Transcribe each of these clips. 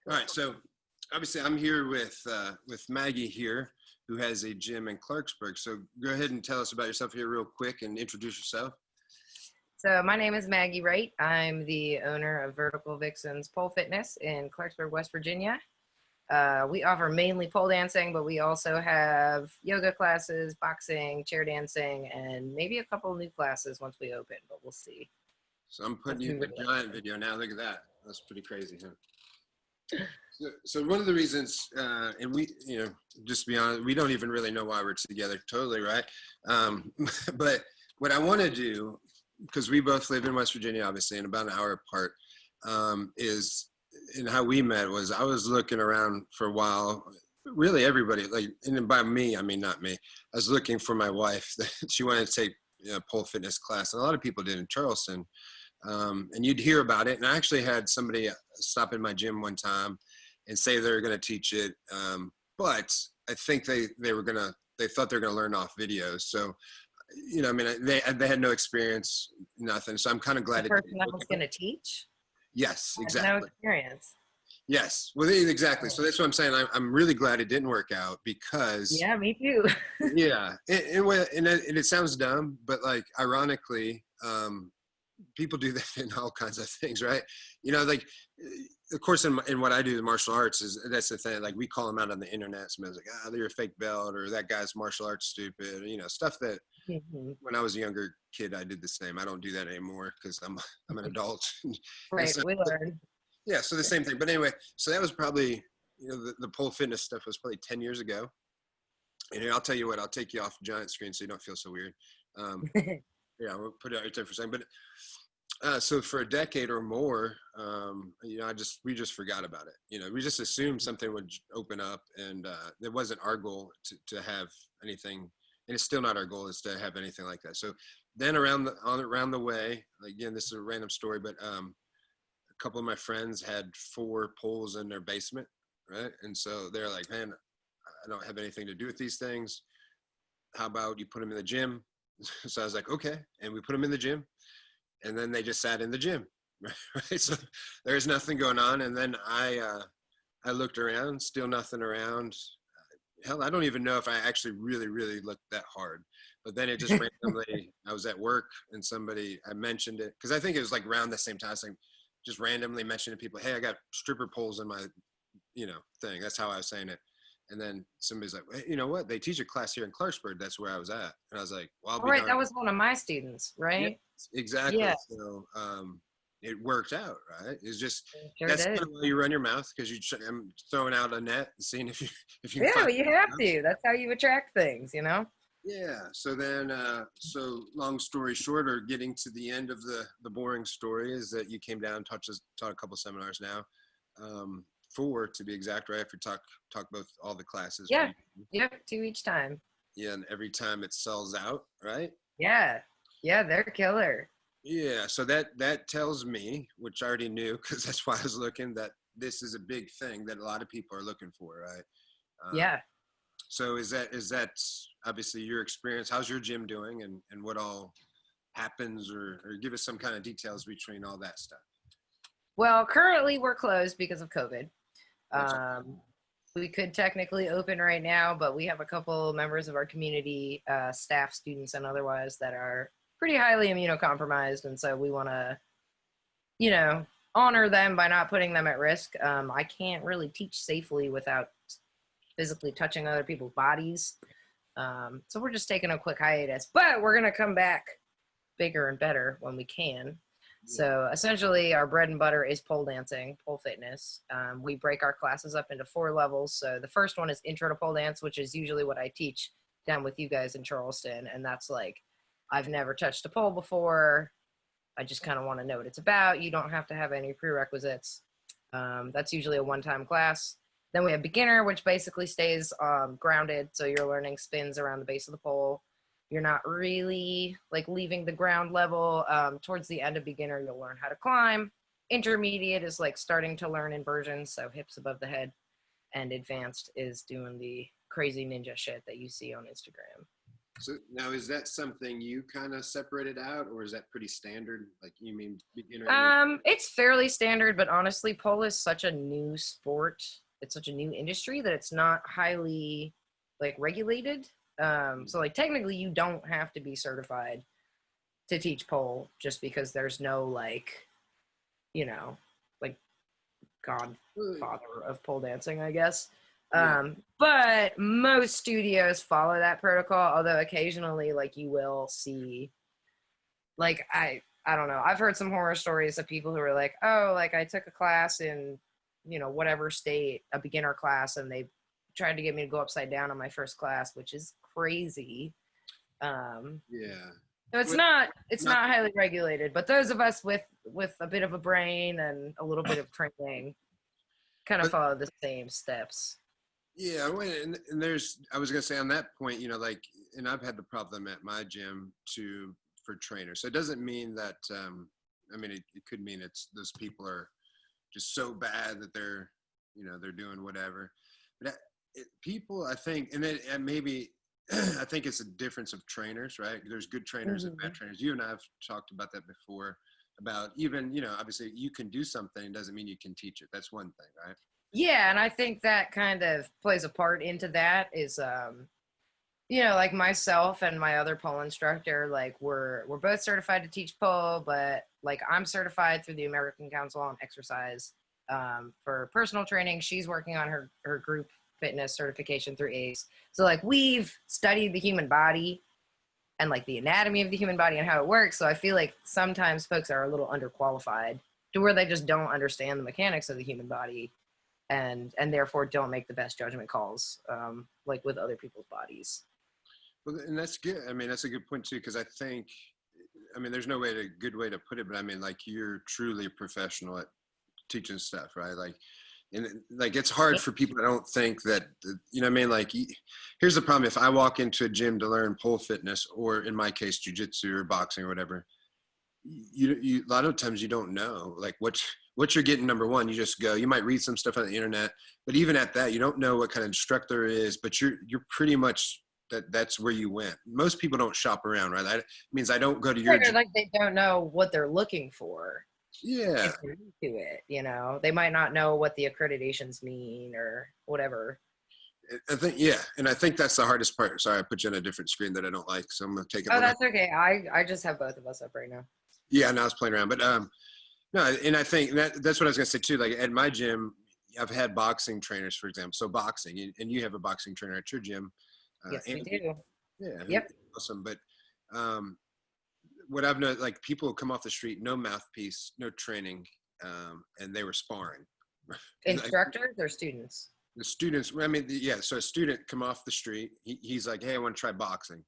All right, so obviously I'm here with Maggie here, who has a gym in Clarksburg. So go ahead and tell us about yourself here real quick and introduce yourself. So my name is Maggie Wright. I'm the owner of Vertical Vixens Pole Fitness in Clarksburg, West Virginia. We offer mainly pole dancing, but we also have yoga classes, boxing, chair dancing, and maybe a couple new classes once we open, but we'll see. So I'm putting you in a giant video now. Look at that. That's pretty crazy, huh? So one of the reasons, and we, just to be honest, we don't even really know why we're together totally, right? But what I want to do, because we both live in West Virginia, obviously, and about an hour apart, and how we met was I was looking around for a while, really everybody, like, and by me, I mean, not me. I was looking for my wife. She wanted to take a pole fitness class, and a lot of people did in Charleston. And you'd hear about it. And I actually had somebody stop in my gym one time and say they were going to teach it. But I think they thought they were going to learn off videos. So, I mean, they had no experience, nothing. So I'm kind of glad the person that was going to teach? Yes, exactly. No experience. Yes. Well, exactly. So that's what I'm saying. I'm really glad it didn't work out because. Yeah, me too. Yeah. And it sounds dumb, but like, ironically, people do that in all kinds of things, right? Like, of course, in what I do, the martial arts that's the thing. Like, we call them out on the internet. Somebody's like, they're a fake belt, or that guy's martial arts stupid, stuff that when I was a younger kid, I did the same. I don't do that anymore because I'm an adult. Right, so, we learn. Yeah, so the same thing. But anyway, so that was probably, the pole fitness stuff was probably 10 years ago. And I'll tell you what, I'll take you off giant screen so you don't feel so weird. Yeah, we'll put it out right there for a second. But so for a decade or more, we just forgot about it. We just assumed something would open up, and it wasn't our goal to have anything, and it's still not our goal is to have anything like that. So then around the way, again, this is a random story, but a couple of my friends had 4 poles in their basement, right? And so they're like, man, I don't have anything to do with these things. How about you put them in the gym? So I was like, okay. And we put them in the gym, and then they just sat in the gym, right? So there's nothing going on. And then I looked around, still nothing around. Hell, I don't even know if I actually really, really looked that hard. But then it just randomly, I was at work and I mentioned it. Cause I think it was like around the same time, just randomly mentioning to people, hey, I got stripper poles in my, thing. That's how I was saying it. And then somebody's like, hey, you know what? They teach a class here in Clarksburg. That's where I was at. And I was like, well, right. That was one of my students, right? Yeah, exactly. Yeah. So it worked out, right? It's just, sure that's did. kind of why you run your mouth, because I'm throwing out a net and seeing if you yeah, well, you have to. That's how you attract things, Yeah. So then, so long story short, or getting to the end of the boring story, is that you came down, taught a couple seminars now. 4 to be exact, right? If we talk both all the classes. Yeah. Yep. 2 each time. Yeah, and every time it sells out, right? Yeah. Yeah, they're killer. Yeah, so that tells me, which I already knew, because that's why I was looking, that this is a big thing that a lot of people are looking for, right? Yeah. So is that obviously your experience? How's your gym doing, and what all happens, or give us some kind of details between all that stuff? Well, currently we're closed because of COVID. We could technically open right now, but we have a couple members of our community, staff, students, and otherwise, that are pretty highly immunocompromised. And so we want to, honor them by not putting them at risk. I can't really teach safely without physically touching other people's bodies. So we're just taking a quick hiatus, but we're going to come back bigger and better when we can. So essentially our bread and butter is pole dancing, pole fitness. We break our classes up into 4 levels. So the first one is intro to pole dance, which is usually what I teach down with you guys in Charleston. And that's like, I've never touched a pole before. I just kind of want to know what it's about. You don't have to have any prerequisites. That's usually a one-time class. Then we have beginner, which basically stays grounded. So you're learning spins around the base of the pole. You're not really like leaving the ground level. Towards the end of beginner, you'll learn how to climb. Intermediate is like starting to learn inversions, so hips above the head. And advanced is doing the crazy ninja shit that you see on Instagram. So now, is that something you kind of separated out, or is that pretty standard? Like, you mean beginner? It's fairly standard, but honestly, pole is such a new sport. It's such a new industry that it's not highly like regulated. So like technically, you don't have to be certified to teach pole just because there's no like, you know, like godfather of pole dancing, I guess. But most studios follow that protocol, although occasionally like you will see like I don't know. I've heard some horror stories of people who are like, oh, like I took a class in, whatever state, a beginner class, and they tried to get me to go upside down on my first class, which is crazy. Yeah. So it's not highly regulated, but those of us with a bit of a brain and a little bit of training kind of follow the same steps. Yeah, and I was gonna say on that point, like, and I've had the problem at my gym too for trainers. So it doesn't mean that, I mean, it could mean it's those people are just so bad that they're doing whatever. But people, I think, and maybe I think it's a difference of trainers, right? There's good trainers and bad trainers. You and I have talked about that before. About even, obviously you can do something doesn't mean you can teach it. That's one thing, right? Yeah, and I think that kind of plays a part into that is, like myself and my other pole instructor, like we're both certified to teach pole, but like I'm certified through the American Council on Exercise for personal training. She's working on her group fitness certification through ACE. So like we've studied the human body and like the anatomy of the human body and how it works. So I feel like sometimes folks are a little underqualified to where they just don't understand the mechanics of the human body and therefore don't make the best judgment calls like with other people's bodies. Well, and that's good. I mean, that's a good point too, because I think, I mean, there's no good way to put it, but I mean, like, you're truly a professional at teaching stuff, right? Like, and like, it's hard for people that don't think that, I mean, like, here's the problem. If I walk into a gym to learn pole fitness, or in my case, jujitsu or boxing or whatever, you a lot of times you don't know like what you're getting. Number one, you just go, you might read some stuff on the internet, but even at that, you don't know what kind of instructor is, but you're pretty much that's where you went. Most people don't shop around, right? That means I don't go to your gym. Like they don't know what they're looking for. Yeah. If they're into it, they might not know what the accreditations mean or whatever. I think, yeah, and I think that's the hardest part. Sorry, I put you on a different screen that I don't like, so I'm gonna take it. Oh, that's okay. I just have both of us up right now. Yeah, and I was playing around, but no, and I think that's what I was gonna say too. Like at my gym, I've had boxing trainers, for example. So boxing, and you have a boxing trainer at your gym. Yes, we do. Yeah. Yep. Awesome. But what I've noticed, like, people come off the street, no mouthpiece, no training, and they were sparring. Instructors or students? The students, I mean, yeah. So a student come off the street. He's like, hey, I want to try boxing.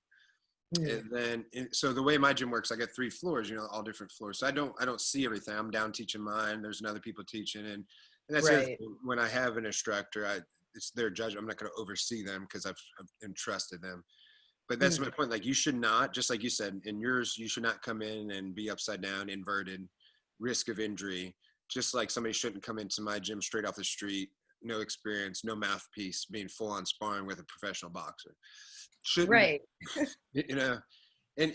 And then, so the way my gym works, I got 3 floors, all different floors. So I don't see everything. I'm down teaching mine. There's another people teaching. And that's right. When I have an instructor, it's their judgment. I'm not going to oversee them because I've entrusted them. But that's my point. Like, you should not, just like you said, in yours, you should not come in and be upside down, inverted, risk of injury. Just like somebody shouldn't come into my gym straight off the street, no experience, no mouthpiece, being full on sparring with a professional boxer. Shouldn't, right. And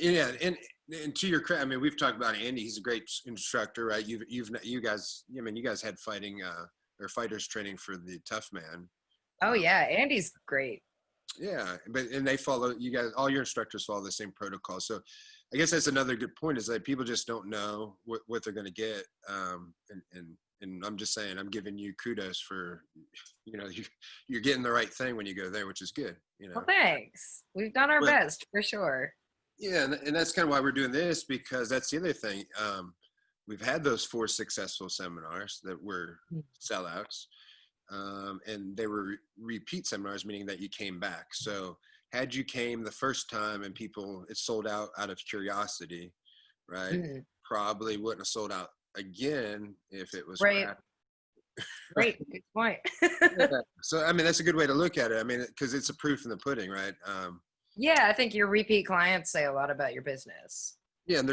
to your credit, I mean, we've talked about Andy. He's a great instructor, right? You guys had fighting or fighters training for the Tough Man. Oh yeah, Andy's great. Yeah, and they follow, you guys, all your instructors follow the same protocol. So I guess that's another good point, is that people just don't know what they're going to get. And I'm just saying, I'm giving you kudos for, you're getting the right thing when you go there, which is good. Well, thanks. We've done our best for sure. Yeah, and that's kind of why we're doing this, because that's the other thing. We've had those 4 successful seminars that were sellouts. And they were repeat seminars, meaning that you came back. So had you came the first time and it sold out of curiosity, right? Probably wouldn't have sold out again if it was right. crap. Right. Good point. Yeah. So, I mean, that's a good way to look at it. I mean, because it's a proof in the pudding, right? Yeah, I think your repeat clients say a lot about your business. Yeah, and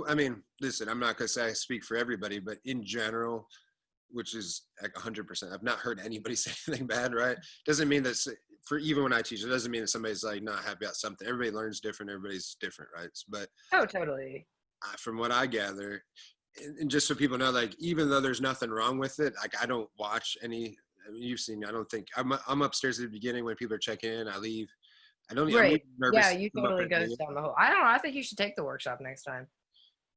I mean, listen, I'm not going to say I speak for everybody, but in general, which is like 100%. I've not heard anybody say anything bad, right? Doesn't mean that for even when I teach, it doesn't mean that somebody's like not happy about something. Everybody learns different. Everybody's different, right? But Oh, totally. from what I gather, and just so people know, like, even though there's nothing wrong with it, like, I don't watch any. I mean, you've seen. I don't think I'm upstairs at the beginning when people are checking in. I leave. I don't. I'm Right. nervous. Yeah, you totally goes down the whole. I don't know. I think you should take the workshop next time.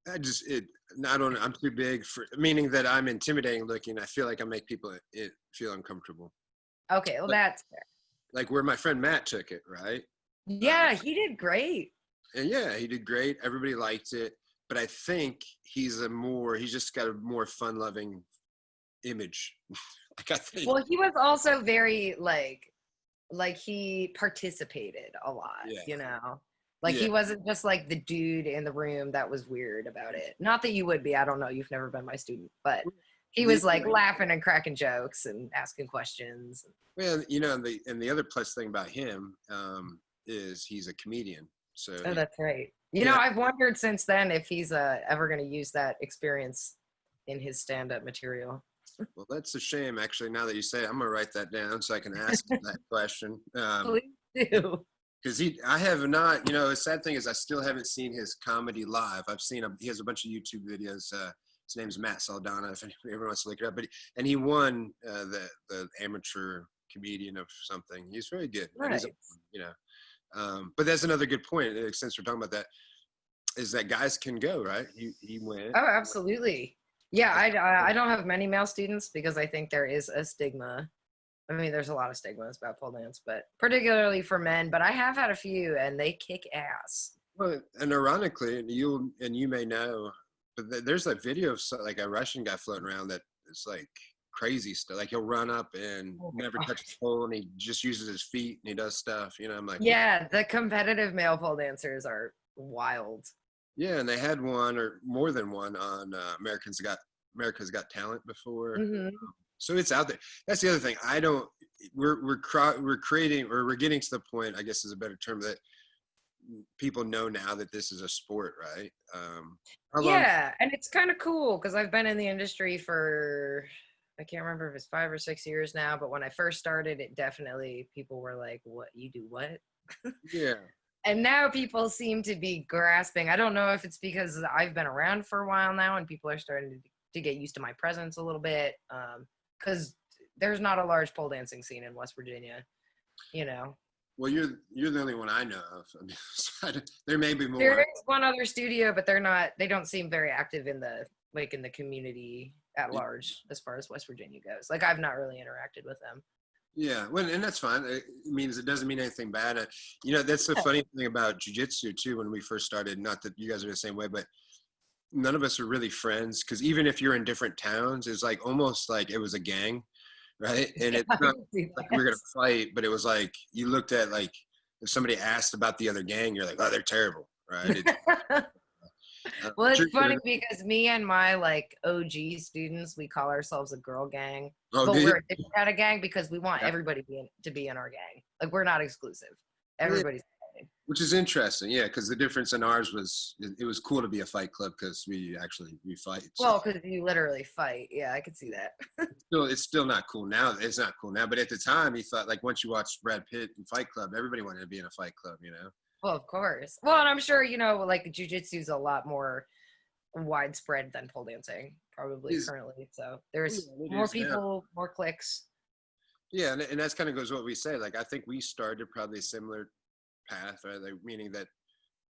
I don't. I'm too big for, meaning that I'm intimidating looking. I feel like I make people feel uncomfortable. Okay, well, that's fair. Like where my friend Matt took it, right? Yeah, he did great. And yeah, he did great. Everybody liked it. But I think he's just got a more fun-loving image. Like, I think. Well, he was also very like he participated a lot, you know? Like, he wasn't just like the dude in the room that was weird about it. Not that you would be. I don't know. You've never been my student. But he was like laughing and cracking jokes and asking questions. Well, you know, and the other plus thing about him is he's a comedian. So. Oh, that's right. You know, I've wondered since then if he's ever going to use that experience in his stand-up material. Well, that's a shame, actually. Now that you say it, I'm gonna write that down so I can ask him that question. Please do. Because I have not. You know, the sad thing is I still haven't seen his comedy live. I've seen him. He has a bunch of YouTube videos. His name's Matt Saldana. If anybody wants to look it up, and he won the amateur comedian of something. He's very good. Right. You know, but that's another good point. Since we're talking about that, is that guys can go, right? He went. Oh, absolutely. Yeah, I don't have many male students because I think there is a stigma. I mean, there's a lot of stigmas about pole dance, but particularly for men. But I have had a few, and they kick ass. Well, and ironically, you may know, but there's like video of like a Russian guy floating around that is like crazy stuff. Like he'll run up and never touch the pole, and he just uses his feet and he does stuff. You know, I'm like, yeah, the competitive male pole dancers are wild. Yeah, and they had one or more than one on America's Got Talent before. Mm-hmm. So it's out there. That's the other thing. We're creating, or we're getting to the point, I guess is a better term, that people know now that this is a sport, right? And it's kind of cool because I've been in the industry for, I can't remember if it's 5 or 6 years now, but when I first started, it definitely, people were like, what, you do what? Yeah. And now people seem to be grasping. I don't know if it's because I've been around for a while now and people are starting to get used to my presence a little bit. Because there's not a large pole dancing scene in West Virginia, you know. Well, you're the only one I know of. There may be more. There is one other studio, but they don't seem very active in the community at large as far as West Virginia goes. Like, I've not really interacted with them. Yeah, well, and that's fine. It means it doesn't mean anything bad. You know, that's the funny thing about jiu-jitsu too. When we first started, not that you guys are the same way, but none of us are really friends, because even if you're in different towns, it's like almost like it was a gang, right? And it's not like we're gonna fight, but it was like you looked at, like, if somebody asked about the other gang, you're like, oh, they're terrible, right? Well, it's funny because me and my like OG students, we call ourselves a girl gang, but we're a different kind of gang because we want everybody to be in our gang. Like, we're not exclusive. Everybody's gang. Which is interesting, yeah, because the difference in ours was it was cool to be a fight club because we fight. So. Well, because you literally fight. Yeah, I could see that. It's still not cool now. It's not cool now, but at the time, he thought, like, once you watched Brad Pitt in Fight Club, everybody wanted to be in a fight club, you know. Well, of course. Well, and I'm sure, you know, like, jiu-jitsu is a lot more widespread than pole dancing, probably currently. So there's more people, more clicks. Yeah, and that's kind of goes what we say. Like, I think we started probably a similar path, right? Like, meaning that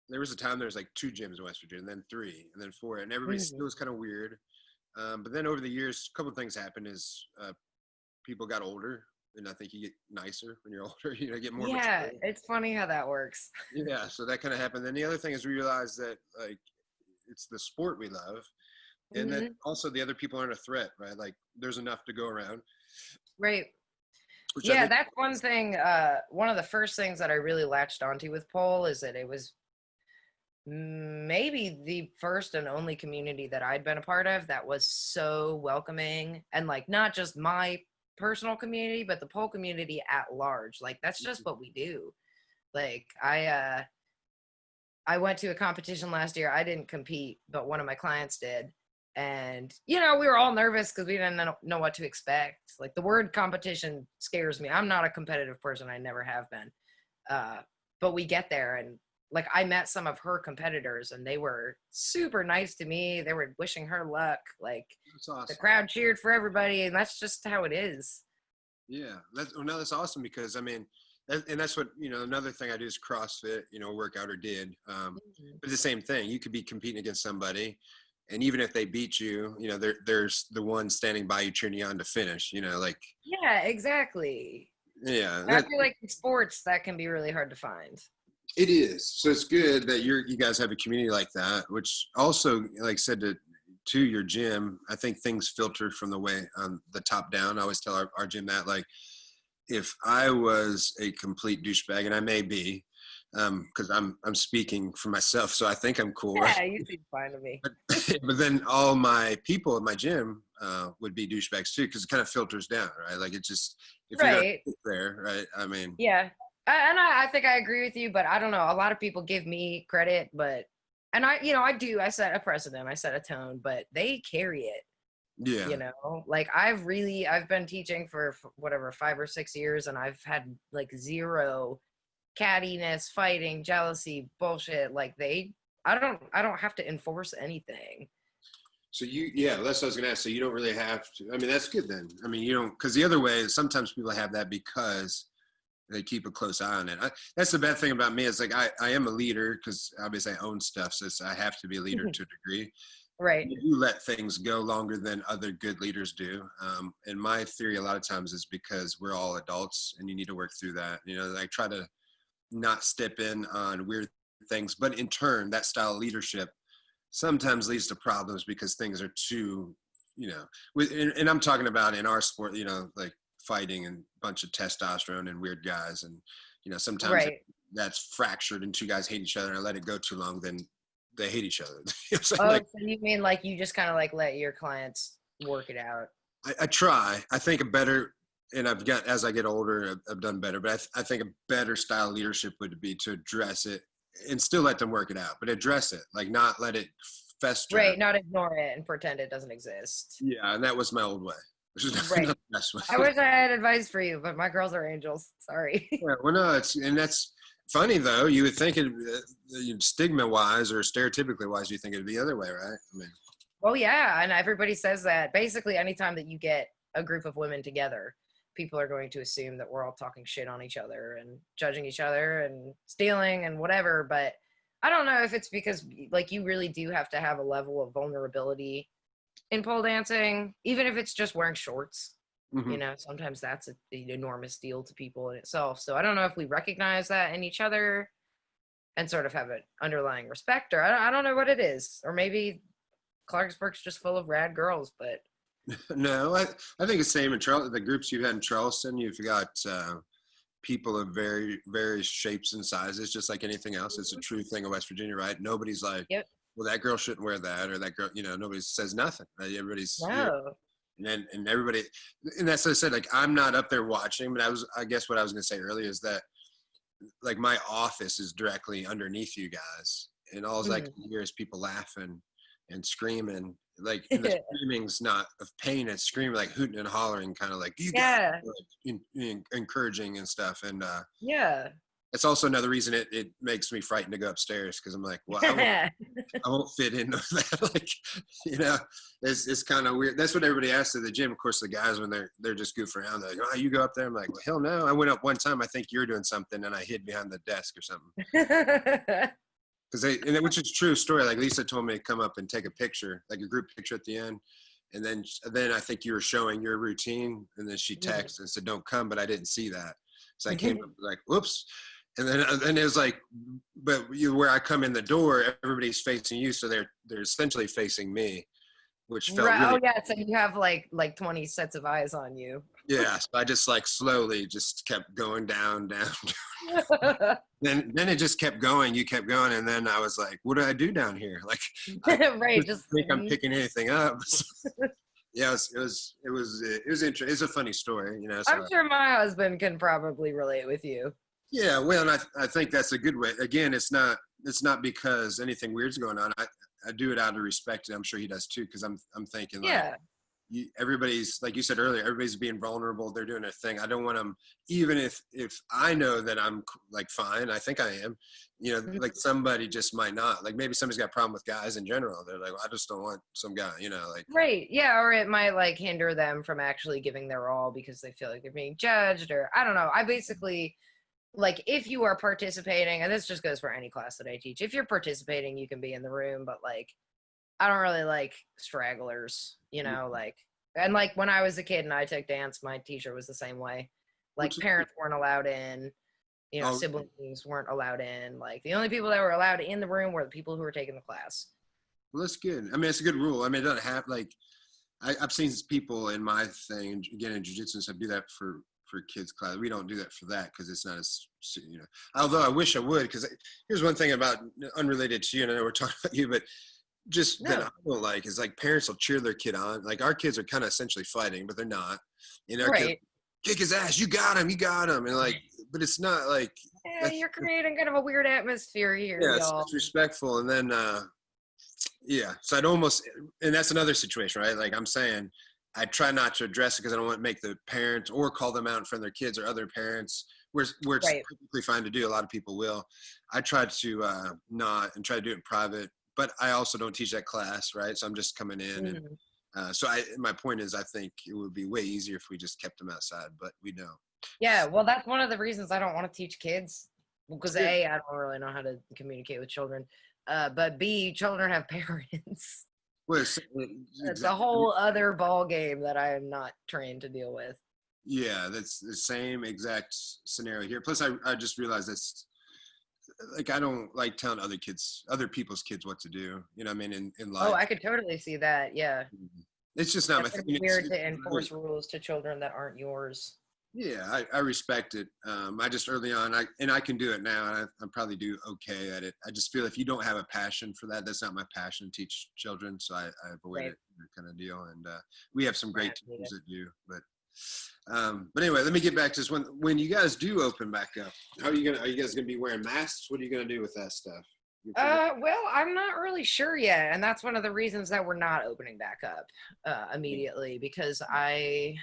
there was a time there was like 2 gyms in West Virginia, and then 3, and then 4, and everybody still was kind of weird. But then over the years, a couple of things happened. Is people got older. And I think you get nicer when you're older, you know, get more mature. It's funny how that works. Yeah, so that kind of happened. Then the other thing is we realized that, like, it's the sport we love, and then also the other people aren't a threat, right? Like, there's enough to go around. Right. Yeah, that's one thing. One of the first things that I really latched onto with pole is that it was maybe the first and only community that I'd been a part of that was so welcoming, and like not just my personal community, but the pole community at large. Like, that's just what we do. Like, I went to a competition last year. I didn't compete, but one of my clients did, And, you know, we were all nervous because we didn't know what to expect. Like, the word competition scares me. I'm not a competitive person. I never have been. But we get there, and like, I met some of her competitors, and they were super nice to me. They were wishing her luck. Like, That's awesome. The crowd cheered for everybody, and that's just how it is. Yeah, that's awesome, because I mean, and that's what, you know, another thing I do is CrossFit, you know, workout or did. But it's the same thing. You could be competing against somebody, and even if they beat you, you know, there's the one standing by you cheering you on to finish, you know, like. Yeah, exactly. Yeah. I feel like in sports, that can be really hard to find. It is. So it's good that you guys have a community like that, which also, like I said, to your gym, I think things filter from the way on the top down. I always tell our gym that, like, if I was a complete douchebag, and I may be, because I'm speaking for myself, so I think I'm cool. Yeah, you seem fine to me. But then all my people at my gym would be douchebags too, because it kind of filters down, right? Like, it just, if you're not there, right? I mean, yeah. And I think I agree with you, but I don't know. A lot of people give me credit, and I set a precedent, I set a tone, but they carry it. Yeah. You know, like, I've been teaching for whatever, 5 or 6 years, and I've had like zero cattiness, fighting, jealousy, bullshit. Like, I don't have to enforce anything. So that's what I was going to ask. So you don't really have to, I mean, that's good then. I mean, you don't, because the other way is sometimes people have that because they keep a close eye on it. That's the bad thing about me, is like, I am a leader because obviously I own stuff. So I have to be a leader to a degree. Right. You let things go longer than other good leaders do. And my theory a lot of times is because we're all adults and you need to work through that. You know, I try to not step in on weird things, but in turn, that style of leadership sometimes leads to problems because things are too, you know, and I'm talking about in our sport, you know, like fighting and a bunch of testosterone and weird guys. And, you know, sometimes that's fractured and two guys hate each other, and I let it go too long, then they hate each other. So you mean like you just kind of like let your clients work it out? I try. I think a better, and as I get older, I've done better, but I think a better style of leadership would be to address it and still let them work it out, but address it, like not let it fester. Right, not ignore it and pretend it doesn't exist. Yeah, and that was my old way. Which is right. Not the best way. I wish I had advice for you, but my girls are angels. Sorry. Yeah, well, no, that's funny though. You would think stigma-wise or stereotypically wise, you think it'd be the other way, right? I mean. Well, yeah, and everybody says that. Basically, anytime that you get a group of women together, people are going to assume that we're all talking shit on each other and judging each other and stealing and whatever. But I don't know if it's because, like, you really do have to have a level of vulnerability in pole dancing, even if it's just wearing shorts. Mm-hmm. You know, sometimes that's an enormous deal to people in itself. So I don't know if we recognize that in each other and sort of have an underlying respect, or I don't know what it is. Or maybe Clarksburg's just full of rad girls, but. No, I think it's the same in the groups you've had in Charleston. You've got people of very various shapes and sizes, just like anything else. It's a true thing of West Virginia, right? Nobody's like, well, that girl shouldn't wear that, or that girl, you know, nobody says nothing. Right? Everybody's, and everybody, and that's what I said, like, I'm not up there watching, but I guess what I was going to say earlier is that, like, my office is directly underneath you guys, and all I can hear is people laughing and screaming. Like, and the screaming's not of pain, it's screaming like hooting and hollering, kind of like, you got it, like, encouraging and stuff. And it's also another reason it makes me frightened to go upstairs, because I'm like, well, I won't fit into that. Like, you know, it's kind of weird. That's what everybody asks at the gym. Of course, the guys, when they're just goofing around, they're like, oh, you go up there? I'm like, well, hell no. I went up one time, I think you're doing something, and I hid behind the desk or something. Which is a true story. Like, Lisa told me to come up and take a picture, like a group picture at the end. And then I think you were showing your routine, and then she texted and said, don't come, but I didn't see that. So I came up like, whoops. And then it was like, but where I come in the door, everybody's facing you. So they're essentially facing me, which felt really. Oh yeah. So you have like 20 sets of eyes on you. Yeah. So I just like slowly just kept going down. Then it just kept going. You kept going. And then I was like, what do I do down here? Like, I just think I'm picking anything up. Yeah, it was interesting. It's a funny story, you know. So. I'm sure my husband can probably relate with you. Yeah, well, and I think that's a good way. Again, it's not because anything weird's going on. I do it out of respect, and I'm sure he does too, because I'm thinking like, Yeah. everybody's, like you said earlier, everybody's being vulnerable. They're doing their thing. I don't want them, even if I know that I'm like fine, I think I am, like somebody just might not. Like maybe somebody's got a problem with guys in general. They're like, well, I just don't want some guy, like. Right. Yeah. Or it might like hinder them from actually giving their all because they feel like they're being judged, or I don't know. I basically, like, if you are participating, and this just goes for any class that I teach, if you're participating, you can be in the room, but like, I don't really like stragglers, like, and like when I was a kid and I took dance, my teacher was the same way. Like parents weren't allowed in, siblings weren't allowed in. Like the only people that were allowed in the room were the people who were taking the class. Well, that's good. I mean, it's a good rule. I mean, it doesn't have like, I've seen people in my thing, again, in jiu-jitsu and stuff, do that for kids class. We don't do that for that because it's not as, although I wish I would, because here's one thing about, unrelated to you, and I know we're talking about you, but just that I don't like is like parents will cheer their kid on. Like our kids are kind of essentially fighting, but they're not. Our kids, kick his ass, you got him, and like, but it's not like. Yeah, you're creating kind of a weird atmosphere here, y'all. It's respectful, and then so I'd almost, and that's another situation, right? Like I'm saying, I try not to address it because I don't want to make the parents or call them out in front of their kids or other parents, where it's perfectly fine to do. A lot of people will. I try to not, and try to do it in private, but I also don't teach that class, right? So I'm just coming in. And my point is, I think it would be way easier if we just kept them outside, but we don't. Yeah, well, that's one of the reasons I don't want to teach kids, because A, I don't really know how to communicate with children, but B, children have parents. Well, it's a whole other ball game that I am not trained to deal with. Yeah, that's the same exact scenario here. Plus, I just realized that's, like, I don't like telling other people's kids what to do. You know what I mean? In life. Oh, I could totally see that. Yeah. It's just not my thing. It's weird to enforce rules to children that aren't yours. Yeah, I respect it. I just early on, I can do it now, and I probably do okay at it. I just feel if you don't have a passion for that, that's not my passion, to teach children, so I avoid it, kind of deal. And we have some great teachers that do. But anyway, let me get back to this. When you guys do open back up, are you guys gonna be wearing masks? What are you gonna do with that stuff? Well, I'm not really sure yet, and that's one of the reasons that we're not opening back up immediately, because I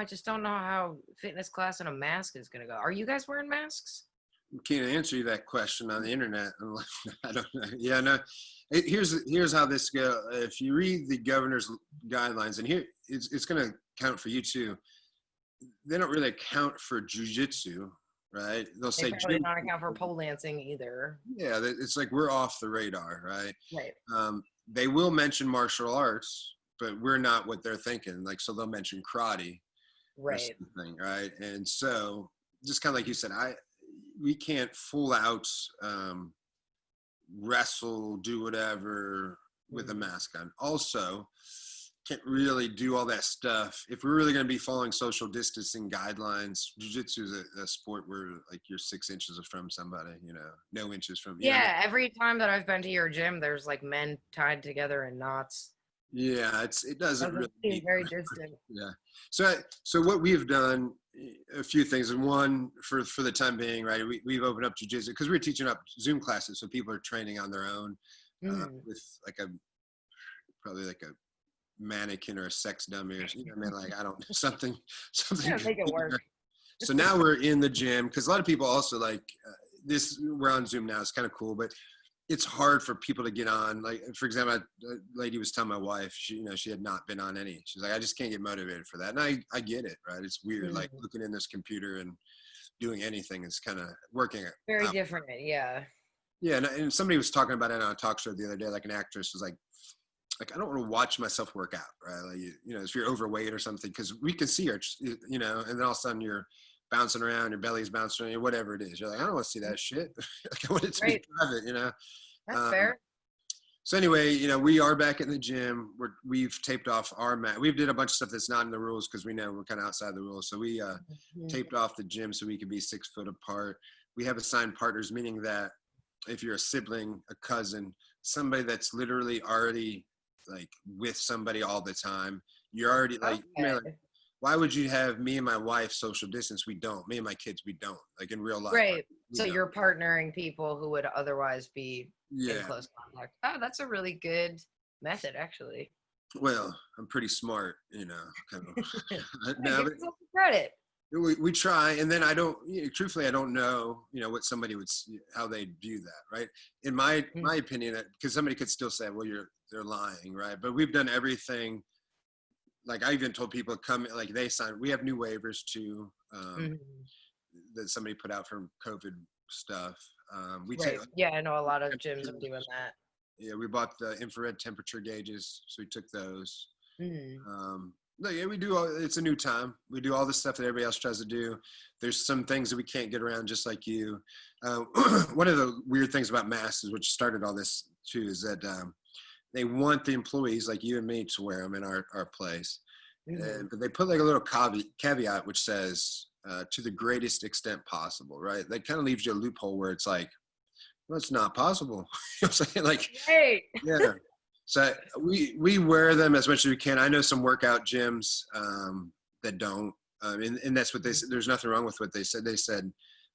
just don't know how fitness class in a mask is going to go. Are you guys wearing masks? I can't answer you that question on the internet. I don't know. Yeah, no. Here's how this goes. If you read the governor's guidelines, and here it's going to count for you too. They don't really account for jiu-jitsu, right? They'll say probably not account for pole dancing either. Yeah, it's like we're off the radar, right? Right. They will mention martial arts, but we're not what they're thinking. Like, so they'll mention karate. Right. Right. And so just kind of like you said, we can't full out wrestle, do whatever with a mask on. Also, can't really do all that stuff. If we're really going to be following social distancing guidelines, jiu-jitsu is a sport where like you're 6 inches from somebody, no inches from. Yeah. Every time that I've been to your gym, there's like men tied together in knots. Yeah, it doesn't really seem very distant. Yeah. So what we've done, a few things, and one for the time being, right? We've opened up jiu-jitsu because we're teaching up Zoom classes, so people are training on their own with like probably like a mannequin or a sex dummy, or I mean, like I don't something. Yeah, make it work. So now we're in the gym because a lot of people also like this. We're on Zoom now. It's kind of cool, but it's hard for people to get on. Like, for example, a lady was telling my wife, she had not been on any. She's like, I just can't get motivated for that. And I get it, right? It's weird, like looking in this computer and doing anything is kind of working. Very different, yeah. Yeah, and somebody was talking about it on a talk show the other day, like an actress was like, I don't want to watch myself work out, right? Like, if you're overweight or something, because we can see her, and then all of a sudden you're bouncing around, your belly's bouncing around, whatever it is. You're like, I don't want to see that shit. Like, I want it to be private, That's fair. So anyway, we are back in the gym. We've taped off our mat. We did a bunch of stuff that's not in the rules because we know we're kind of outside the rules. So we taped off the gym so we could be 6 foot apart. We have assigned partners, meaning that if you're a sibling, a cousin, somebody that's literally already like with somebody all the time, you're already like, why would you have me and my wife social distance? We don't. Me and my kids, we don't. Like in real life. Right. We So don't. you're partnering people who would otherwise be in Yeah. close contact. Oh, that's a really good method, actually. Well, I'm pretty smart, you know. Kind of. No, give yourself some credit. We try, and then I don't. Truthfully, I don't know. You know what somebody would, how they view that, right? In my opinion, because somebody could still say, well, they're lying, right? But we've done everything. Like I even told people come, like they signed. We have new waivers too that somebody put out for COVID stuff. We Right. take, Yeah, I know a lot of gyms are doing that. yeah, we bought the infrared temperature gauges, so we took those. No, yeah, we do. It's a new time. We do all the stuff that everybody else tries to do. There's some things that we can't get around, just like you. One of the weird things about masks, which started all this too, is that they want the employees like you and me to wear them in our place. But they put like a little caveat which says to the greatest extent possible, right? That kind of leaves you a loophole where it's like, well, it's not possible. You know what I'm saying? Like, Right. yeah. So we wear them as much as we can. I know some workout gyms that don't, and that's what they said. There's nothing wrong with what they said. They said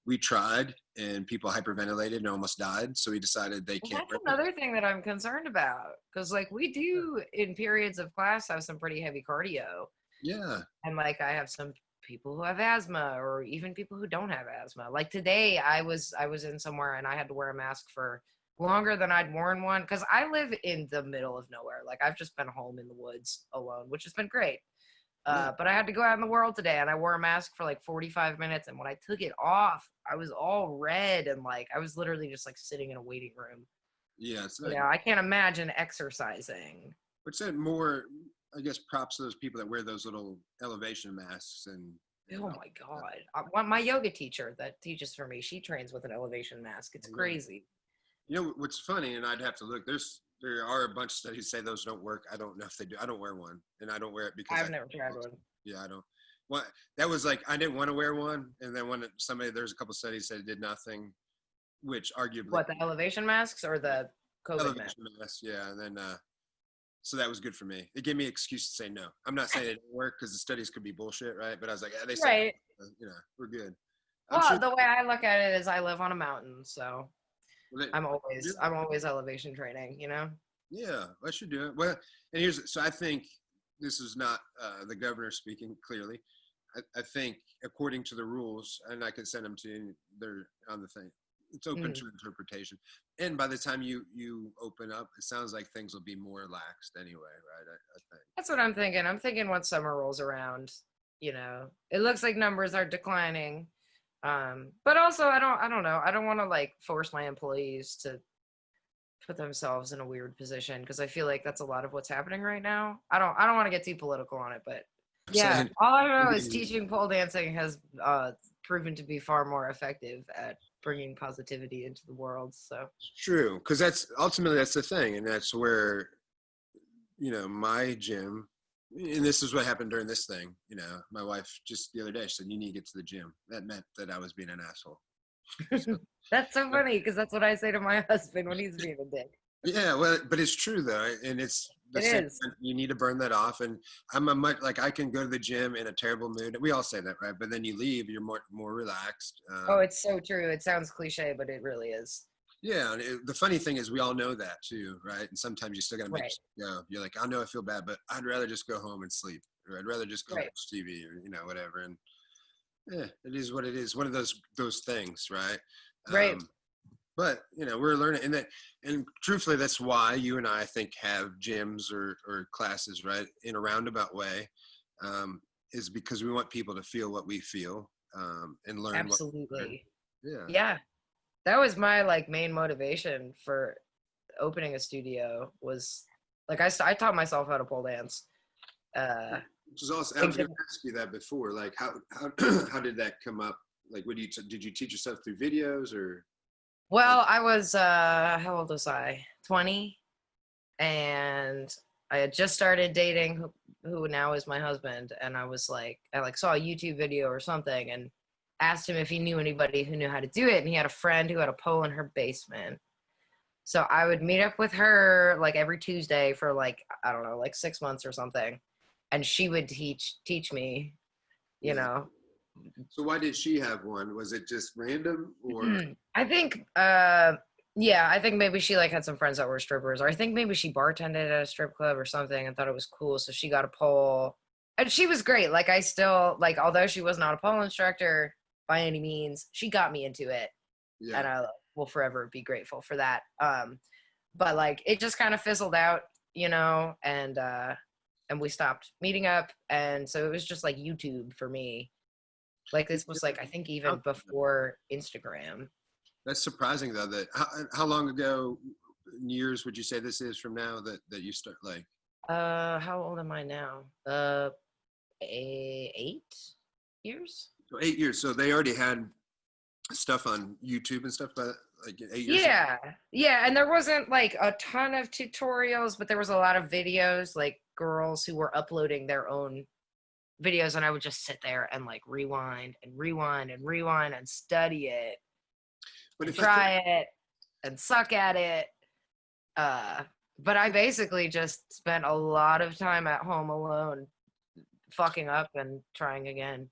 we tried and people hyperventilated and almost died. So we decided they can't. That's another thing that I'm concerned about, because like we do in periods of class have some pretty heavy cardio. Yeah. And like I have some people who have asthma, or even people who don't have asthma. Like today I was in somewhere and I had to wear a mask for longer than I'd worn one, because I live in the middle of nowhere. Like I've just been home in the woods alone, which has been great. But I had to go out in the world today and I wore a mask for like 45 minutes. And when I took it off, I was all red and like I was literally just like sitting in a waiting room. Yeah. It's like, I can't imagine exercising. But said more, I guess, props to those people that wear those little elevation masks. And oh my God. My yoga teacher that teaches for me, she trains with an elevation mask. It's crazy. You know what's funny, and I'd have to look. There are a bunch of studies say those don't work. I don't know if they do. I don't wear one, and I don't wear it because I've never tried one. Yeah, I don't. Well, that was like I didn't want to wear one, and then when there's a couple studies said it did nothing, which arguably. What, the elevation masks or the COVID masks? Yeah, and then so that was good for me. It gave me an excuse to say no. I'm not saying it didn't work because the studies could be bullshit, right? But I was like, they said, right. We're good. Well, the way I look at it is I live on a mountain, so. I'm always elevation training, you know? Yeah, I should do it. Well, and so I think this is not the governor speaking clearly. I think according to the rules, and I can send them to you, they're on the thing. It's open to interpretation. And by the time you open up, it sounds like things will be more relaxed anyway, right? I think. That's what I'm thinking. I'm thinking once summer rolls around, you know, it looks like numbers are declining. But also I don't know. I don't want to like force my employees to put themselves in a weird position, because I feel like that's a lot of what's happening right now. I don't want to get too political on it, but yeah, all I know is teaching pole dancing has proven to be far more effective at bringing positivity into the world. So it's true, because that's the thing, and that's where, you know, my gym. And this is what happened during this thing. You know, my wife just the other day, she said, you need to get to the gym. That meant that I was being an asshole. So, that's so funny, because that's what I say to my husband when he's being a dick. Yeah, well, but it's true though. And it's the same. You need to burn that off. And I'm I can go to the gym in a terrible mood. We all say that, right? But then you leave, you're more relaxed. It's so true. It sounds cliche, but it really is. Yeah, and the funny thing is we all know that too, right? And sometimes you still got to make you're like, I know I feel bad, but I'd rather just go home and sleep, or I'd rather just go watch TV, or you know, whatever. And yeah, it is what it is. One of those things, right? Right. But you know, we're learning, and truthfully, that's why you and I think have gyms or classes, right, in a roundabout way, is because we want people to feel what we feel, and learn. Absolutely. Yeah. That was my like main motivation for opening a studio, was like I taught myself how to pole dance. Which is also, I was going to ask you that before. Like, how how did that come up? Like, did you teach yourself through videos or? Well, I was how old was I? 20, and I had just started dating who now is my husband, and I saw a YouTube video or something and asked him if he knew anybody who knew how to do it, and he had a friend who had a pole in her basement. So I would meet up with her like every Tuesday for like, I don't know, like 6 months or something. and she would teach me, you know. So why did she have one? Was it just random or? I think, yeah, I think maybe she like had some friends that were strippers, or I think maybe she bartended at a strip club or something and thought it was cool. So she got a pole, and she was great. Like I still like, although she was not a pole instructor by any means, she got me into it, and I will forever be grateful for that. But like it just kind of fizzled out, you know, and we stopped meeting up, and so it was just like YouTube for me. Like this was like I think even before Instagram. That's surprising though. That how long ago, years would you say this is from now that you start like? How old am I now? 8 years. So 8 years. So they already had stuff on YouTube and stuff, but like 8 years. Yeah, yeah, and there wasn't like a ton of tutorials, but there was a lot of videos, like girls who were uploading their own videos, and I would just sit there and like rewind and rewind and rewind and study it, but try it and suck at it. But I basically just spent a lot of time at home alone, fucking up and trying again.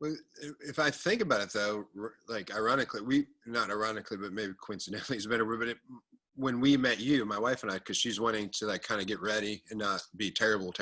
Well, if I think about it though, like ironically, not ironically, but maybe coincidentally, it's better. But when we met you, my wife and I, because she's wanting to like kind of get ready and not be terrible.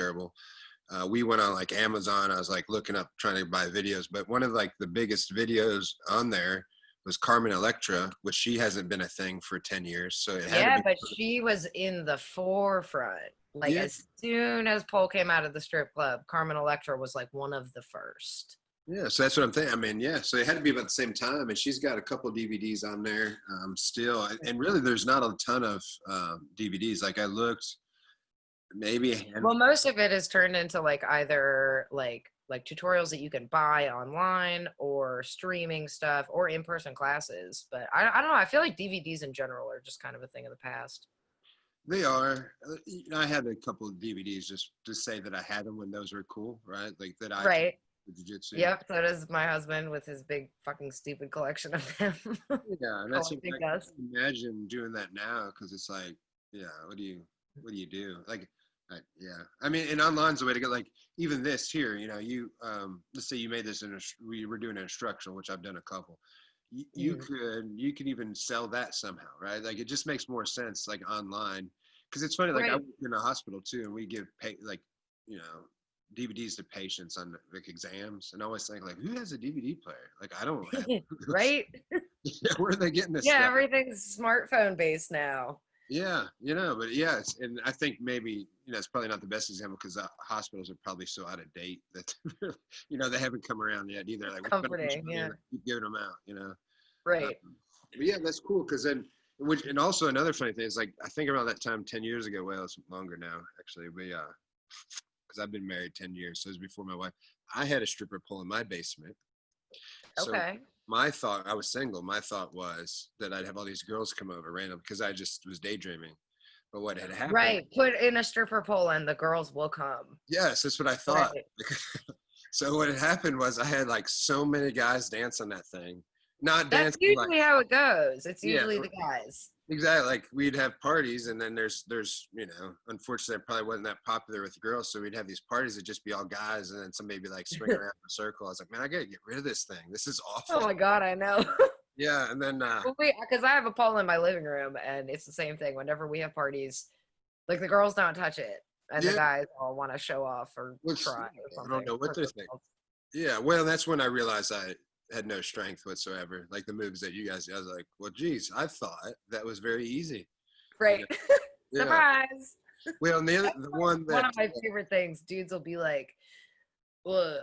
We went on like Amazon. I was like looking up, trying to buy videos, but one of like the biggest videos on there was Carmen Electra, which she hasn't been a thing for 10 years. So it had to be. But she was in the forefront. Like as soon as pole came out of the strip club, Carmen Electra was like one of the first. Yeah, so that's what I'm thinking. I mean, yeah, so it had to be about the same time, and she's got a couple DVDs on there still, and really there's not a ton of DVDs. Like I looked, maybe well, most of it is turned into like either like tutorials that you can buy online or streaming stuff or in-person classes. But I don't know, I feel like DVDs in general are just kind of a thing of the past. They are. I had a couple of DVDs just to say that I had them when those were cool, right? Like that I right. Jiu-Jitsu. Yep, so does my husband with his big fucking stupid collection of them. Yeah, and that's I can imagine doing that now because it's like, yeah, what do you do? Like, yeah, I mean, and online's the way to go. Like, even this here, you know, you let's say you made this we were doing an instructional, which I've done a couple. You could even sell that somehow, right? Like, it just makes more sense, like online, because it's funny. Like, I work in a hospital too, and we give like, you know, DVDs to patients on like exams, and I always think like, who has a DVD player? Like I don't have right. Yeah, where are they getting this? Yeah, stuff? Everything's smartphone based now. Yeah, you know, but yeah, and I think maybe it's probably not the best example because the hospitals are probably so out of date that they haven't come around yet either. Like comforting, yeah, keep giving them out, right. But yeah, that's cool because then. And also another funny thing is like I think around that time 10 years ago, well, it's longer now actually, but because I've been married 10 years, so it was before my wife. I had a stripper pole in my basement. Okay. So my thought, I was single. My thought was that I'd have all these girls come over random because I just was daydreaming. But what had happened? Right. Put in a stripper pole and the girls will come. Yes, that's what I thought. Right. So what had happened was I had like so many guys dance on that thing. Not That's dancing. That's usually how it goes. It's usually the guys. Exactly. Like we'd have parties and then there's, unfortunately I probably wasn't that popular with girls. So we'd have these parties that just be all guys and then somebody would be like swinging around in a circle. I was like, man, I got to get rid of this thing. This is awful. Oh my God, I know. Yeah. And then, because I have a pole in my living room and it's the same thing. Whenever we have parties, like the girls don't touch it and the guys all want to show off or try or something. I don't know what they're thinking. Yeah. Well, that's when I realized I had no strength whatsoever. Like the moves that you guys did, I was like, well, geez, I thought that was very easy. Right. Yeah. Surprise. Well, and the one that one of my favorite things, dudes will be like, well,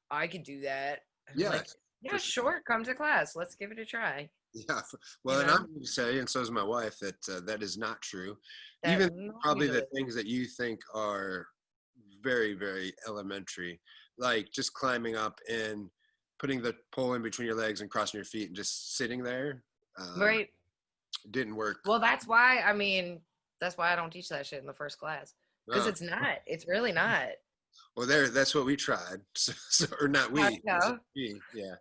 I could do that. Yeah. Like, yeah, sure. Come to class. Let's give it a try. Yeah. Well, and I'm going to say, and so is my wife, that that is not true. Even probably the things that you think are very, very elementary, like just climbing up and putting the pole in between your legs and crossing your feet and just sitting there. Right. Didn't work. Well, that's why I don't teach that shit in the first class. Because it's not. It's really not. Well, that's what we tried. So or not we. Yeah.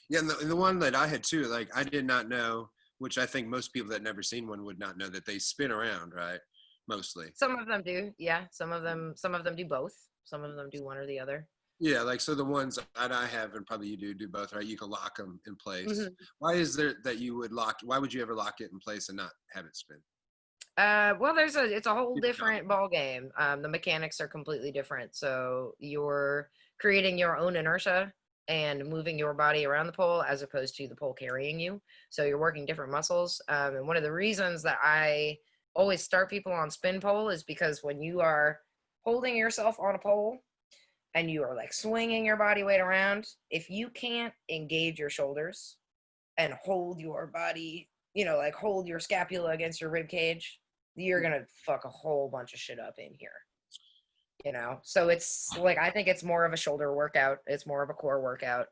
Yeah, and the one that I had too, like I did not know, which I think most people that never seen one would not know, that they spin around, right? mostly. Some of them do. Yeah. Some of them do both. Some of them do one or the other. Yeah, like so the ones that I have, and probably you do both, right? You can lock them in place. Mm-hmm. Why is there that you would lock? Why would you ever lock it in place and not have it spin? Well, it's a whole different ball game. The mechanics are completely different. So you're creating your own inertia and moving your body around the pole as opposed to the pole carrying you. So you're working different muscles. And one of the reasons that I always start people on spin pole is because when you are holding yourself on a pole and you are like swinging your body weight around, if you can't engage your shoulders and hold your body, like hold your scapula against your rib cage, you're gonna fuck a whole bunch of shit up in here. So it's like, I think it's more of a shoulder workout, it's more of a core workout.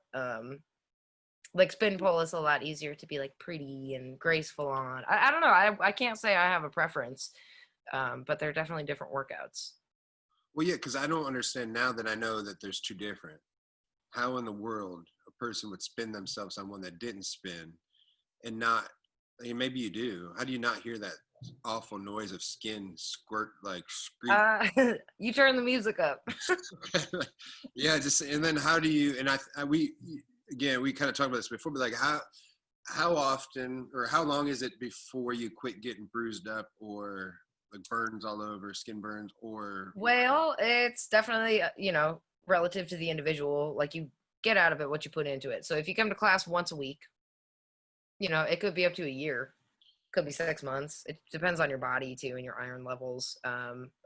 Like spin pole is a lot easier to be like pretty and graceful on. I don't know, I can't say I have a preference, but they're definitely different workouts. Well, yeah, because I don't understand now that I know that there's two different. How in the world a person would spin themselves on one that didn't spin and not, I mean, maybe you do. How do you not hear that awful noise of skin squirt, like scream? You turn the music up. Yeah, and then how do you, and we kind of talked about this before, but like how often or how long is it before you quit getting bruised up or like burns all over, skin burns, or? Well, it's definitely, relative to the individual. Like, you get out of it what you put into it. So if you come to class once a week, it could be up to a year, could be 6 months. It depends on your body too and your iron levels.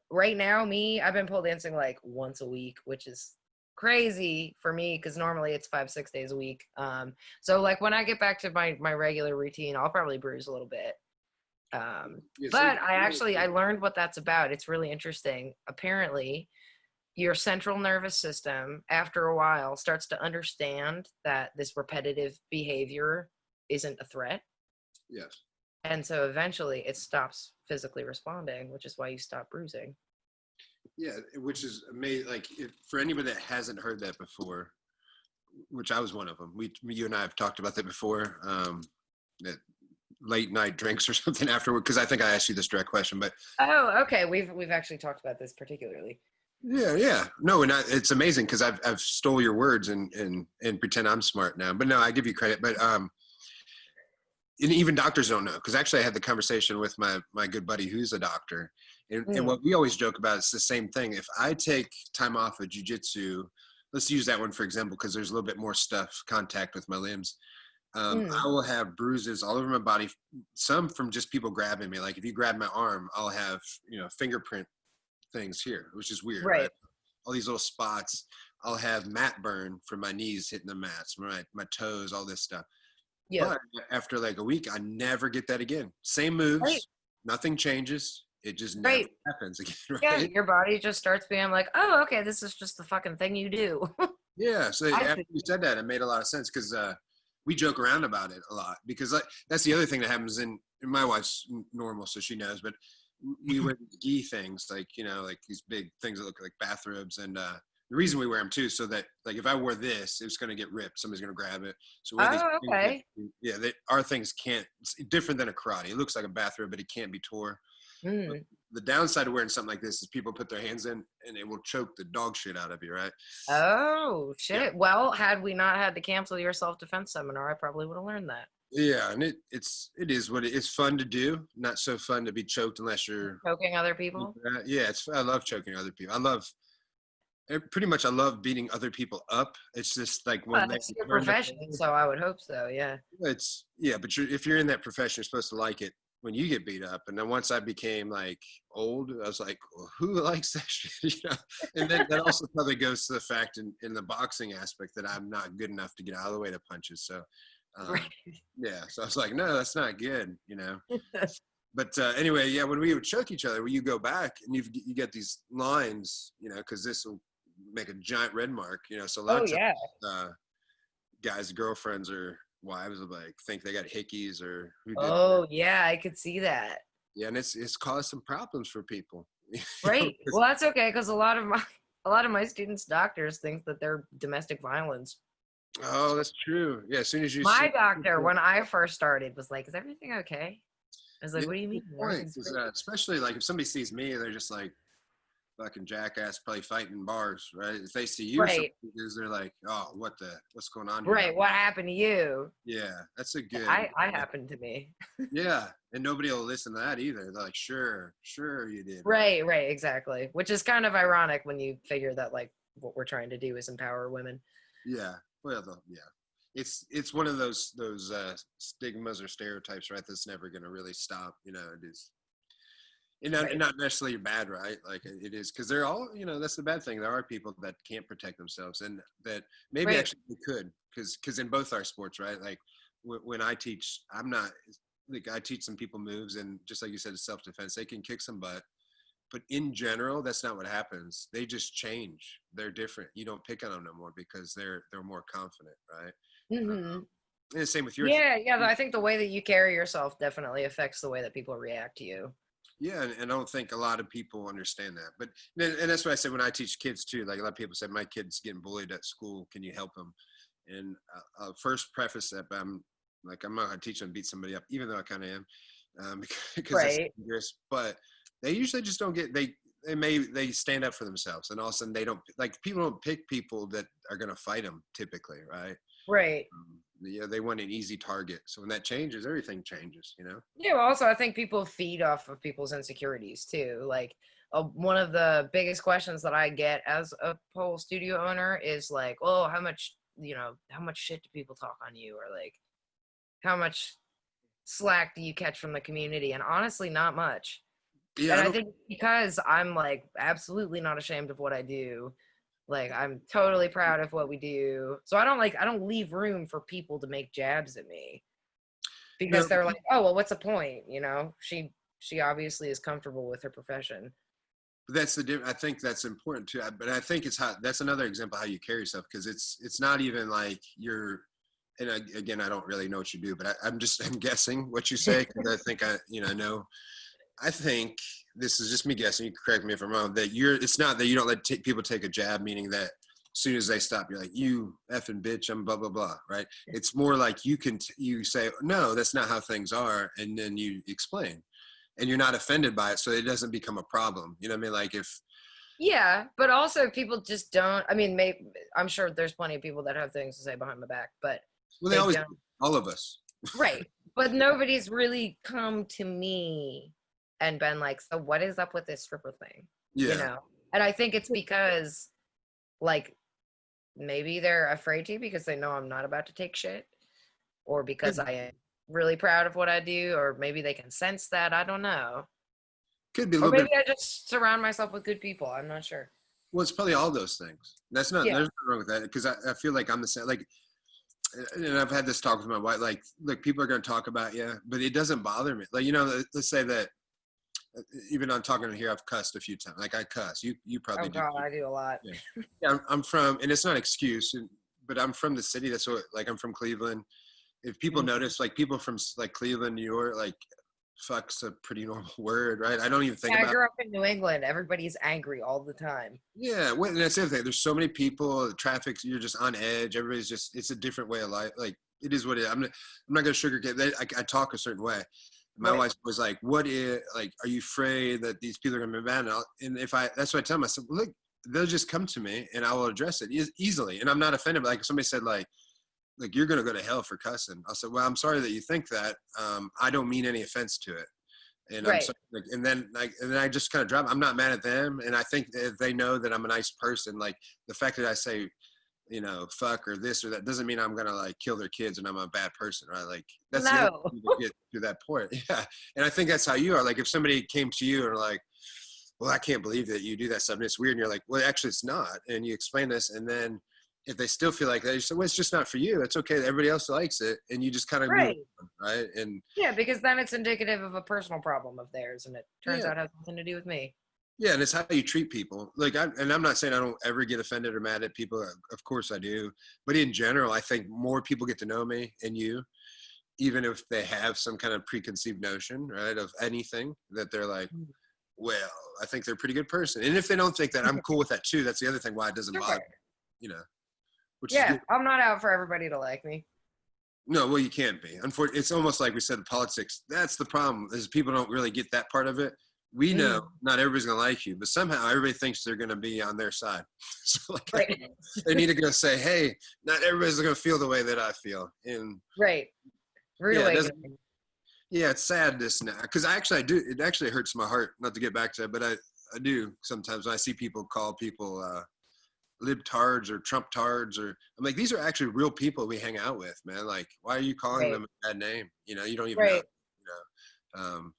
Right now, I've been pole dancing like once a week, which is crazy for me because normally it's 5-6 days a week. So like when I get back to my regular routine, I'll probably bruise a little bit. But I learned what that's about. It's really interesting. Apparently, your central nervous system, after a while, starts to understand that this repetitive behavior isn't a threat. Yes. And so eventually it stops physically responding, which is why you stop bruising. Yeah, which is amazing. Like, for anybody that hasn't heard that before, which I was one of them. You and I have talked about that before. That late night drinks or something afterward, because I think I asked you this direct question, but okay, we've actually talked about this particularly. Yeah no, and it's amazing because I've stole your words and pretend I'm smart now, but no, I give you credit. But and even doctors don't know, because actually I had the conversation with my good buddy who's a doctor, and what we always joke about is the same thing. If I take time off of jiu-jitsu, let's use that one for example, because there's a little bit more contact with my limbs. I will have bruises all over my body, some from just people grabbing me. Like if you grab my arm, I'll have fingerprint things here, which is weird, right? All these little spots. I'll have mat burn from my knees hitting the mats, my toes, all this stuff. Yeah. But after like a week, I never get that again. Same moves, nothing changes. It just never happens again, right? Yeah, your body just starts being like, oh, okay, this is just the fucking thing you do. Yeah, so after you said that, it made a lot of sense, because we joke around about it a lot, because that's the other thing that happens. And my wife's normal, so she knows, but we wear these gi things, like like these big things that look like bathrobes, and the reason we wear them too, so that like if I wore this, it's going to get ripped, somebody's going to grab it. So our things can't. It's different than a karate. It looks like a bathrobe, but it can't be tore. The downside of wearing something like this is people put their hands in and it will choke the dog shit out of you, right? Oh shit. Yeah. Well, had we not had to cancel your self-defense seminar, I probably would have learned that. Yeah, and it is what it's fun to do. Not so fun to be choked unless you're choking other people. Yeah, I love choking other people. I love beating other people up. It's just like when that's your profession, so I would hope so. Yeah. But if you're in that profession, you're supposed to like it when you get beat up. And then once I became like old, I was like, well, who likes that shit? And then that also probably goes to the fact in the boxing aspect that I'm not good enough to get out of the way to punches. So. Yeah, so I was like, no, that's not good, But anyway, yeah, when we would choke each other, you go back and you get these lines, because this will make a giant red mark, So a lot of times, guys' girlfriends or wives will like think they got hickeys or who did. Oh yeah, I could see that. Yeah, and it's caused some problems for people. Right. Well, that's okay, because a lot of my students' doctors think that they're domestic violence. Oh, that's true. Yeah, as soon as you my doctor, when I first started, was like, is everything okay? I was like, Yeah, what do you good mean? point. 'Cause, especially like if somebody sees me, they're just like fucking jackass, probably fighting bars, right? If they see you, Right. they're like, oh, what's going on here? Right. What happened to you? Yeah, that's a good. I happened to me. Yeah, and nobody will listen to that either. They're like, sure you did, right? Right. Right. Exactly. Which is kind of ironic when you figure that like what we're trying to do is empower women. Yeah, well, yeah, it's one of those stigmas or stereotypes, right? That's never going to really stop. It is. Right. Not necessarily bad, right? Like it is, because they're all, that's the bad thing. There are people that can't protect themselves, and that maybe Right. actually they could, because in both our sports, right? Like when I teach, I'm not like I teach some people moves, and just like you said, it's self-defense. They can kick some butt, but in general, that's not what happens. They just change. They're different. You don't pick on them no more because they're more confident, right? Mm-hmm. And the same with your. Yeah. Yeah. I think the way that you carry yourself definitely affects the way that people react to you. Yeah, and I don't think a lot of people understand that. But and that's what I said when I teach kids too. Like a lot of people said, my kid's getting bullied at school. Can you help him? And I'll first preface that I'm not going to teach them to beat somebody up, even though I kind of am, because that's Right. dangerous. But they usually just don't get they stand up for themselves, and all of a sudden they don't like people don't pick people that are going to fight them typically, right? Right. Yeah, they want an easy target. So when that changes, everything changes. Yeah. Well, also, I think people feed off of people's insecurities too. Like, one of the biggest questions that I get as a pole studio owner is like, "Oh, how much shit do people talk on you?" Or like, "How much slack do you catch from the community?" And honestly, not much. Yeah, And I I don't. think because I'm like absolutely not ashamed of what I do. Like, I'm totally proud of what we do. So I don't leave room for people to make jabs at me because No, they're like, "Oh, well, what's the point?" She obviously is comfortable with her profession. but that's I think that's important too. But I think it's how that's another example of how you carry yourself, because it's not even like you're. And again, I don't really know what you do, but I'm guessing what you say, because I think I know. I think this is just me guessing. You can correct me if I'm wrong. That it's not that you don't let people take a jab, meaning that as soon as they stop, you're like, you effing bitch, I'm blah blah blah, right? It's more like you say, no, that's not how things are, and then you explain, and you're not offended by it, so it doesn't become a problem. You know what I mean? Like if Yeah, but also people just don't. I mean, I'm sure there's plenty of people that have things to say behind my back, but well, they they always don't. all of us. Right. But nobody's really come to me and been like, "So what is up with this stripper thing?" You Yeah. know? And I think it's because like maybe they're afraid to because they know I'm not about to take shit, or because I am really proud of what I do, or maybe they can sense that. I don't know. Could be a Or little bit. maybe I just surround myself with good people. I'm not sure. Well, it's probably all those things. There's Yeah. nothing wrong with that, because I feel like I'm the same. Like, and I've had this talk with my wife. Like, look, people are going to talk about you, but it doesn't bother me. Like, let's say that even on talking here, I've cussed a few times. Like I cuss. You Oh probably do. God, I do a lot. Yeah. Yeah, I'm from, and it's not an excuse, but I'm from the city. That's what, like, I'm from Cleveland. If people Mhm. notice, like people from like Cleveland, New York, like fuck's a pretty normal word, right? I don't even think Yeah, I about. grew up in New England. Everybody's angry all the time. Yeah, well, and that's the other thing. There's so many people. The traffic, you're just on edge. Everybody's just. It's a different way of life. Like it is what it is. I'm not gonna sugarcoat that. I talk a certain way. My Right. wife was like, "What is like? Are you afraid that these people are gonna be mad?" And if that's what I tell them. I said, well, "Look, they'll just come to me and I will address it easily, and I'm not offended." But like if somebody said like you're gonna go to hell for cussing. I said, "Well, I'm sorry that you think that. I don't mean any offense to it." And I'm Right. sorry, and then I just kind of drop. I'm not mad at them, and I think if they know that I'm a nice person, like the fact that I say, fuck or this or that doesn't mean I'm gonna like kill their kids and I'm a bad person, right? Like that's the other No. thing to get to that point. Yeah, and I think that's how you are. Like if somebody came to you and like, well, I can't believe that you do that stuff, and it's weird, and you're like, well, actually, it's not, and you explain this, and then if they still feel like that, you say, well, it's just not for you. It's okay. Everybody else likes it, and you just kind of move Right. on, right? And Yeah, because then it's indicative of a personal problem of theirs, and it turns yeah. out has nothing to do with me. Yeah, and it's how you treat people. Like, I'm not saying I don't ever get offended or mad at people. Of course I do. But in general, I think more people get to know me and you, even if they have some kind of preconceived notion, right, of anything, that they're like, well, I think they're a pretty good person. And if they don't think that, I'm cool with that too. That's the other thing why it doesn't bother Sure. me, which is Yeah, good. I'm not out for everybody to like me. No, well, you can't be. Unfortunately, it's almost like we said, politics. That's the problem, is people don't really get that part of it. We know not everybody's going to like you, but somehow everybody thinks they're going to be on their side. So like, Right. they need to go say, hey, not everybody's going to feel the way that I feel. And Right. Rude awakening. yeah, it's sad this now. Because I do. It actually hurts my heart, not to get back to it, but I do sometimes when I see people call people libtards or Trump-tards, or I'm like, these are actually real people we hang out with, man. Like, why are you calling them a bad name? You know, you don't even know. You know,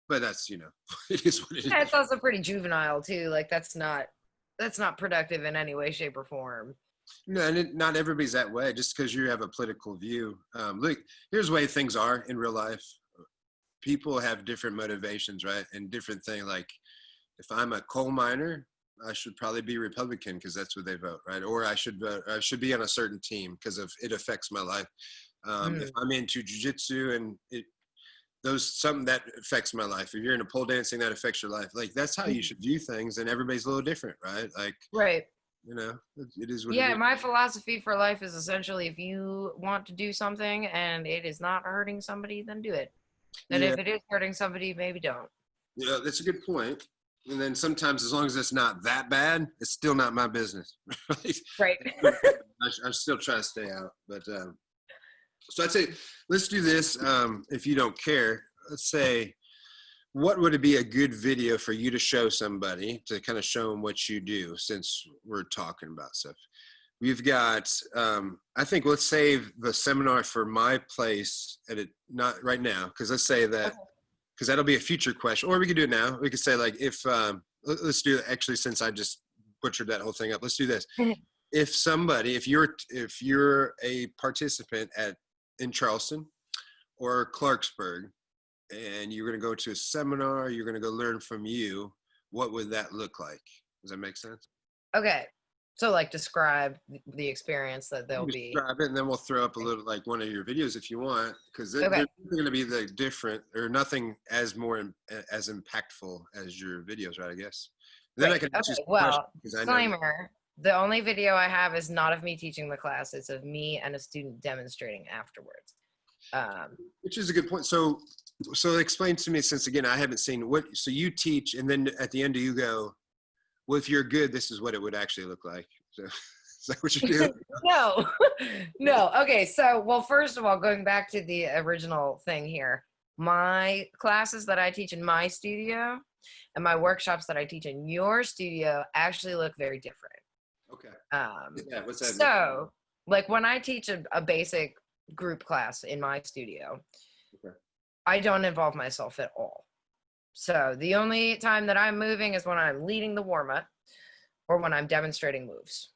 but that's, you know, it is what it is. Yeah, it's also pretty juvenile too. Like that's not productive in any way, shape, or form. No, and not everybody's that way. Just because you have a political view. Look, here's the way things are in real life. People have different motivations, right? And different things. Like, if I'm a coal miner, I should probably be Republican because that's what they vote, right? Or I should be on a certain team because of it affects my life. If I'm into jiu-jitsu and something that affects my life. If you're into pole dancing, that affects your life. Like, that's how you should view things, and everybody's a little different, right? Like, right. You know, it is what it is. Yeah, my philosophy for life is essentially, if you want to do something and it is not hurting somebody, then do it. And if it is hurting somebody, maybe don't. Yeah, that's a good point. And then sometimes, as long as it's not that bad, it's still not my business. Right. I still try to stay out. But so I'd say, let's do this. If you don't care, let's say, what would it be a good video for you to show somebody to kind of show them what you do, since we're talking about stuff? We've got, I think let's save the seminar for my place not right now. Because let's say that, because that'll be a future question, or we could do it now. We could say, like, if let's do it. Actually, since I just butchered that whole thing up, let's do this. If you're a participant in Charleston or Clarksburg, and you're going to go to a seminar, you're going to go learn from you, what would that look like? Does that make sense? Okay. So, like, describe the experience that they'll be. Describe it, and then we'll throw up a little, like, one of your videos if you want, because they're going to be the different, or nothing as impactful as your videos, right? I guess. And then I can ask you some questions, disclaimer: the only video I have is not of me teaching the class; it's of me and a student demonstrating afterwards. Which is a good point. So explain to me, since again I haven't seen so you teach, and then at the end you go, well, if you're good, this is what it would actually look like. So is that what you do? No. Okay. So, well, first of all, going back to the original thing here, my classes that I teach in my studio and my workshops that I teach in your studio actually look very different. Okay. Yeah. What's that? So, like, when I teach a basic group class in my studio, I don't involve myself at all. So the only time that I'm moving is when I'm leading the warm-up, or when I'm demonstrating moves,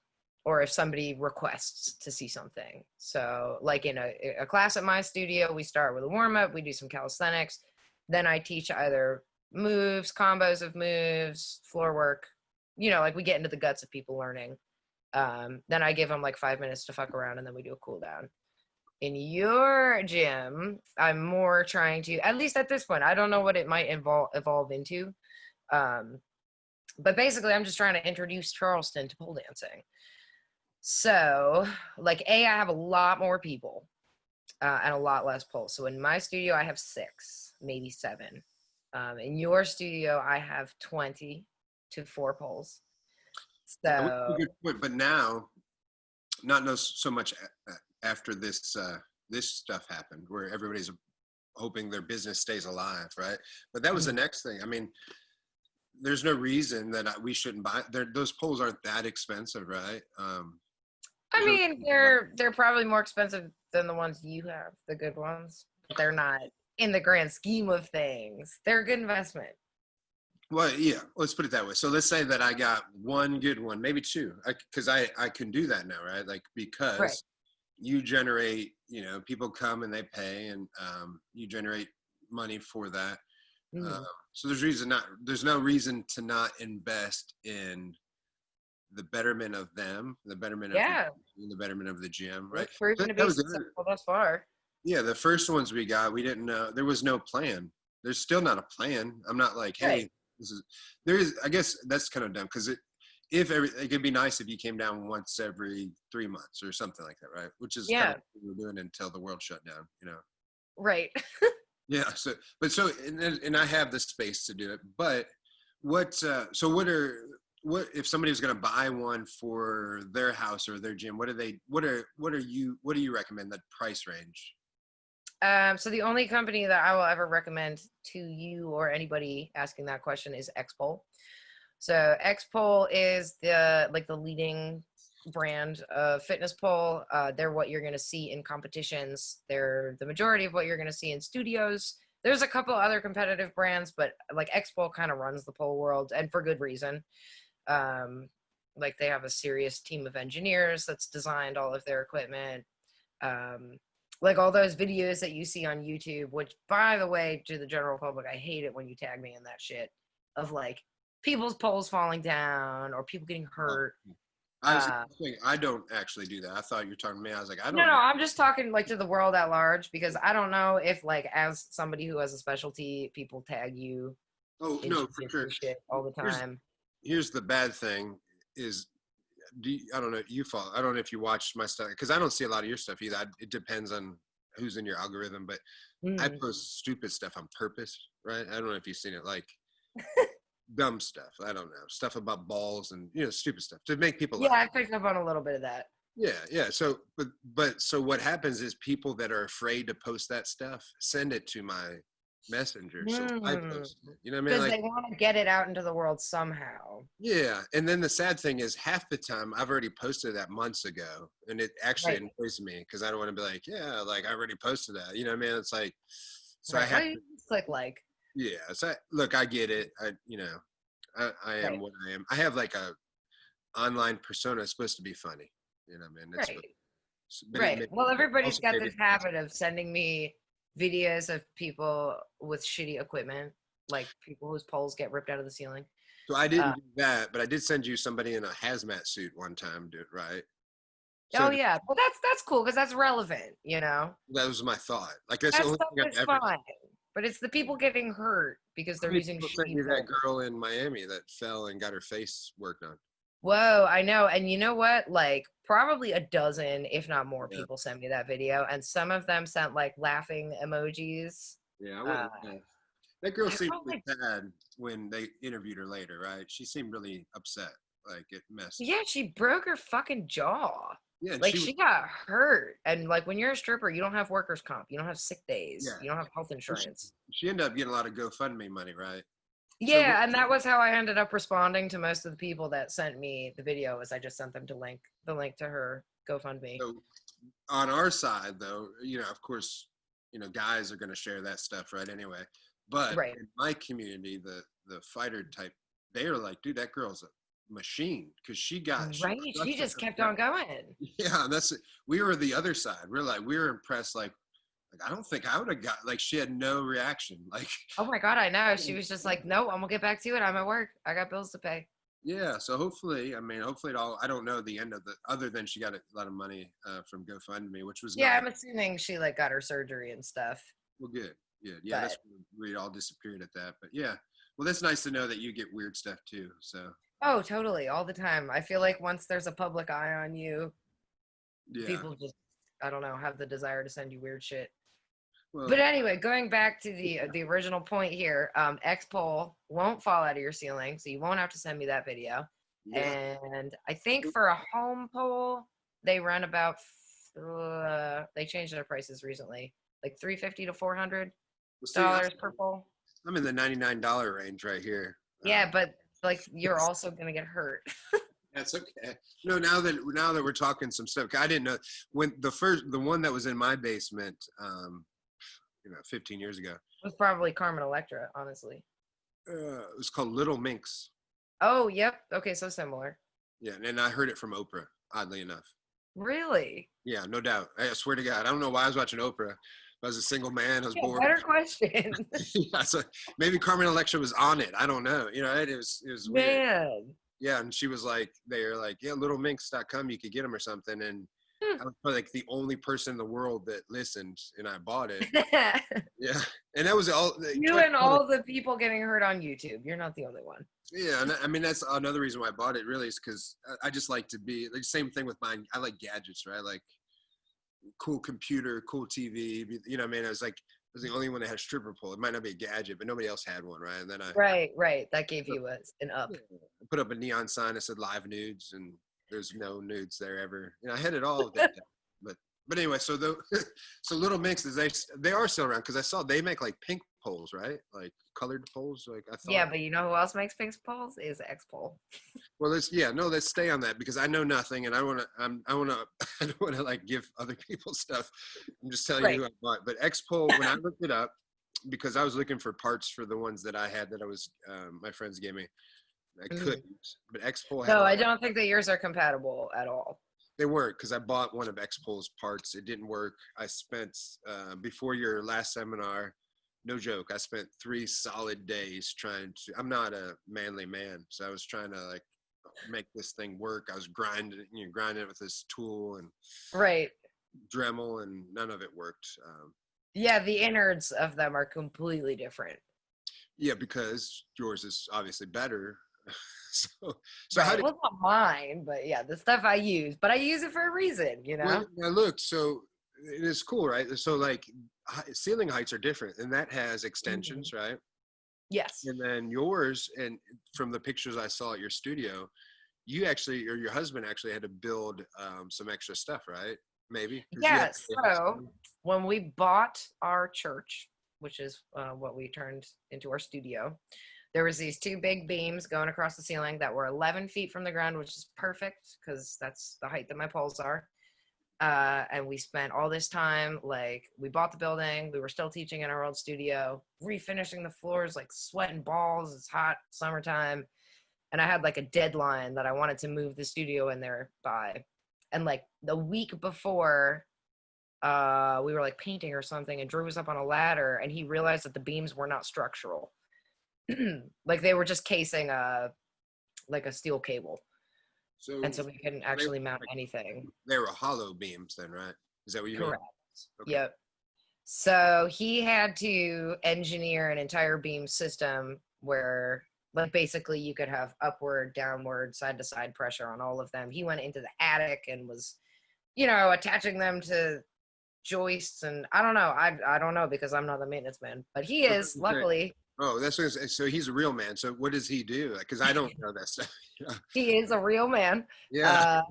or if somebody requests to see something. So, like, in a class at my studio, we start with a warm-up, we do some calisthenics, then I teach either moves, combos of moves, floor work, like we get into the guts of people learning. Then I give them like 5 minutes to fuck around, and then we do a cool down. In your gym, I'm more trying to, at least at this point, I don't know what it might evolve into. But basically, I'm just trying to introduce Charleston to pole dancing. So, like, I have a lot more people and a lot less poles. So in my studio, I have 6, maybe 7. In your studio, I have 20 to 4 poles. So, but now, not so much after this stuff happened, where everybody's hoping their business stays alive, right? But that was the next thing. I mean, there's no reason that we shouldn't buy. Those poles aren't that expensive, right? I mean, they're probably more expensive than the ones you have, the good ones. But they're not, in the grand scheme of things, they're a good investment. Well, yeah, let's put it that way. So let's say that I got one good one, maybe 2, because I can do that now, right? Like, because you generate, people come and they pay, and you generate money for that. So there's no reason to not invest in the betterment of them, the betterment of the betterment of the gym, right? Proven to be successful thus far. Yeah, the first ones we got, we didn't know, there was no plan. There's still not a plan. I'm not like, hey, I guess that's kind of dumb, because it could be nice if you came down once every 3 months or something like that, right? Which is kind of what we were doing until the world shut down, you know. Right. Yeah. And I have the space to do it. But what if somebody was going to buy one for their house or their gym? What do you recommend, that price range? So the only company that I will ever recommend to you or anybody asking that question is X-Pole. So X-Pole is the leading brand of fitness pole. They're what you're going to see in competitions. They're the majority of what you're going to see in studios. There's a couple other competitive brands, but like X-Pole kind of runs the pole world, and for good reason. Like they have a serious team of engineers that's designed all of their equipment. Like all those videos that you see on YouTube, which, by the way, to the general public, I hate it when you tag me in that shit of like people's poles falling down or people getting hurt. I don't actually do that. I thought you were talking to me. I was like, I don't. No, I'm just talking like to the world at large, because I don't know if like as somebody who has a specialty, people tag you. Oh no, for sure. Shit all the time. Here's the bad thing is, I don't know. I don't know if you watch my stuff, because I don't see a lot of your stuff either. It depends on who's in your algorithm, but I post stupid stuff on purpose, right? I don't know if you've seen it, like dumb stuff. I don't know, stuff about balls and stupid stuff to make people laugh. Yeah, I picked up on a little bit of that. Yeah. So, so what happens is people that are afraid to post that stuff send it to my messenger, so I post it. You know what I mean? Because they want to get it out into the world somehow. Yeah, and then the sad thing is, half the time I've already posted that months ago, and it actually annoys me because I don't want to be like, yeah, like I already posted that. You know what I mean? It's like, so I have to click like. Yeah, so look, I get it. I am what I am. I have like a online persona. It's supposed to be funny. You know what I mean? Right. Well, everybody's got this habit of sending me videos of people with shitty equipment, like people whose poles get ripped out of the ceiling. So I didn't do that, but I did send you somebody in a hazmat suit one time, dude, right? So, yeah. Well, that's cool because that's relevant, That was my thought. Like that's the only thing I've ever fine. But it's the people getting hurt because they're using shitty that girl in Miami that fell and got her face worked on. Whoa, I know. And you know what? Like probably a dozen, if not more, people sent me that video, and some of them sent like laughing emojis. Yeah, that girl seemed really sad when they interviewed her later, right? She seemed really upset, like it messed. Yeah, she broke her fucking jaw. Yeah, like she got hurt, and like when you're a stripper, you don't have workers' comp, you don't have sick days, you don't have health insurance. She ended up getting a lot of GoFundMe money, right? Yeah, and that was how I ended up responding to most of the people that sent me the video. Was I just sent them the link to her GoFundMe. So on our side, though, of course, guys are going to share that stuff, right? Anyway, but in my community, the fighter type, they are like, dude, that girl's a machine, because she just kept on going. Yeah, we were the other side. We were impressed. Like I don't think I would have got, like, she had no reaction. Like, oh my God, I know. She was just like, no, I'm gonna get back to it. I'm at work. I got bills to pay. Yeah, so hopefully it all. I don't know the end of other than she got a lot of money from GoFundMe, which was I'm assuming she like got her surgery and stuff. Well, good. Yeah, that's we all disappeared at that. But yeah, well, that's nice to know that you get weird stuff too. So. Oh, totally, all the time. I feel like once there's a public eye on you, people just, I don't know, have the desire to send you weird shit. Well, but anyway, going back to the original point here, X-Pole won't fall out of your ceiling, so you won't have to send me that video. Yeah. And I think for a home pole, they run about, they changed their prices recently, like $350 to $400 per pole. I'm in the $99 range right here. Yeah, but like you're also gonna get hurt. That's okay. No, now that we're talking some stuff, I didn't know when the one that was in my basement, 15 years ago. It was probably Carmen Electra, honestly. It was called Little Minx. Oh, yep. Okay, so similar. Yeah, and I heard it from Oprah, oddly enough. Really? Yeah, no doubt. I swear to God, I don't know why I was watching Oprah. I was a single man. I was bored. Better question. Yeah, so maybe Carmen Electra was on it. I don't know. It was weird. Man. Yeah, and she was like, they were like, yeah, littleminx.com, you could get them or something. And I was probably like the only person in the world that listened, and I bought it. Yeah, and that was all. You and all the people getting hurt on YouTube. You're not the only one. Yeah, and I mean that's another reason why I bought it. Really, is because I just like to be like same thing with mine. I like gadgets, right? Like cool computer, cool TV. You know what I mean? I was the only one that had a stripper pole. It might not be a gadget, but nobody else had one, right? And then right. That gave you an up. I put up a neon sign that said live nudes, and there's no nudes there ever. I had it all that day. But anyway, so so Little Mixes, they are still around because I saw they make like pink poles, right? Like colored poles. Like I thought. Yeah, but you know who else makes pink poles? Is X-Pole. Well, let's stay on that because I know nothing, and I don't want to like give other people stuff. I'm just telling you who I bought. But X-Pole, when I looked it up, because I was looking for parts for the ones that I had that I was my friends gave me, I couldn't. But X-Pole. No, I don't think that yours are compatible at all. They weren't because I bought one of X-Pole's parts. It didn't work. I spent before your last seminar. No joke. I spent 3 solid days trying to. I'm not a manly man, so I was trying to like make this thing work. I was grinding it with this tool and Dremel, and none of it worked. Yeah, the innards of them are completely different. Yeah, because yours is obviously better. so right. Well, not mine, but yeah, the stuff I use, but I use it for a reason, Well, now look, so it is cool, right? So like ceiling heights are different, and that has extensions, right? Yes. And then yours, and from the pictures I saw at your studio, you actually, or your husband actually had to build some extra stuff, right? Maybe. Yes. So when we bought our church, which is what we turned into our studio, there was these 2 big beams going across the ceiling that were 11 feet from the ground, which is perfect because that's the height that my poles are. And we spent all this time, like, we bought the building. We were still teaching in our old studio, refinishing the floors, like sweating balls. It's hot, summertime. And I had like a deadline that I wanted to move the studio in there by. And like the week before, we were like painting or something, and Drew was up on a ladder and he realized that the beams were not structural. Like they were just casing like a steel cable. And so we couldn't actually mount anything. They were hollow beams then, right? Is that what you mean? Correct. Okay. Yep. So he had to engineer an entire beam system where like basically you could have upward, downward, side to side pressure on all of them. He went into the attic and was, attaching them to joists, and I don't know. I don't know because I'm not the maintenance man, but he is, luckily. Oh, so he's a real man. So what does he do? Because I don't know that stuff. He is a real man. Yeah.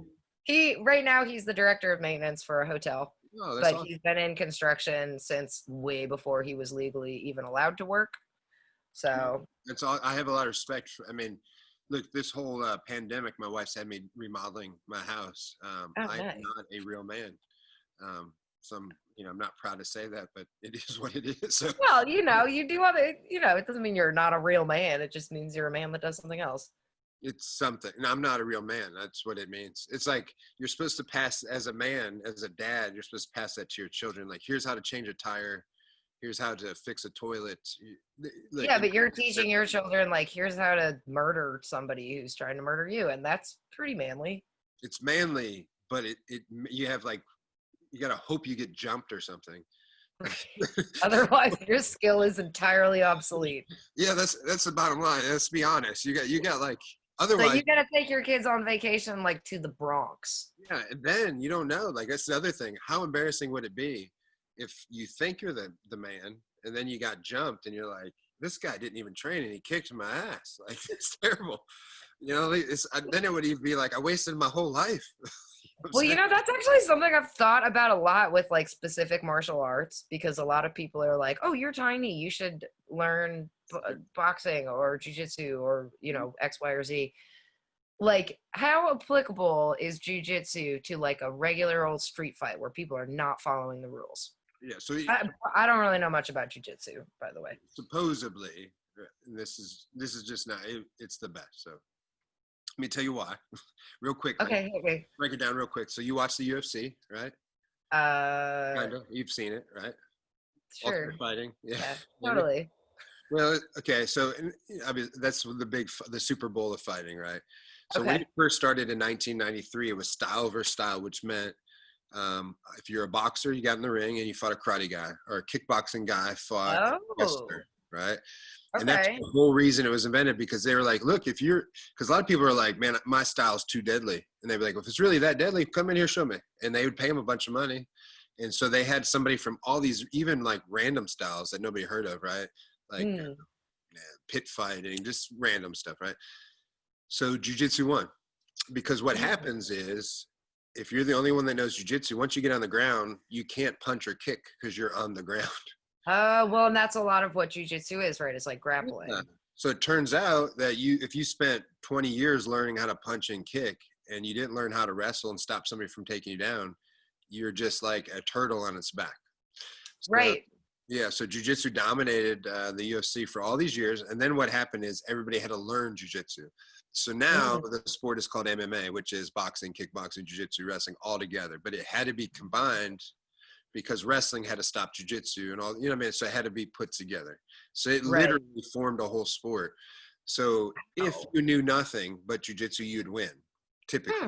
Right now he's the director of maintenance for a hotel. Oh, but awesome. He's been in construction since way before he was legally even allowed to work. So that's all. I have a lot of respect for. I mean, look, this whole pandemic, my wife's had me remodeling my house. I'm not a real man. I'm not proud to say that, but it is what it is. So. Well, you do other, it doesn't mean you're not a real man. It just means you're a man that does something else. It's something. No, I'm not a real man. That's what it means. It's like you're supposed to pass, as a man, as a dad, you're supposed to pass that to your children. Like, here's how to change a tire. Here's how to fix a toilet. Like, yeah, but you're teaching your children, like, here's how to murder somebody who's trying to murder you. And that's pretty manly. It's manly, but you have like, you got to hope you get jumped or something. Otherwise, your skill is entirely obsolete. Yeah, that's the bottom line. Let's be honest. You got like, otherwise. So you got to take your kids on vacation, like, to the Bronx. Yeah, and then you don't know. Like, that's the other thing. How embarrassing would it be if you think you're the man, and then you got jumped, and you're like, this guy didn't even train, and he kicked my ass. Like, it's terrible. Then it would even be like, I wasted my whole life. Well, that's actually something I've thought about a lot with like specific martial arts, because a lot of people are like, oh, you're tiny, you should learn boxing or jiu-jitsu or, X, Y, or Z. Like, how applicable is jiu-jitsu to like a regular old street fight where people are not following the rules? Yeah. So I don't really know much about jiu-jitsu, by the way. Supposedly, this is just not, it's the best. So let me tell you why, real quick. Okay. Break it down real quick. So you watch the UFC, right? Kind of. You've seen it, right? Sure. Ultimate Fighting. Yeah. Totally. Well, okay. So I mean, that's the Super Bowl of fighting, right? So when it first started in 1993, it was style versus style, which meant If you're a boxer, you got in the ring and you fought a karate guy, or a kickboxing guy fought a Oh, wrestler, right? And that's okay. the whole reason it was invented, because they were like, look, because a lot of people are like, man, my style's too deadly. And they'd be like, well, if it's really that deadly, come in here, show me. And they would pay them a bunch of money. And so they had somebody from all these, even like random styles that nobody heard of, right? Like pit fighting, just random stuff, right? So jiu-jitsu won, because what happens is, if you're the only one that knows jiu-jitsu, once you get on the ground, you can't punch or kick because you're on the ground. Well, and that's a lot of what jujitsu is, right? It's like grappling. Yeah. So it turns out that if you spent 20 years learning how to punch and kick, and you didn't learn how to wrestle and stop somebody from taking you down, you're just like a turtle on its back. So, Right. yeah. So jiu-jitsu dominated the UFC for all these years. And then what happened is everybody had to learn jiu-jitsu. So now the sport is called MMA, which is boxing, kickboxing, jiu-jitsu, wrestling all together. But it had to be combined because wrestling had to stop jiu-jitsu and all, you know what I mean? So it had to be put together. So it literally formed a whole sport. So if you knew nothing but jiu-jitsu, you'd win, typically.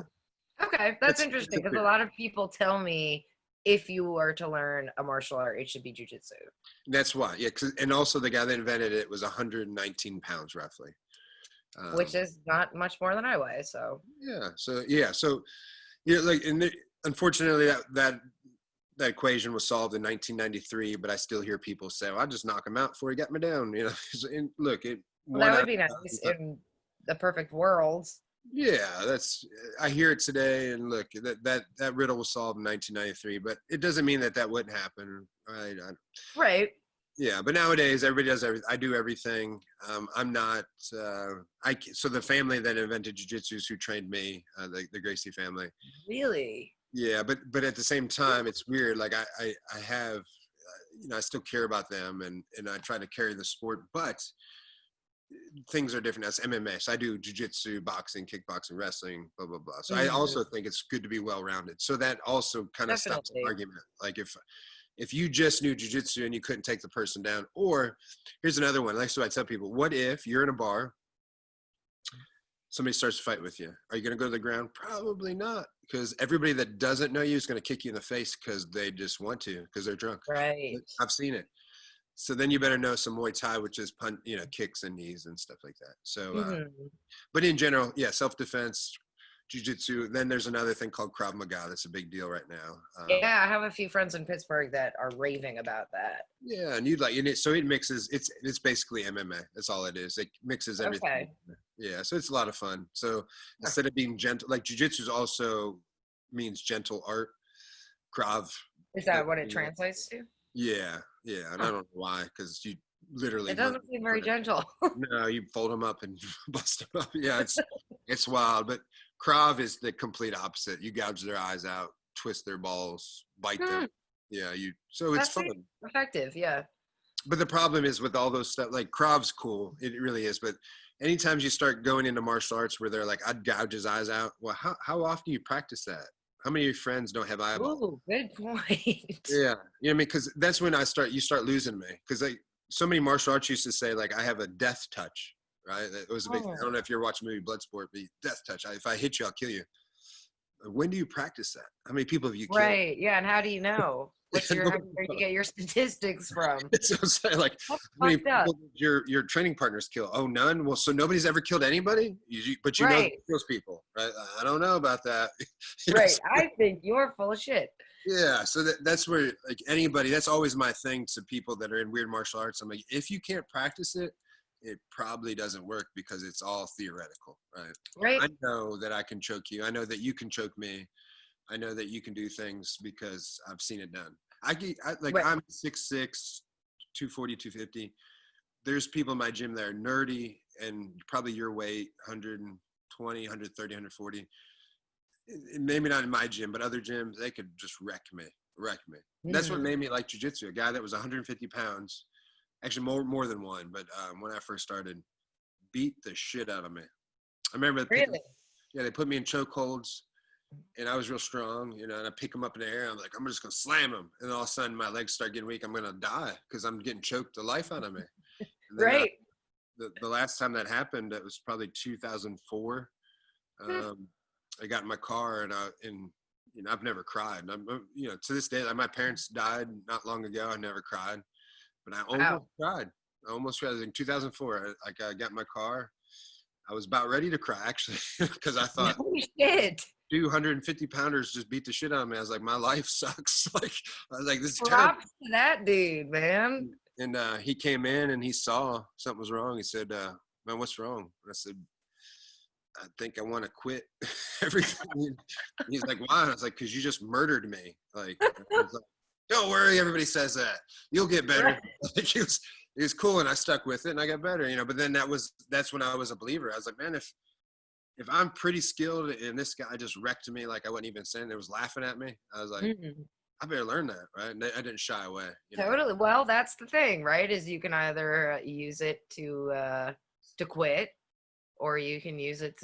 Okay, that's interesting, because a lot of people tell me if you were to learn a martial art, it should be jiu-jitsu. That's why, yeah. And also the guy that invented it was 119 pounds roughly. Which is not much more than I weigh, so. So like, and unfortunately that equation was solved in 1993, but I still hear people say, well, I'll just knock him out before he got me down, you know. And look, that would be nice in the perfect world. Yeah, I hear it today, and look, that riddle was solved in 1993, but it doesn't mean that wouldn't happen, right? Right. Yeah, but nowadays everybody does everything. I do everything. I'm not. So the family that invented jiu-jitsu who trained me, the Gracie family. Really? Yeah, but at the same time, it's weird. Like I have, I still care about them, and I try to carry the sport, but things are different. That's MMA. So I do jiu-jitsu, boxing, kickboxing, wrestling, blah blah blah. So I also think it's good to be well-rounded. So that also kind of stops the argument. Like if you just knew jiu-jitsu and you couldn't take the person down, or here's another one. Like, so I tell people, what if you're in a bar, somebody starts to fight with you? Are you going to go to the ground? Probably not, because everybody that doesn't know you is going to kick you in the face because they just want to, because they're drunk. Right. I've seen it. So then you better know some Muay Thai, which is kicks and knees and stuff like that. So, but in general, yeah, self-defense, jiu-jitsu. Then there's another thing called Krav Maga. That's a big deal right now. Yeah, I have a few friends in Pittsburgh that are raving about that. Yeah, and so it mixes. It's basically MMA. That's all it is. It mixes everything. Okay. Yeah, so it's a lot of fun. So instead of being gentle, like jiu-jitsu also means gentle art. Krav. Is that what it translates to? Yeah, and I don't know why, because you literally. It doesn't seem very gentle. No, you fold them up and bust them up. Yeah, it's wild. But Krav is the complete opposite. You gouge their eyes out, twist their balls, bite them. Yeah, so it's fun. Effective, yeah. But the problem is with all those stuff, like Krav's cool. It really is. But anytime you start going into martial arts where they're like, I'd gouge his eyes out. Well, how often do you practice that? How many of your friends don't have eyeballs? Oh, good point. Yeah. You know what I mean? Because that's when you start losing me. Because so many martial arts used to say, like, I have a death touch, right? It was a big thing. I don't know if you're watching the movie Bloodsport, but death touch. If I hit you, I'll kill you. When do you practice that? How many people have you killed? Right. Yeah. And how do you know? Where do you get your statistics from? So I'm saying, like, how many people did your training partners kill? Oh, none? Well, so nobody's ever killed anybody? But you know who kills people, right? I don't know about that. Right. I think you're full of shit. Yeah. So that's where, like, anybody, that's always my thing to people that are in weird martial arts. I'm like, if you can't practice it, it probably doesn't work, because it's all theoretical, right? Right. I know that I can choke you. I know that you can choke me. I know that you can do things because I've seen it done. I'm 6'6", 240, 250. There's people in my gym that are nerdy and probably your weight, 120, 130, 140. Maybe not in my gym, but other gyms, they could just wreck me. That's what made me like jiu-jitsu. A guy that was 150 pounds, actually more than one, but when I first started, beat the shit out of me. I remember they put me in chokeholds, and I was real strong, and I pick him up in the air. I'm like, I'm just going to slam him. And all of a sudden my legs start getting weak. I'm going to die because I'm getting choked the life out of me. Right. The last time that happened, it was probably 2004. I got in my car and I've never cried. And to this day, like my parents died not long ago. I never cried, but I almost cried. I almost cried in 2004. I got in my car. I was about ready to cry actually, because I thought, holy shit. 250 pounders just beat the shit out of me. I was like, my life sucks. Like, I was like, this is terrible. Props to that dude, man. And he came in and he saw something was wrong. He said, man, what's wrong? And I said, I think I want to quit everything. He's like, why? I was like, because you just murdered me. Like, I was like, don't worry, everybody says that. You'll get better. Right. Like, he was cool, and I stuck with it, and I got better. But then that's when I was a believer. I was like, man, if I'm pretty skilled and this guy just wrecked me, like I wasn't even saying, it was laughing at me. I was like, I better learn that, right? And I didn't shy away. Totally. Well, that's the thing, right? Is you can either use it to quit, or you can use it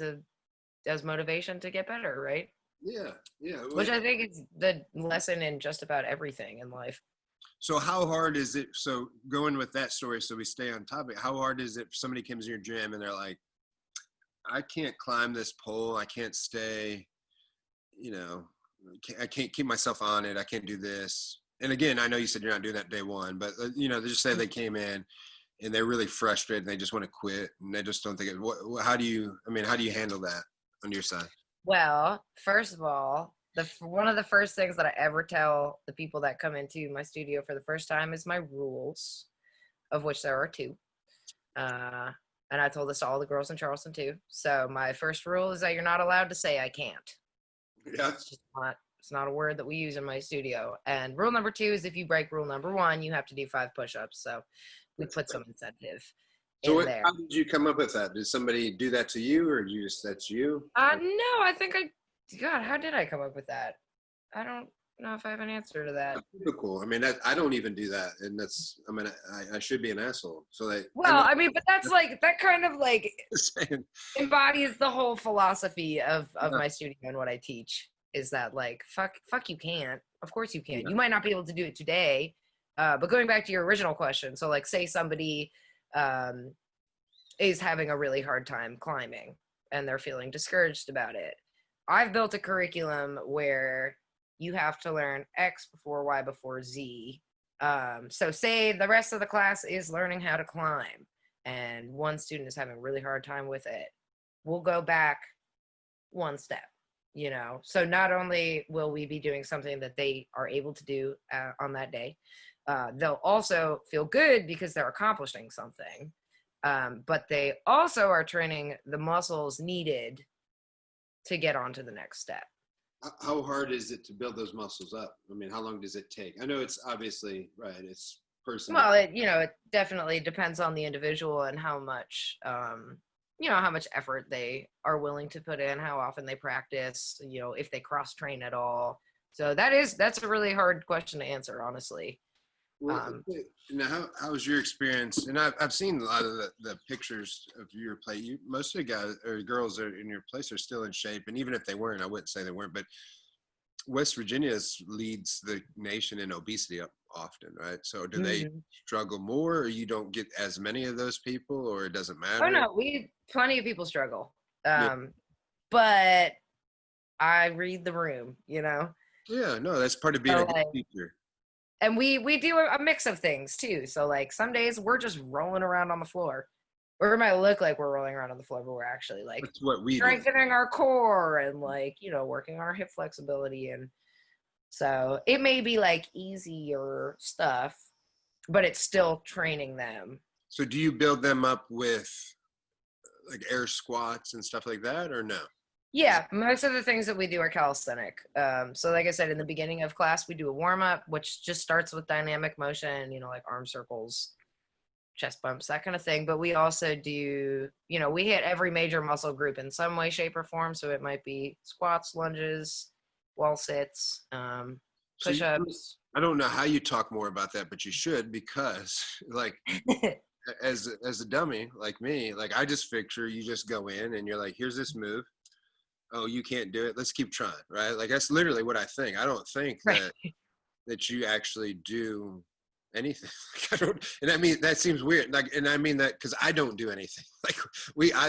as motivation to get better, right? Yeah. Which I think is the lesson in just about everything in life. So how hard is it? So going with that story, so we stay on topic, how hard is it if somebody comes in your gym and they're like, I can't climb this pole. I can't stay, I can't keep myself on it. I can't do this. And again, I know you said you're not doing that day one, but they just say they came in and they're really frustrated and they just want to quit and they just don't think it. How do you handle that on your side? Well, first of all, one of the first things that I ever tell the people that come into my studio for the first time is my rules, of which there are 2. And I told this to all the girls in Charleston too. So my first rule is that you're not allowed to say I can't. Yeah. It's not a word that we use in my studio. And rule number 2 is if you break rule number 1, you have to do 5 push-ups. So we put some incentive in there. How did you come up with that? Did somebody do that to you, or that's you? No, I think God, how did I come up with that? I don't know if I have an answer to that. That's typical. I mean, I don't even do that, and I should be an asshole. So but that's like that kind of like embodies the whole philosophy of my studio and what I teach. Is that like fuck you can't. Of course you can. You might not be able to do it today, but going back to your original question, so like say somebody is having a really hard time climbing and they're feeling discouraged about it. I've built a curriculum where you have to learn X before Y before Z. So say the rest of the class is learning how to climb and one student is having a really hard time with it. We'll go back one step, So not only will we be doing something that they are able to do on that day, they'll also feel good because they're accomplishing something. But they also are training the muscles needed to get on to the next step. How hard is it to build those muscles up? I mean, how long does it take? I know it's obviously, right, it's personal. Well, it definitely depends on the individual and how much, how much effort they are willing to put in, how often they practice, if they cross-train at all. So that's a really hard question to answer, honestly. Well, now, how was your experience? And I've seen a lot of the pictures of your play. Most of the guys or girls that are in your place are still in shape, and even if they weren't, I wouldn't say they weren't. But West Virginia leads the nation in obesity often, right? So do they struggle more, or you don't get as many of those people, or it doesn't matter? Oh no, plenty of people struggle, but I read the room, Yeah, no, that's part of being a good teacher. And we do a mix of things too. So like some days we're just rolling around on the floor, or it might look like we're rolling around on the floor, but we're actually like strengthening our core and like, working on our hip flexibility. And so it may be like easier stuff, but it's still training them. So do you build them up with like air squats and stuff like that, or no? Yeah, most of the things that we do are calisthenic. So like I said, in the beginning of class, we do a warm-up, which just starts with dynamic motion, like arm circles, chest bumps, that kind of thing. But we also do, we hit every major muscle group in some way, shape, or form. So it might be squats, lunges, wall sits, push-ups. I don't know how you talk more about that, but you should, because like as a dummy like me, like I just picture you just go in and you're like, here's this move. Oh, you can't do it. Let's keep trying, right? Like that's literally what I think. I don't think that you actually do anything. I don't, and I mean that seems weird. Like, and I mean that because I don't do anything. Like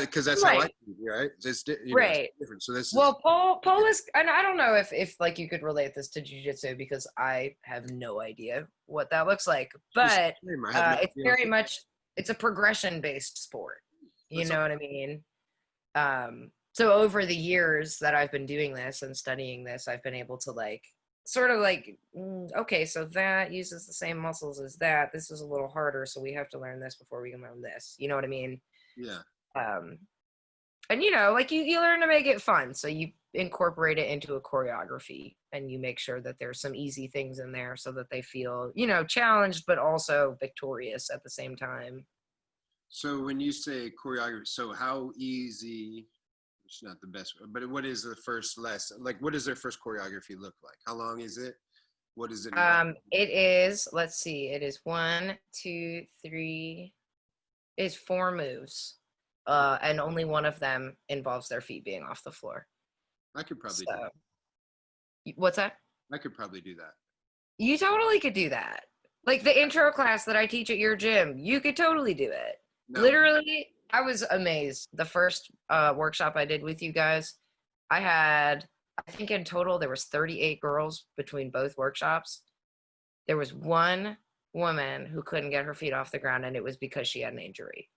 because that's how I do, right? It's Right. It's different. So this well, pole is, and I don't know if like you could relate this to jiu-jitsu because I have no idea what that looks like, but it's very much, it's a progression-based sport. You know what I mean? So over the years that I've been doing this and studying this, I've been able to like sort of like, okay, so that uses the same muscles as that. This is a little harder, so we have to learn this before we can learn this. You know what I mean? Yeah. And you know, like you learn to make it fun. So you incorporate it into a choreography and you make sure that there's some easy things in there so that they feel, you know, challenged, but also victorious at the same time. So when you say choreography, so how easy, it's not the best, but what is the first lesson? Like, what does their first choreography look like? How long is it? What is it? It is, let's see, it is 1, 2, 3, it's 4 moves. And only one of them involves their feet being off the floor. I could probably do that. What's that? I could probably do that. You totally could do that. Like the intro class that I teach at your gym, you could totally do it. No. Literally, I was amazed. The first workshop I did with you guys, I think in total there was 38 girls between both workshops. There was one woman who couldn't get her feet off the ground, and it was because she had an injury.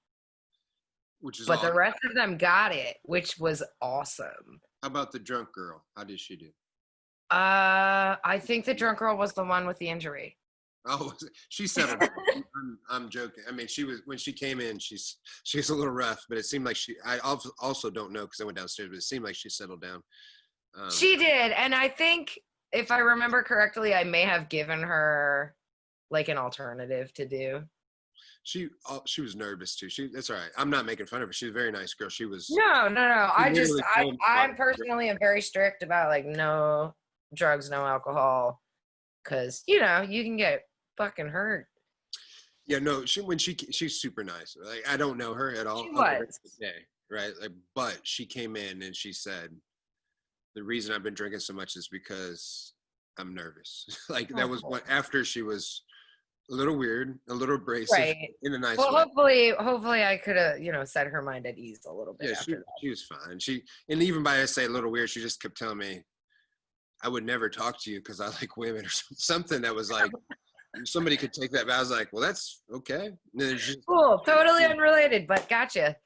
But the rest of them got it, which was awesome. How about the drunk girl? How did she do? I think the drunk girl was the one with the injury. Oh, she settled. I'm joking. I mean, when she came in, she's a little rough, but it seemed like I also don't know because I went downstairs, but it seemed like she settled down. She did, and I think if I remember correctly, I may have given her like an alternative to do. She was nervous too. That's all right. I'm not making fun of her. She's a very nice girl. She was. No. I'm personally am very strict about like no drugs, no alcohol, because you know you can get fucking hurt. Yeah, no. She's super nice. Like I don't know her at all. She was. Right? Like, but she came in and she said, "The reason I've been drinking so much is because I'm nervous." Like that was what after she was. A little weird, a little abrasive, right. In a nice way. Hopefully I could have, you know, set her mind at ease a little bit. Yeah, she was fine. And even by I say a little weird, she just kept telling me, I would never talk to you because I like women or something that was like, somebody could take that, but I was like, well, that's okay. Cool, totally unrelated, but gotcha.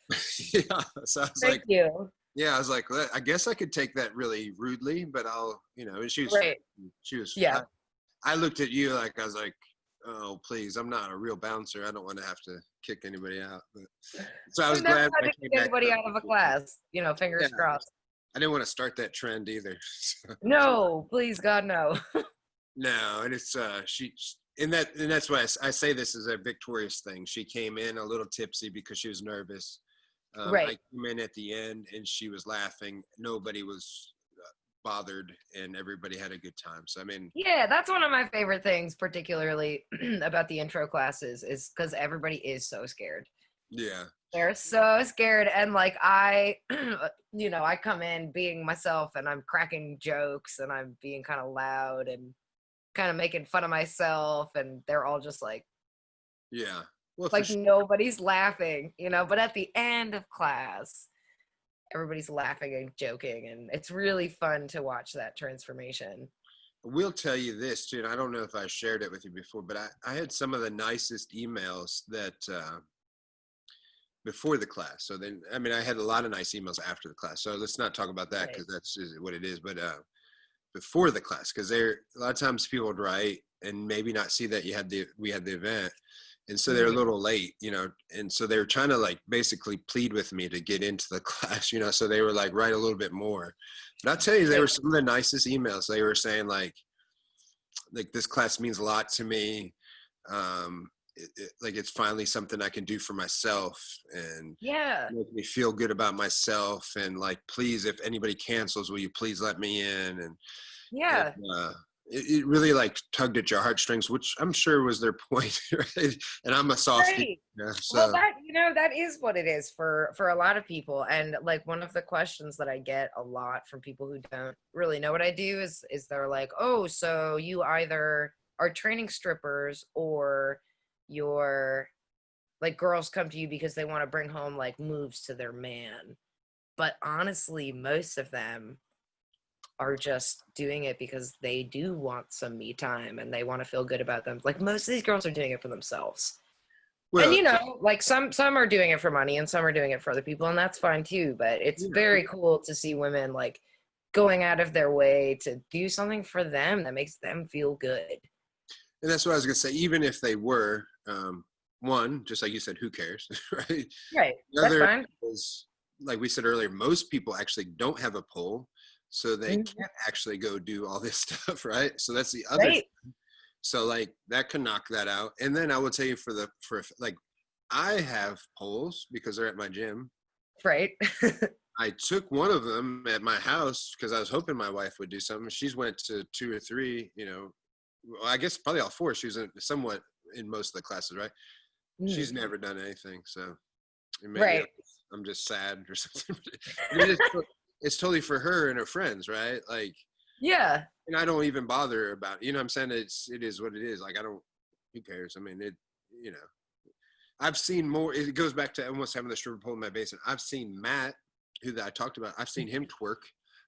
Yeah, so I was Thank you. Yeah, I was like, well, I guess I could take that really rudely, but I'll, you know, and she was, yeah. I looked at you like, I was like, oh, please, I'm not a real bouncer. I don't want to have to kick anybody out. But, so I was glad I kick anybody out of a class, you know, fingers crossed. I didn't want to start that trend either. So. No, please, God, no. No, and it's, and that's why I say this is a victorious thing. She came in a little tipsy because she was nervous. Right. I came in at the end and she was laughing. Nobody was bothered and everybody had a good time. So I mean, yeah, that's one of my favorite things, particularly about the intro classes, is because everybody is so scared. Yeah, they're so scared, and like I you know, I come in being myself and I'm cracking jokes and I'm being kind of loud and kind of making fun of myself, and they're all just like, yeah, well, like nobody's laughing, you know. But at the end of class, everybody's laughing and joking, and it's really fun to watch that transformation. We'll tell you this too, and I don't know if I shared it with you before, but I had some of the nicest emails that before the class. So then, I mean, I had a lot of nice emails after the class. So let's not talk about that because that's what it is. But before the class, because a lot of times people would write and maybe not see that we had the event. And so they're a little late, you know, and so they were trying to like basically plead with me to get into the class, you know, so they were like, write a little bit more. But I'll tell you, they were some of the nicest emails. They were saying like this class means a lot to me. Like it's finally something I can do for myself and make me feel good about myself. And like, please, if anybody cancels, will you please let me in? And it really like tugged at your heartstrings, which I'm sure was their point. Right? And I'm a softie. Yeah, so. Well, that is what it is for a lot of people. And like one of the questions that I get a lot from people who don't really know what I do is they're like, oh, so you either are training strippers, or your like girls come to you because they want to bring home like moves to their man. But honestly, most of them are just doing it because they do want some me time and they want to feel good about them. Like most of these girls are doing it for themselves. Well, And like some are doing it for money and some are doing it for other people, and that's fine too. But it's very cool to see women like going out of their way to do something for them that makes them feel good. And that's what I was gonna say. Even if they were, one, just like you said, who cares, right? Right. The That's other fine. is, like we said earlier, most people actually don't have a pole, so they Mm-hmm. can't actually go do all this stuff, right? So that's the other. Right. So like that can knock that out. And then I will tell you for like, I have poles because they're at my gym. Right. I took one of them at my house because I was hoping my wife would do something. She's went to 2 or 3, well, I guess probably all 4. She was somewhat in most of the classes, right? She's never done anything, so maybe Right. I'm just sad or something. It's totally for her and her friends, right? Like, Yeah. and I don't even bother about, what I'm saying? It is what it is. Like, who cares? I mean, I've seen more, it goes back to almost having the stripper pole in my basement. I've seen Matt, who that I talked about, I've seen him twerk.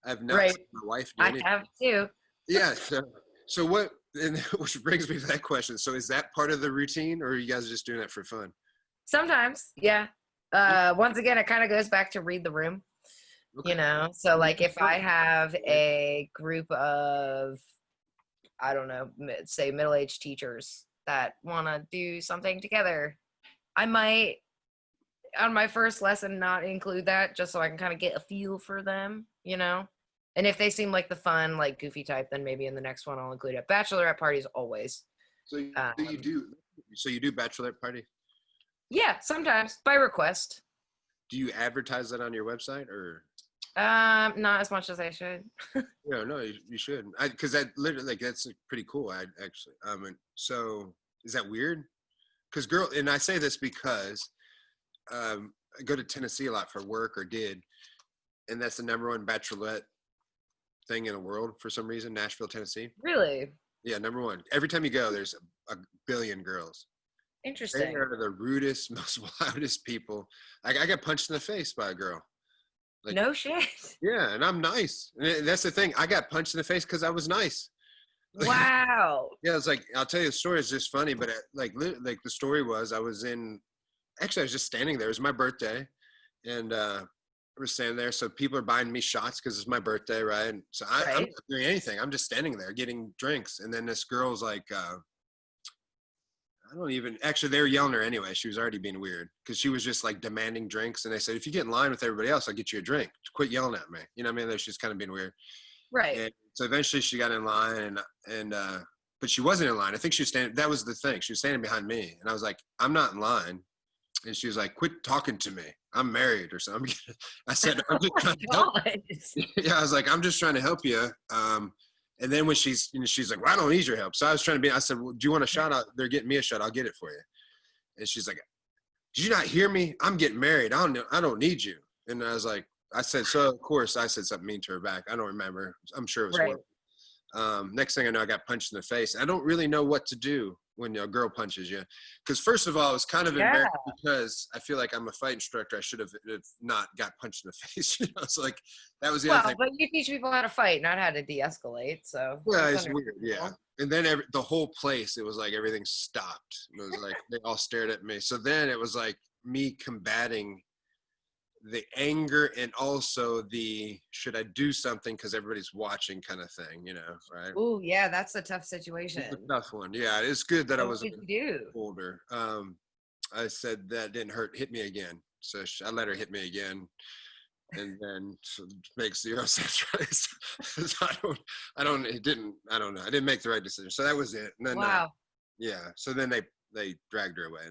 I've not seen my wife do anything. I have too. Yeah. So what, and which brings me to that question. So is that part of the routine, or are you guys just doing that for fun? Sometimes, yeah. Once again, it kind of goes back to read the room. Okay. So like if I have a group of, I don't know, say middle-aged teachers that want to do something together, I might, on my first lesson, not include that just so I can kind of get a feel for them, And if they seem like the fun, like goofy type, then maybe in the next one I'll include it. Bachelorette parties always. So you do bachelorette party? Yeah, sometimes by request. Do you advertise that on your website, or? Not as much as I should. No, you should. Because that literally, like, that's pretty cool. I actually, so is that weird? Because and I say this because I go to Tennessee a lot for work, or did, and that's the #1 bachelorette thing in the world for some reason. Nashville, Tennessee. Really? Yeah, #1. Every time you go, there's a billion girls. Interesting. They are the rudest, most loudest people. I got punched in the face by a girl. Like, no shit. Yeah, and I'm nice. And that's the thing. I got punched in the face because I was nice. Wow. Yeah, it's like, I'll tell you the story. It's just funny, but like the story was, I was just standing there. It was my birthday, and I was standing there. So people are buying me shots because it's my birthday, right? And so I'm not doing anything. I'm just standing there getting drinks. And then this girl's like, they were yelling at her anyway. She was already being weird because she was just like demanding drinks. And they said, if you get in line with everybody else, I'll get you a drink. Quit yelling at me. You know what I mean? She's kind of being weird. Right. And so eventually she got in line, but she wasn't in line. I think she was standing, that was the thing. She was standing behind me. And I was like, I'm not in line. And she was like, quit talking to me. I'm married or something. I said, I'm just trying to help. Yeah, I was like, I'm just trying to help you. And then when she's like, well, I don't need your help. So I said, well, do you want a shot? They're getting me a shot. I'll get it for you. And she's like, did you not hear me? I'm getting married. I don't need you. And I said, so of course I said something mean to her back. I don't remember. I'm sure it was horrible. Next thing I know, I got punched in the face. I don't really know what to do when a girl punches you. Because first of all, I was kind of embarrassed because I feel like I'm a fight instructor. I should have not got punched in the face. So like, that was the other thing. But you teach people how to fight, not how to de-escalate. So yeah, it's weird. Yeah. And then the whole place, it was like everything stopped. It was like they all stared at me. So then it was like me combating the anger and also the should I do something because everybody's watching kind of thing, right? Oh yeah, that's a tough situation. It's a tough one. Yeah, it's good that I was older. I said that didn't hurt. Hit me again. So I let her hit me again, and then it makes 0 sense, right? So I don't know. I didn't make the right decision. So that was it. And then, wow. So then they dragged her away,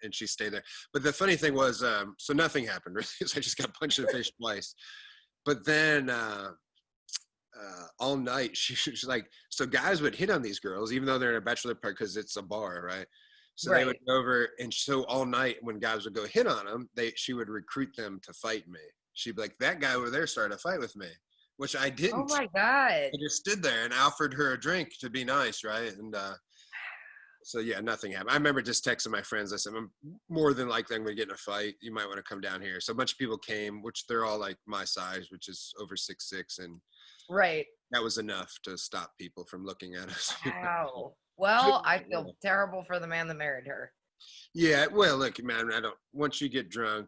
and she stayed there. But the funny thing was, so nothing happened really. So I just got punched in the face twice. But then all night she's like, so guys would hit on these girls even though they're in a bachelor party because it's a bar, right? So they would go over, and so all night when guys would go hit on them, she would recruit them to fight me. She'd be like, that guy over there started a fight with me, which I didn't. Oh my God. I just stood there and offered her a drink to be nice, right? And So yeah, nothing happened. I remember just texting my friends. I said, I'm more than likely I'm going to get in a fight. You might want to come down here. So a bunch of people came, which they're all like my size, which is over 6'6", and Right. that was enough to stop people from looking at us. Wow. Well, I feel terrible for the man that married her. Yeah, well, look, man, once you get drunk,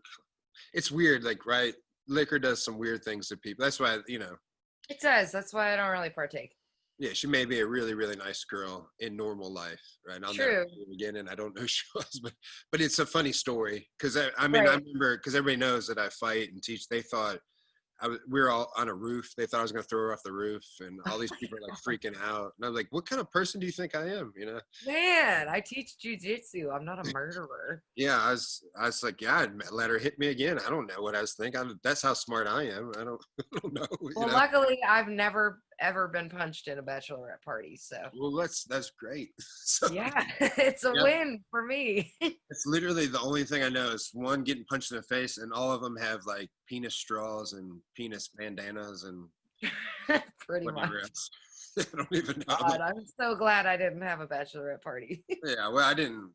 it's weird, like, right? Liquor does some weird things to people. That's why, It does. That's why I don't really partake. yeah, she may be a really, really nice girl in normal life, right? I'll True. never see her again, and I don't know who she was, but it's a funny story because I Right. remember because everybody knows that I fight and teach. They thought we were all on a roof. They thought I was going to throw her off the roof, and all these people are like freaking out. And I was like, "What kind of person do you think I am?" Man, I teach jujitsu. I'm not a murderer. Yeah, I was like, yeah, I'd let her hit me again. I don't know what I was thinking. That's how smart I am. I don't, I don't know. Well, luckily, I've never ever been punched in a bachelorette party. So. Well, that's great. So, yeah, it's a win for me. It's literally the only thing I know is one getting punched in the face, and all of them have like penis straws and penis bandanas and pretty much. Else. I don't even know. God, I'm so glad I didn't have a bachelorette party. Yeah, well, I didn't.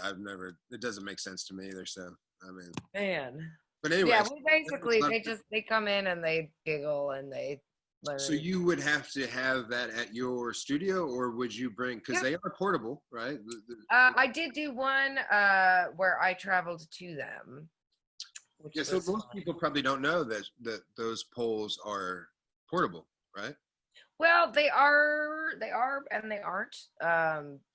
I've never. It doesn't make sense to me either. So I mean, man. But anyway, yeah, we basically they come in and they giggle and they learn. So you would have to have that at your studio, or would you bring? Because they are portable, right? I did do one where I traveled to them. Yeah, so most people probably don't know that those poles are portable, right? Well, they are, and they aren't.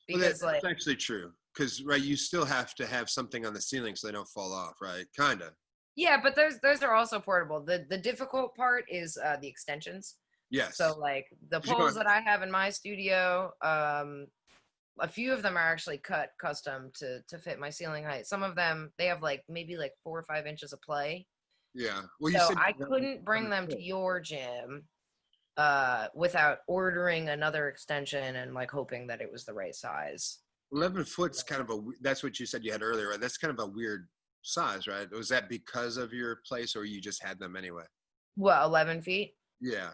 Because that's actually true. Because right, you still have to have something on the ceiling so they don't fall off, right? Kinda. Yeah, but those are also portable. The difficult part is the extensions. Yes. So like the poles that I have in my studio, a few of them are actually cut custom to fit my ceiling height. Some of them they have like maybe like 4 or 5 inches of play. Yeah. Well, so I couldn't bring them to your gym without ordering another extension and like hoping that it was the right size. 11 foot's kind of that's what you said you had earlier, right? That's kind of a weird size, right? Was that because of your place or you just had them anyway? Well, 11 feet? Yeah.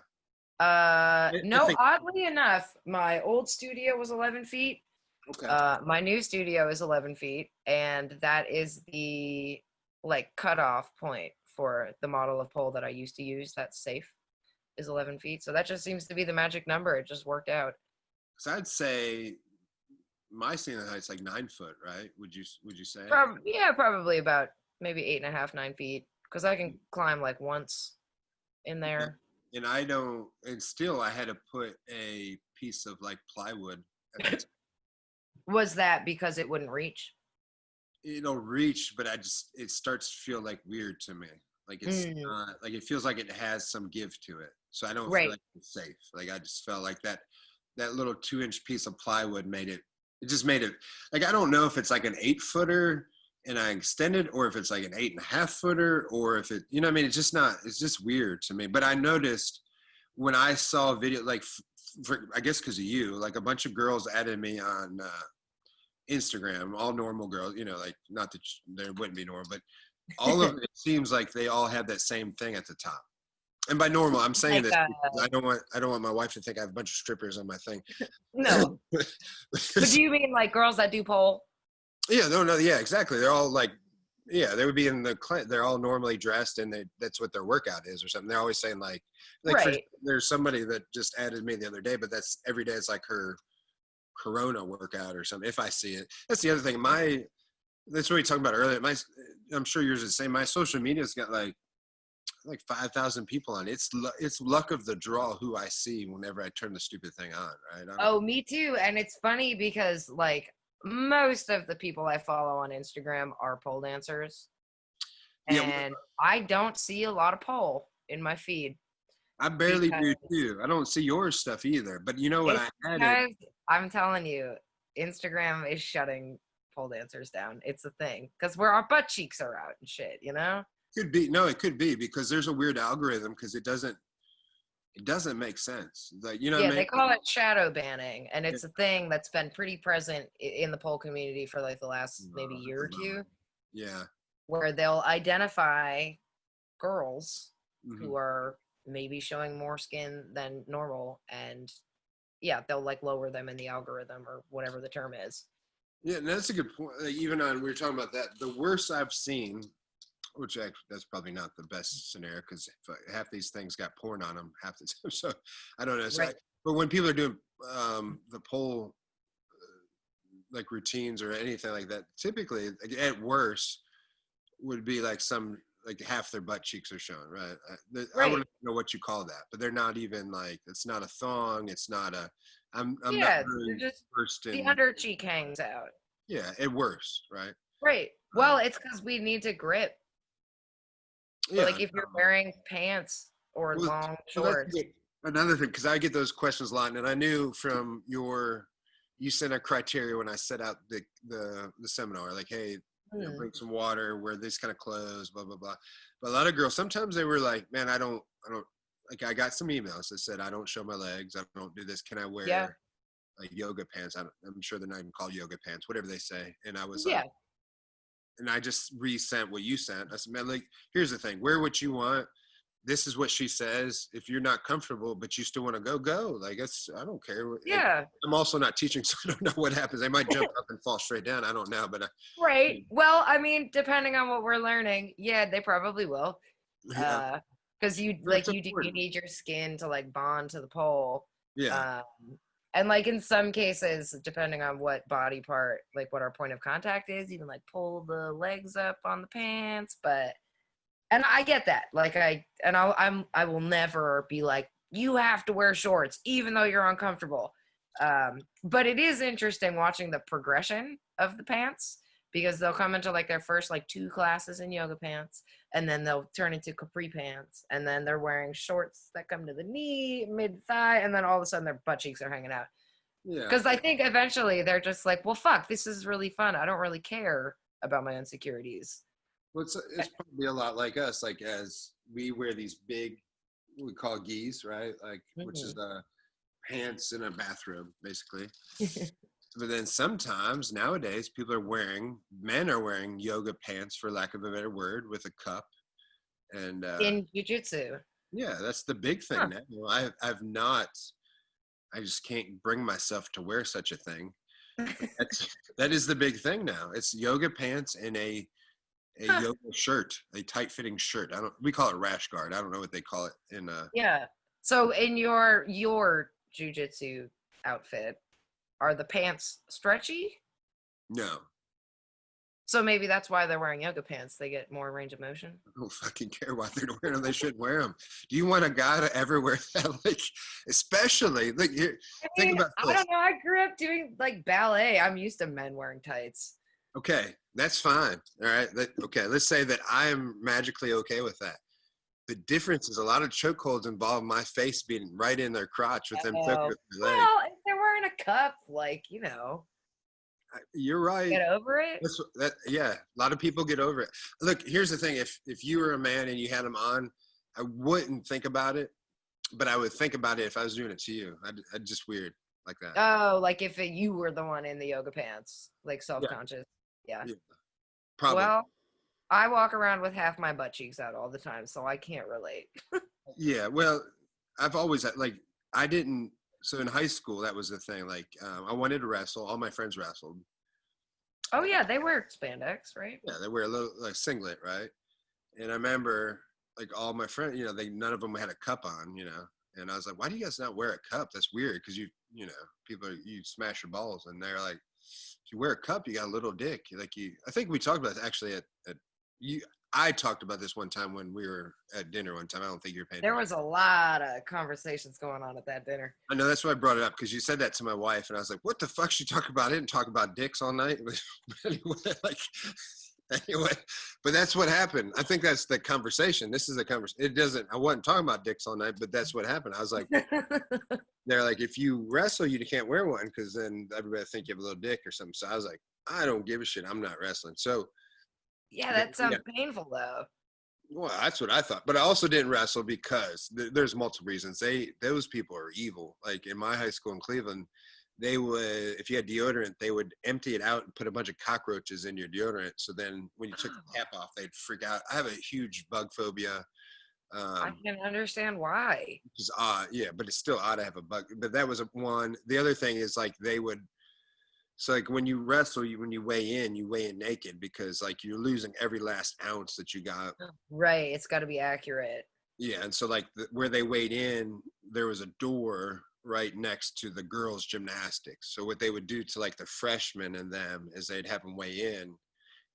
No, oddly enough, my old studio was 11 feet. Okay. My new studio is 11 feet, and that is the like cutoff point for the model of pole that I used to use. That's safe, is 11 feet. So that just seems to be the magic number. It just worked out. So I'd say my ceiling height's like 9 foot, right? Would you say? Yeah, probably about maybe 8.5, 9 feet, because I can climb like once in there. And I don't, and still I had to put a piece of like plywood. Was that because it wouldn't reach? It'll reach, but it starts to feel like weird to me. Like it's not, like it feels like it has some give to it. So I don't feel like it's safe. Like I just felt like that little 2-inch piece of plywood just made it, like, I don't know if it's like an 8-footer and I extended, or if it's like an 8.5-footer, or if it, you know what I mean? It's just weird to me. But I noticed when I saw a video, like, I guess because of you, like a bunch of girls added me on Instagram, all normal girls, like, not that there wouldn't be normal, but all of it seems like they all had that same thing at the top. And by normal, I'm saying this because I don't want my wife to think I have a bunch of strippers on my thing. No. But do you mean like girls that do pole? Yeah, no, yeah, exactly. They're all like, yeah, they would be in they're all normally dressed and that's what their workout is or something. They're always saying like right. There's somebody that just added me the other day, but that's every day it's like her Corona workout or something. If I see it, that's the other thing. That's what we talked about earlier. I'm sure yours is the same. My social media's got like 5,000 people on it. It's luck of the draw who I see whenever I turn the stupid thing on, right? Oh, me too. And it's funny because like most of the people I follow on Instagram are pole dancers. And I don't see a lot of pole in my feed. I barely do too. I don't see your stuff either. But you know what I added? I'm telling you, Instagram is shutting pole dancers down. It's a thing. Because our butt cheeks are out and shit, Could be. No, it could be because there's a weird algorithm because it doesn't make sense. Like, what I mean? They call it shadow banning, and it's a thing that's been pretty present in the pole community for like the last maybe year or two. Yeah. Where they'll identify girls who are maybe showing more skin than normal, and they'll like lower them in the algorithm or whatever the term is. Yeah, and that's a good point. Like, even on, we were talking about that. The worst I've seen, which actually, that's probably not the best scenario because half these things got porn on them half the time. So I don't know. Right. But when people are doing the pole like routines or anything like that, typically at worst would be like like half their butt cheeks are showing, right? I Right. wouldn't know what you call that, but they're not even like, it's not a thong. It's not a, I'm not Yeah, they're really just versed the in, under cheek hangs out. yeah, at worst, right? Right. Well, Um, it's because we need to grip. yeah. Like if you're wearing pants or Well, long so that's shorts. another thing, because I get those questions a lot, and I knew from you sent a criteria when I set out the seminar, like, hey, bring some water, wear these kind of clothes, blah blah blah. But a lot of girls, sometimes they were like, man, I don't like. I got some emails that said I don't show my legs, I don't do this. Can I Yeah. wear like yoga pants? I'm sure they're not even called yoga pants, whatever they say. And I was Yeah. like, and I just resent what you sent. I said, man, like, here's the thing, wear what you want. This is what she says. If you're not comfortable, but you still want to go. Like, I don't care. And Yeah. I'm also not teaching, so I don't know what happens. They might jump up and fall straight down. I don't know, but Right. Well, I mean, depending on what we're learning, yeah, they probably will. yeah, Because you that's you important. need your skin to like bond to the pole. Yeah, Um, and like in some cases, depending on what body part, like what our point of contact is, even like pull the legs up on the pants. But and I get that. Like I will never be like, you have to wear shorts, even though you're uncomfortable. But it is interesting watching the progression of the pants because they'll come into like their first like 2 classes in yoga pants and then they'll turn into capri pants and then they're wearing shorts that come to the knee, mid thigh, and then all of a sudden their butt cheeks are hanging out. yeah. Because I think eventually they're just like, well, fuck, this is really fun. I don't really care about my insecurities. Well, it's probably a lot like us. Like, as we wear these big, we call gis, right? Like, which is pants in a bathrobe, basically. But then sometimes nowadays, men are wearing yoga pants, for lack of a better word, with a cup. And In jujitsu. yeah, that's the big thing now. I've not. I just can't bring myself to wear such a thing. That is the big thing now. It's yoga pants and a yoga shirt, a tight fitting shirt. We call it rash guard. I don't know what they call it in Yeah. So in your jujitsu outfit, are the pants stretchy? no. So maybe that's why they're wearing yoga pants. They get more range of motion. I don't fucking care why they're wearing them. They shouldn't wear them. Do you want a guy to ever wear that? Like, especially, like, here, I think mean, about I this. don't know. I grew up doing like ballet. I'm used to men wearing tights. Okay, that's fine. All right. Okay, let's say that I am magically okay with that. The difference is a lot of chokeholds involve my face being right in their crotch with them choking Oh, with my leg. well, if they're wearing a cup, like, You're right. get over it. Yeah, a lot of people get over it. Look, here's the thing: if you were a man and you had them on, I wouldn't think about it, but I would think about it if I was doing it to you. I'd just weird like that. Oh, like if you were the one in the yoga pants, like Yeah, self-conscious. Yeah. yeah, probably. Well, I walk around with half my butt cheeks out all the time, so I can't relate. Yeah, well, I've always like I didn't. So in high school, that was the thing. Like, I wanted to wrestle. All my friends wrestled. Oh yeah, they wear spandex, right? Yeah, they wear a little like singlet, right? And I remember like all my friends, none of them had a cup on, And I was like, why do you guys not wear a cup? That's weird because you smash your balls, and they're like, if you wear a cup, you got a little dick. Like I think we talked about this actually at you. I talked about this one time when we were at dinner one time. I don't think you're paying There attention. was a lot of conversations going on at that dinner. I know, that's why I brought it up, because you said that to my wife, and I was like, what the fuck she talk about? I didn't talk about dicks all night. Anyway, but that's what happened. I think that's the conversation. This is the conversation. I wasn't talking about dicks all night, but that's what happened. I was like, they're like, if you wrestle, you can't wear one because then everybody think you have a little dick or something. So I was like, I don't give a shit. I'm not wrestling. So Yeah, that sounds painful though. well, that's what I thought. But I also didn't wrestle because there's multiple reasons. Those people are evil. Like in my high school in Cleveland, they would, if you had deodorant, they would empty it out and put a bunch of cockroaches in your deodorant. So then when you took the cap off, they'd freak out. I have a huge bug phobia. I can understand why. Which is odd. Yeah, but it's still odd to have a bug. But that was one. The other thing is like So like when you wrestle, when you weigh in naked because like you're losing every last ounce that you got. Right. It's got to be accurate. Yeah, and so like where they weighed in, there was a door right next to the girls' gymnastics. So what they would do to like the freshmen and them is they'd have them weigh in,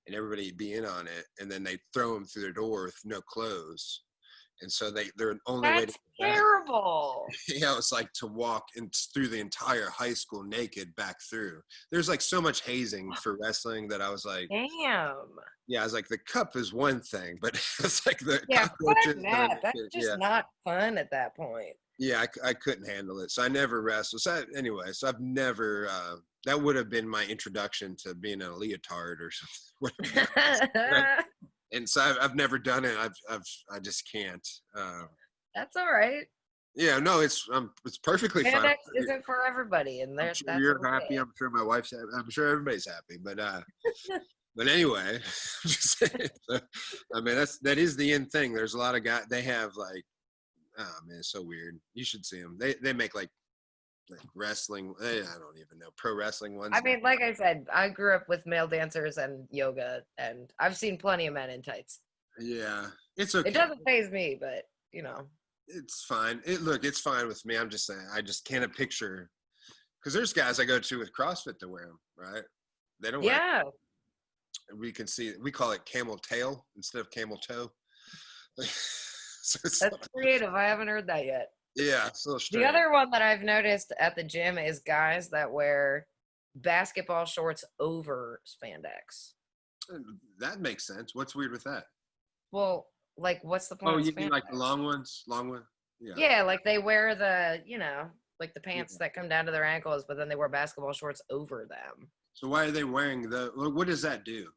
and everybody would be in on it, and then they'd throw them through their door with no clothes. And so their only way to That's terrible. yeah, it's like to walk through the entire high school naked back through. There's like so much hazing for wrestling that I was like, damn. Yeah, I was like, the cup is one thing, but it's like the cockroaches. That's just not fun at that point. Yeah, I couldn't handle it, so I never wrestled. So so I've never. That would have been my introduction to being a leotard or something. And so I've never done it. I just can't. That's all right. Yeah, no, it's perfectly fine. That isn't for everybody, and I'm sure you're happy. I'm sure my wife's happy. I'm sure everybody's happy. But but anyway, just saying, I mean that is the end thing. There's a lot of guys. They have like, oh man, it's so weird. You should see them. They make like wrestling. I don't even know, pro wrestling ones. I mean, like I said, I grew up with male dancers and yoga, and I've seen plenty of men in tights. Yeah, it's okay. It doesn't faze me, but you know, it's fine. It's fine with me. I'm just saying, I just can't picture, because there's guys I go to with CrossFit that wear them, right? They don't. Yeah. We can see. We call it camel tail instead of camel toe. So that's creative. I haven't heard that yet. Yeah, it's a little strange. The other one that I've noticed at the gym is guys that wear basketball shorts over spandex. That makes sense. What's weird with that? Well, like, what's the point? Oh, you mean like the long ones? Long one? Yeah. Yeah, like they wear the, like the pants that come down to their ankles, but then they wear basketball shorts over them. So why are they wearing what does that do?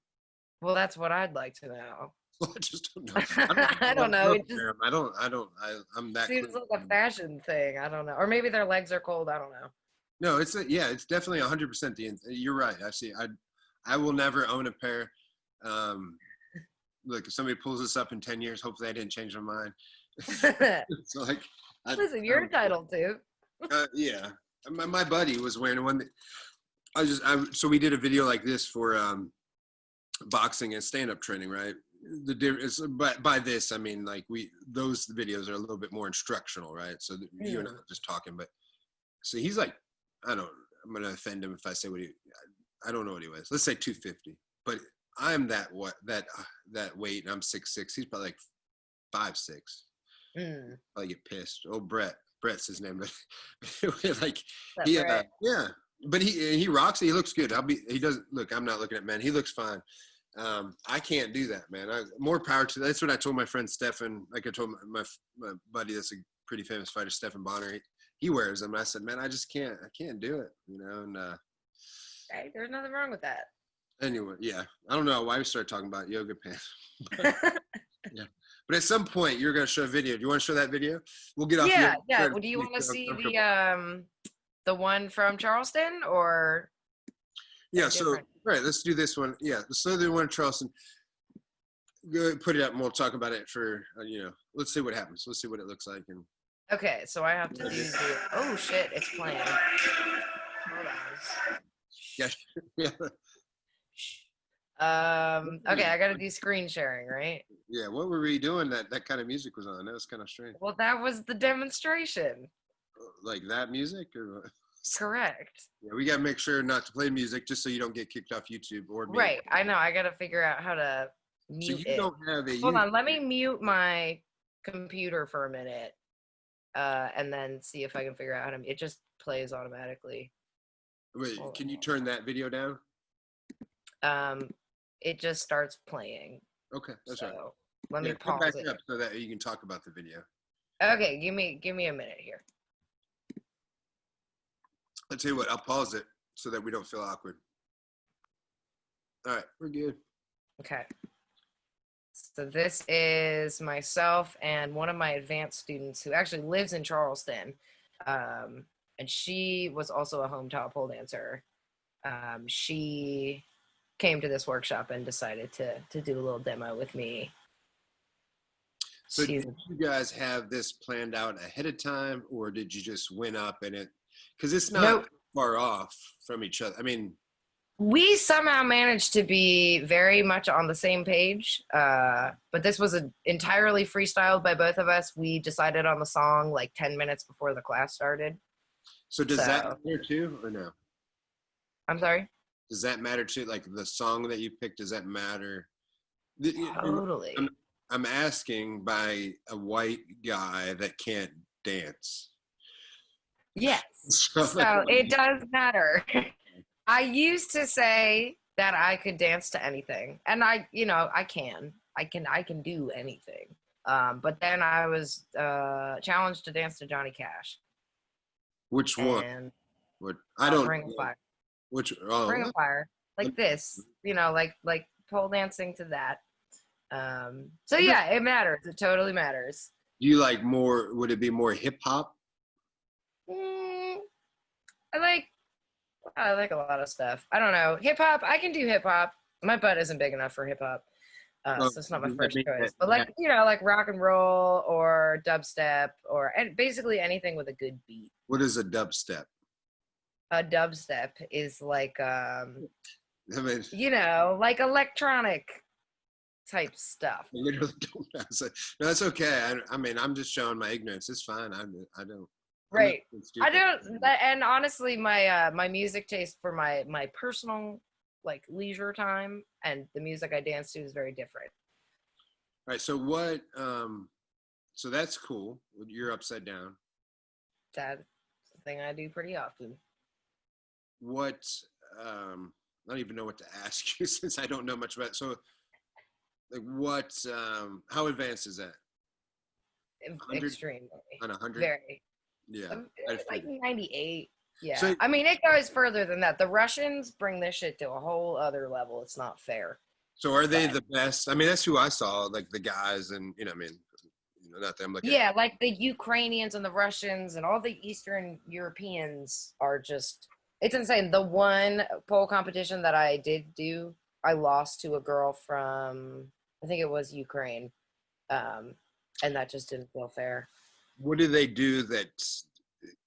Well, that's what I'd like to know. Well, I just don't know. I don't know. I'm that. Seems like a fashion thing. I don't know. Or maybe their legs are cold. I don't know. No, it's definitely 100% you're right. I will never own a pair. Look, if somebody pulls this up in 10 years, hopefully I didn't change my mind. So like, listen, you're entitled to. Yeah, my buddy was wearing one. So we did a video like this for boxing and stand-up training, right? The difference, but by this I mean like those videos are a little bit more instructional, right? So you and I are just talking, but so he's like, I'm gonna offend him if I say I don't know what he weighs. Let's say 250, but I'm that weight and I'm 6'6". He's probably like 5'6". I get pissed. Oh, Brett's his name, but like yeah, but he rocks it. He looks good. He doesn't look. I'm not looking at men. He looks fine. I can't do that, man. More power to that's what I told my friend Stefan. Like I told my buddy that's a pretty famous fighter, Stefan Bonner. He wears them. I said, man, I just can't. I can't do it, And hey, there's nothing wrong with that. Anyway, yeah. I don't know why we started talking about yoga pants. Yeah. But at some point, you're going to show a video. Do you want to show that video? We'll get off. Yeah. Well, do you want to see the one from Charleston or? Yeah. So, all right, let's do this one. Yeah. So the one in Charleston. Go ahead, put it up and we'll talk about it for, let's see what happens. Let's see what it looks like. Okay. So I have to do oh shit, it's playing. Hold on. Yeah. Okay, I gotta do screen sharing, right? Yeah, what were we doing that kind of music was on? That was kind of strange. Well, that was the demonstration. Like that music? Or correct. Yeah, we gotta make sure not to play music just so you don't get kicked off YouTube or me. Right, I know, I gotta figure out how to mute so you don't have a Hold on, let me mute my computer for a minute, and then see if I can figure out how to, it just plays automatically. Wait, can you turn that video down? It just starts playing. Okay, that's right. Let me come pause back it up so that you can talk about the video. Okay, give me a minute here. I'll tell you what, I'll pause it so that we don't feel awkward. All right, we're good. Okay. So this is myself and one of my advanced students who actually lives in Charleston. And she was also a home towel pole dancer. She came to this workshop and decided to do a little demo with me. So did you guys have this planned out ahead of time, or did you just win up in it? Because it's not far off from each other. I mean, We somehow managed to be very much on the same page, but this was entirely freestyled by both of us. We decided on the song like 10 minutes before the class started. So does that matter too, or no? I'm sorry? Does that matter too? Like the song that you picked, does that matter? Totally. I'm asking by a white guy that can't dance. Yes. So it does matter. I used to say that I could dance to anything, and I can do anything. But then I was challenged to dance to Johnny Cash. Which one? And What? I don't. Ring of Fire. Which? Ring of Fire, like this, like pole dancing to that. So yeah, it matters. It totally matters. Do you like more? Would it be more hip hop? I like a lot of stuff. I don't know. Hip hop, I can do hip hop. My butt isn't big enough for hip hop. So it's not my first choice. But like, like rock and roll or dubstep and basically anything with a good beat. What is a dubstep? A dubstep is like, like electronic type stuff. I literally don't know. No, that's okay. I mean, I'm just showing my ignorance. It's fine. I don't. Right. I don't, and honestly, my music taste for my personal like leisure time and the music I dance to is very different. All right. So what? So that's cool. You're upside down. That's the thing I do pretty often. What? I don't even know what to ask you since I don't know much about it. So, like, what? How advanced is that? Extremely. On 100. Very. Yeah. Like 98. Yeah. So, I mean, it goes further than that. The Russians bring this shit to a whole other level. It's not fair. So are they the best? I mean, that's who I saw, like the guys and, not them. Yeah, like the Ukrainians and the Russians and all the Eastern Europeans are just, it's insane. The one pole competition that I did do, I lost to a girl from, I think it was Ukraine. And that just didn't feel fair. What do they do that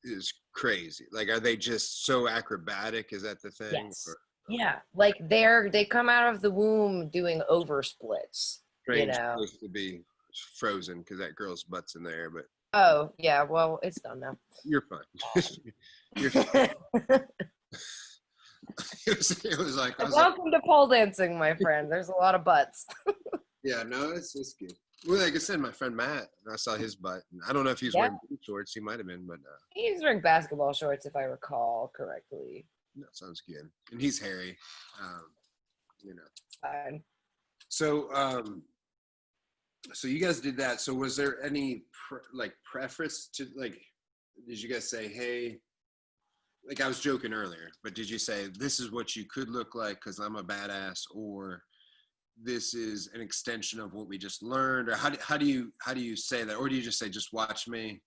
is crazy? Like, are they just so acrobatic? Is that the thing? Yes. Yeah, like they come out of the womb doing over splits. Strange supposed to be frozen because that girl's butt's in there, but oh yeah, well it's done now. You're fine. You're fine. it was like welcome to pole dancing, my friend. There's a lot of butts. Yeah, no, it's good. Well, like I said, my friend Matt, I saw his butt. And I don't know if he was wearing boot shorts. He might have been, but he was wearing basketball shorts, if I recall correctly. That sounds good. And he's hairy, Fine. So, so you guys did that. So, was there any preface to Did you guys say, hey? Like I was joking earlier, but did you say this is what you could look like because I'm a badass, or this is an extension of what we just learned, or how do you say that, or do you just say just watch me?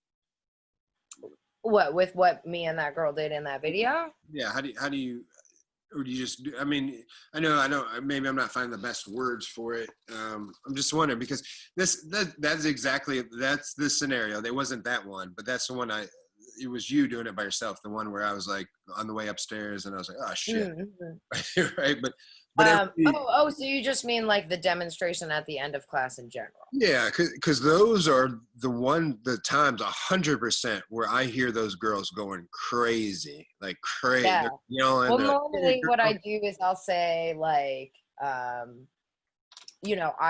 What with what me and that girl did in that video? Yeah, how do you, or do you just do? I mean, I know. Maybe I'm not finding the best words for it. I'm just wondering because that's the scenario. There wasn't that one, but that's the one it was you doing it by yourself. The one where I was like on the way upstairs and I was like, oh shit, right? But so you just mean like the demonstration at the end of class in general? Yeah, because those are the times 100% where I hear those girls going crazy, like crazy. Yeah. They're yelling. Well, normally what I do is I'll say like, I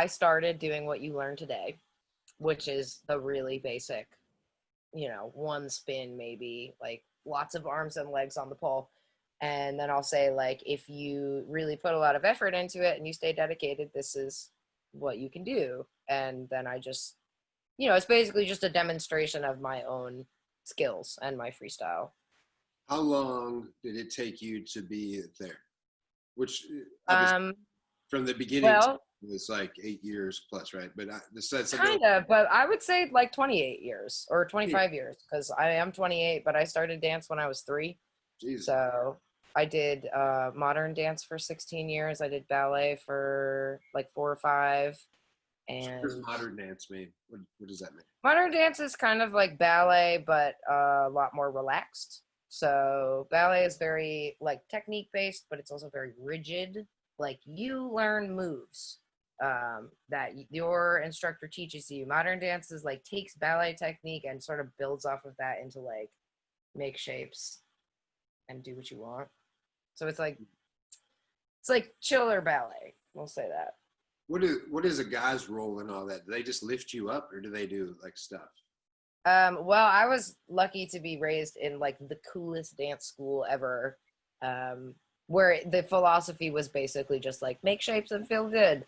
started doing what you learned today, which is the really basic, one spin, maybe like lots of arms and legs on the pole. And then I'll say, like, if you really put a lot of effort into it and you stay dedicated, this is what you can do. And then I just, it's basically just a demonstration of my own skills and my freestyle. How long did it take you to be there? Which, from the beginning, it's like 8 years plus, right? But but I would say like 28 years or 25 years, because I am 28, but I started dance when I was 3. Jeez. So I did modern dance for 16 years. I did ballet for like 4 or 5. And what does modern dance mean? What does that mean? Modern dance is kind of like ballet, but a lot more relaxed. So ballet is very like technique based, but it's also very rigid. Like you learn moves that your instructor teaches you. Modern dance is like takes ballet technique and sort of builds off of that into like make shapes and do what you want. So it's like chiller ballet. We'll say that. What is a guy's role in all that? Do they just lift you up, or do they do like stuff? Well, I was lucky to be raised in like the coolest dance school ever, where the philosophy was basically just like make shapes and feel good.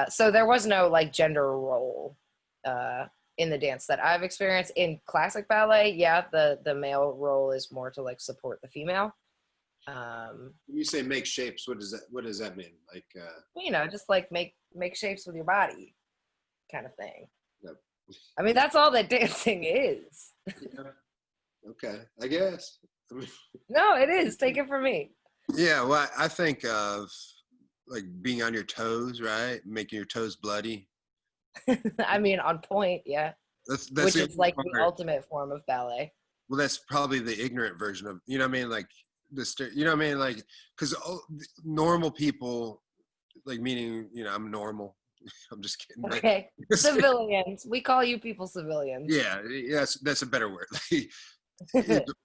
So there was no like gender role in the dance that I've experienced. In classic ballet, yeah, the male role is more to like support the female. When you say make shapes, what does that mean? Like just like make shapes with your body, kind of thing. Yep. I mean, that's all that dancing is. Yeah. Okay, I guess. No, it is. Take it from me. Yeah, well, I think of like being on your toes, right? Making your toes bloody. I mean, on point, yeah. That's Which is like the ultimate form of ballet. Well, that's probably the ignorant version of, you know what I mean? Like you know what I mean? Like, because normal people, like meaning, I'm normal. I'm just kidding. Okay, civilians. We call you people civilians. Yeah, that's a better word.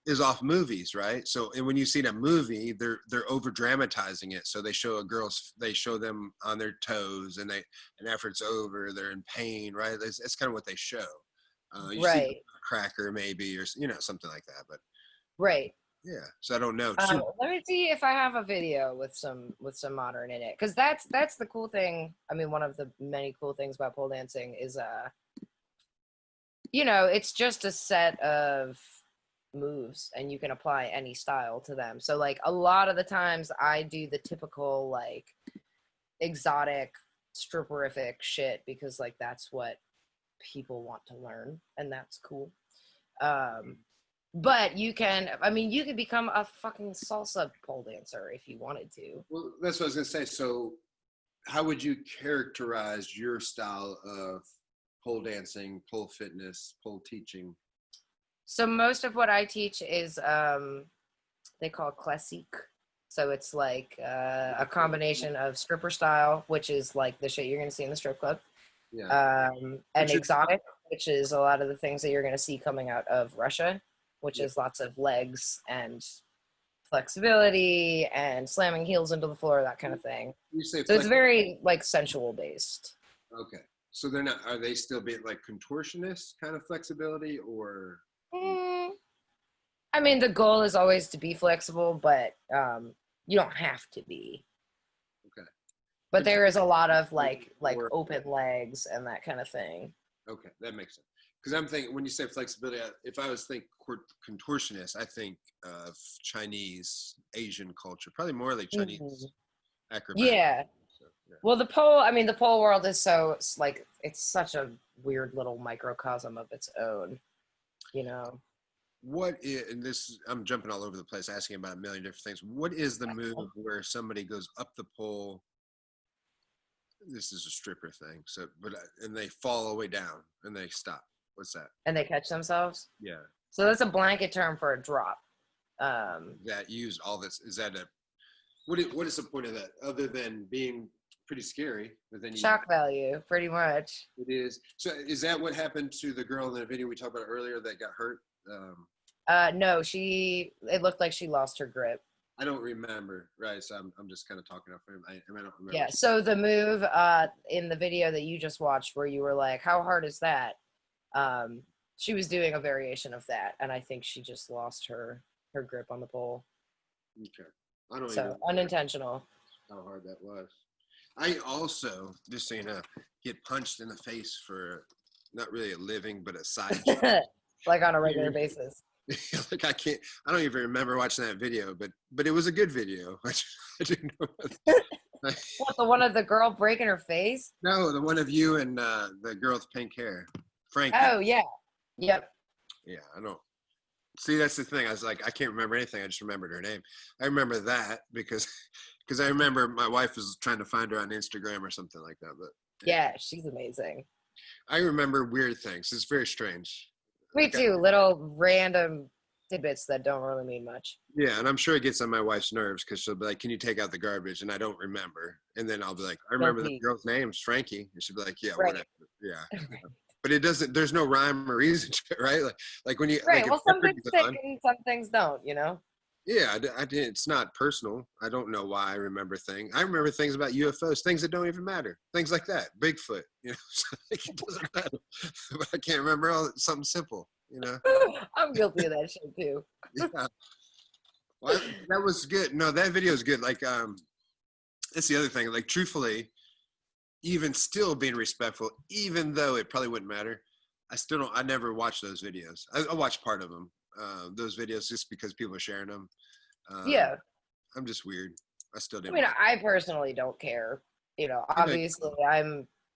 is off movies, right? So, and when you see a movie, they're over dramatizing it. So they show them on their toes, and after it's over, they're in pain, right? That's kind of what they show. You right. see a cracker maybe, or something like that. But right. Yeah. So I don't know. Let me see if I have a video with some modern in it, because that's the cool thing. I mean, one of the many cool things about pole dancing is it's just a set of moves and you can apply any style to them. So like a lot of the times I do the typical like exotic stripperific shit because like that's what people want to learn and that's cool. But you can become a fucking salsa pole dancer if you wanted to. Well, that's what I was gonna say. So how would you characterize your style of pole dancing, pole fitness, pole teaching? So most of what I teach is they call classique. So it's like a combination of stripper style, which is like the shit you're going to see in the strip club, and exotic, which is a lot of the things that you're going to see coming out of Russia, which is lots of legs and flexibility and slamming heels into the floor, that kind of thing. So it's very like sensual based. Okay. So are they still being like contortionist kind of flexibility or? I mean, the goal is always to be flexible, but you don't have to be. Okay. But there is a lot of like open legs and that kind of thing. Okay, that makes sense. Because I'm thinking, when you say flexibility, if I was thinking contortionist, I think of Chinese, Asian culture, probably more like Chinese acrobatics. Yeah. So, yeah. Well, the pole world is so like, it's such a weird little microcosm of its own, I'm jumping all over the place asking about a million different things. What is the move where somebody goes up the pole? This is a stripper thing. So, and they fall all the way down and they stop. What's that? And they catch themselves? Yeah. So that's a blanket term for a drop. That used all this. Is that what is the point of that other than being pretty scary? But then shock value, pretty much. It is. So is that what happened to the girl in the video we talked about earlier that got hurt? No, it looked like she lost her grip. I don't remember, right? So I'm just kind of talking off him. I don't remember. Yeah. So the move in the video that you just watched, where you were like, "How hard is that?" She was doing a variation of that, and I think she just lost her grip on the pole. Okay. I don't even unintentional. How hard that was. I also, just so you know, get punched in the face for not really a living, but a side job. Like on a regular basis. Like I don't even remember watching that video, but it was a good video. I didn't know. What, the one of the girl breaking her face? No, the one of you and the girl with pink hair, Frankie. Oh yeah, yep. Yeah, I don't. See, that's the thing. I was like, I can't remember anything. I just remembered her name. I remember that because I remember my wife was trying to find her on Instagram or something like that. But yeah, she's amazing. I remember weird things. It's very strange. Me too. Little random tidbits that don't really mean much. Yeah, and I'm sure it gets on my wife's nerves because she'll be like, "Can you take out the garbage?" And I don't remember, and then I'll be like, "I remember the Guilty. girl's name's Frankie," and she'll be like, "Yeah, Right. whatever." Yeah, but it doesn't. There's no rhyme or reason to it, right? Like when you Right. like if Well, some things Jeopardy's stick on. and some things don't, you know? Yeah, it's not personal. I don't know why I remember things. I remember things about UFOs, things that don't even matter, things like that. Bigfoot, so, like, it doesn't matter. But I can't remember something simple. I'm guilty of that shit too. Yeah, well, that was good. No, that video is good. Like, that's the other thing. Like, truthfully, even still being respectful, even though it probably wouldn't matter, I still don't. I never watch those videos. I watch part of them. Those videos just because people are sharing them. Yeah. I'm just weird. I still I didn't. mean, I personally don't care. Obviously,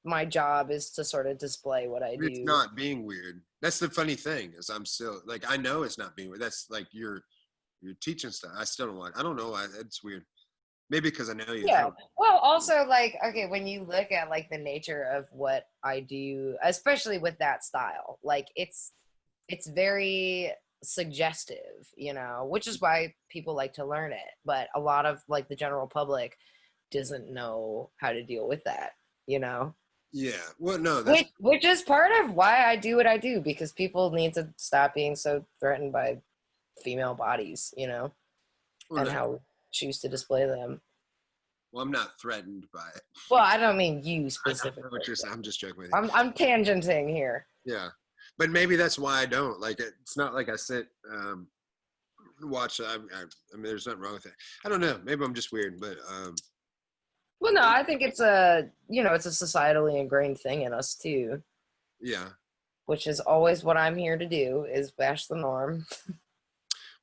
my job is to sort of display what I do. It's not being weird. That's the funny thing is I'm still like I know it's not being weird. That's like you're teaching stuff. I still don't want. I don't know why. It's weird. Maybe because I know you. Yeah. Well, also, like, okay, when you look at like the nature of what I do, especially with that style, like it's very suggestive, which is why people like to learn it. But a lot of like the general public doesn't know how to deal with that, Yeah. Well, no. That's which is part of why I do what I do, because people need to stop being so threatened by female bodies, well, and no. how we choose to display them. Well, I'm not threatened by it. Well, I don't mean you I specifically. know what you're saying. I'm just joking with you. I'm tangenting here. Yeah, but maybe that's why I don't like it. It's not like I sit watch. I mean, there's nothing wrong with it. I don't know. Maybe I'm just weird, but Well, no, I think it's it's a societally ingrained thing in us too. Yeah. Which is always what I'm here to do, is bash the norm.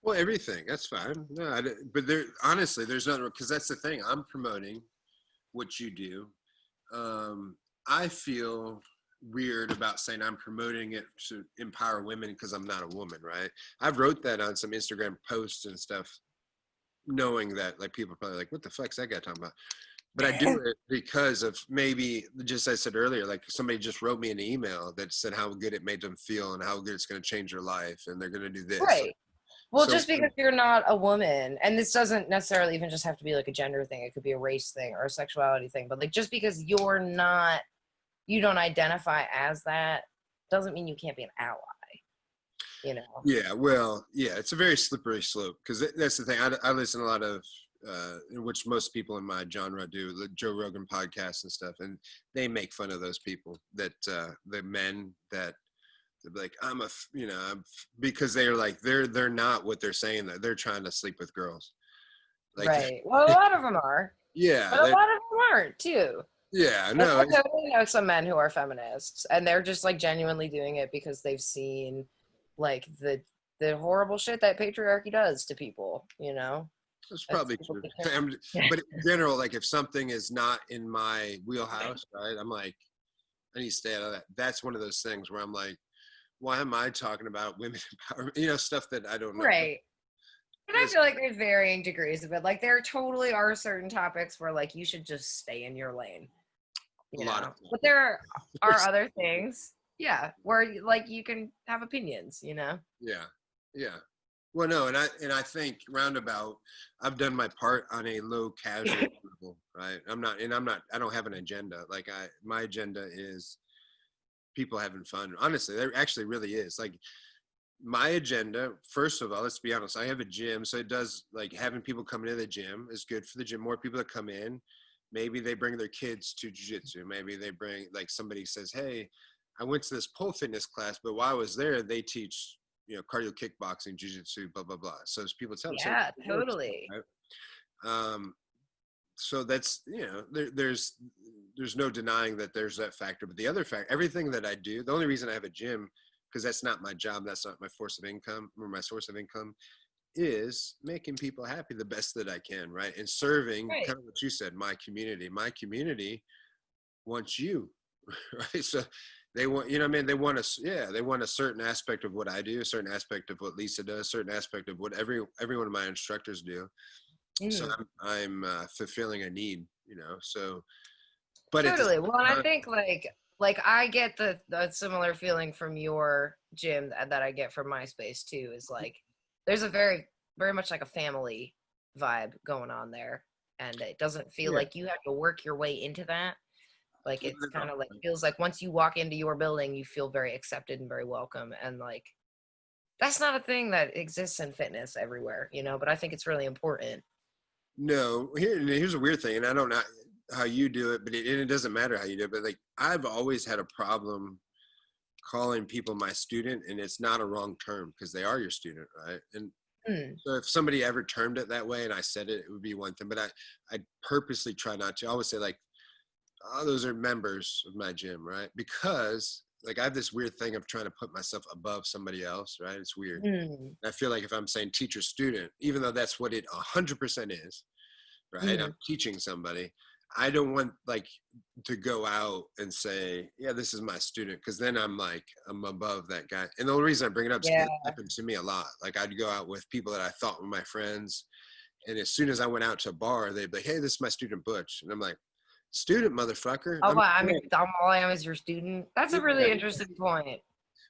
Well, everything, that's fine. No, but honestly, there's nothing, because that's the thing. I'm promoting what you do. I feel weird about saying I'm promoting it to empower women because I'm not a woman, right? I've wrote that on some Instagram posts and stuff, knowing that like people are probably like, what the fuck's that guy talking about? But I do it because of maybe, just as I said earlier, like somebody just wrote me an email that said how good it made them feel and how good it's going to change their life and they're going to do this. Right. Well, So, just because you're not a woman, and this doesn't necessarily even just have to be like a gender thing, it could be a race thing or a sexuality thing, but like just because you don't identify as that doesn't mean you can't be an ally. Yeah, well, yeah, it's a very slippery slope, because that's the thing. I listen to a lot of, which most people in my genre do, the Joe Rogan podcasts and stuff, and they make fun of those people, that the men that they're like, because they're like, they're not what they're saying, that they're trying to sleep with girls. Like, right. Well, a lot of them are. Yeah. But a lot of them aren't too. Yeah, no. I totally know some men who are feminists, and they're just like genuinely doing it because they've seen like the horrible shit that patriarchy does to people, That's probably true. But in general, like if something is not in my wheelhouse, right, I'm like, I need to stay out of that. That's one of those things where I'm like, why am I talking about women empowerment? Stuff that I don't know. Right. And I feel like there's varying degrees of it. Like there totally are certain topics where like you should just stay in your lane. But there are other things, where like you can have opinions, Yeah. Yeah. Well, no, and I think roundabout, I've done my part on a low casual level, right? I don't have an agenda. Like my agenda is people having fun. Honestly, there actually really is. Like my agenda, first of all, let's be honest, I have a gym, so it does, like, having people come into the gym is good for the gym. More people that come in, maybe they bring their kids to jiu-jitsu. Maybe they bring, like, somebody says, hey, I went to this pole fitness class, but while I was there, they teach, cardio kickboxing, jiu-jitsu, blah, blah, blah. So as people tell them. Yeah, totally. Right? So that's, there's no denying that there's that factor. But the other factor, everything that I do, the only reason I have a gym, because that's not my job, that's not my source of income, is making people happy the best that I can, right? And serving, right, kind of what you said, my community. My community wants you, right? So they want, they want they want a certain aspect of what I do, a certain aspect of what Lisa does, a certain aspect of what every one of my instructors do. So I'm fulfilling a need, so. But totally. Well, and I think like I get the similar feeling from your gym that I get from my space too, is like there's a very, very much like a family vibe going on there. And it doesn't feel Yeah. like you have to work your way into that. Like, it's No. kind of like, feels like once you walk into your building, you feel very accepted and very welcome. And like, that's not a thing that exists in fitness everywhere, you know, but I think it's really important. No, here's a weird thing, and I don't know how you do it, but it doesn't matter how you do it. But like, I've always had a problem calling people my student, and it's not a wrong term because they are your student, right? And so if somebody ever termed it that way and I said it, it would be one thing. But I purposely try not to. I always say like, oh, those are members of my gym, right? Because like I have this weird thing of trying to put myself above somebody else, right? It's weird. I feel like if I'm saying teacher student, even though that's what it 100% is, right? I'm teaching somebody. I don't want like to go out and say, yeah, this is my student. Cause then I'm like, I'm above that guy. And the only reason I bring it up is because it happened to me a lot. Like I'd go out with people that I thought were my friends. And as soon as I went out to a bar, they'd be like, hey, this is my student Butch. And I'm like, student, motherfucker. Oh, all I am is your student. That's a really interesting point.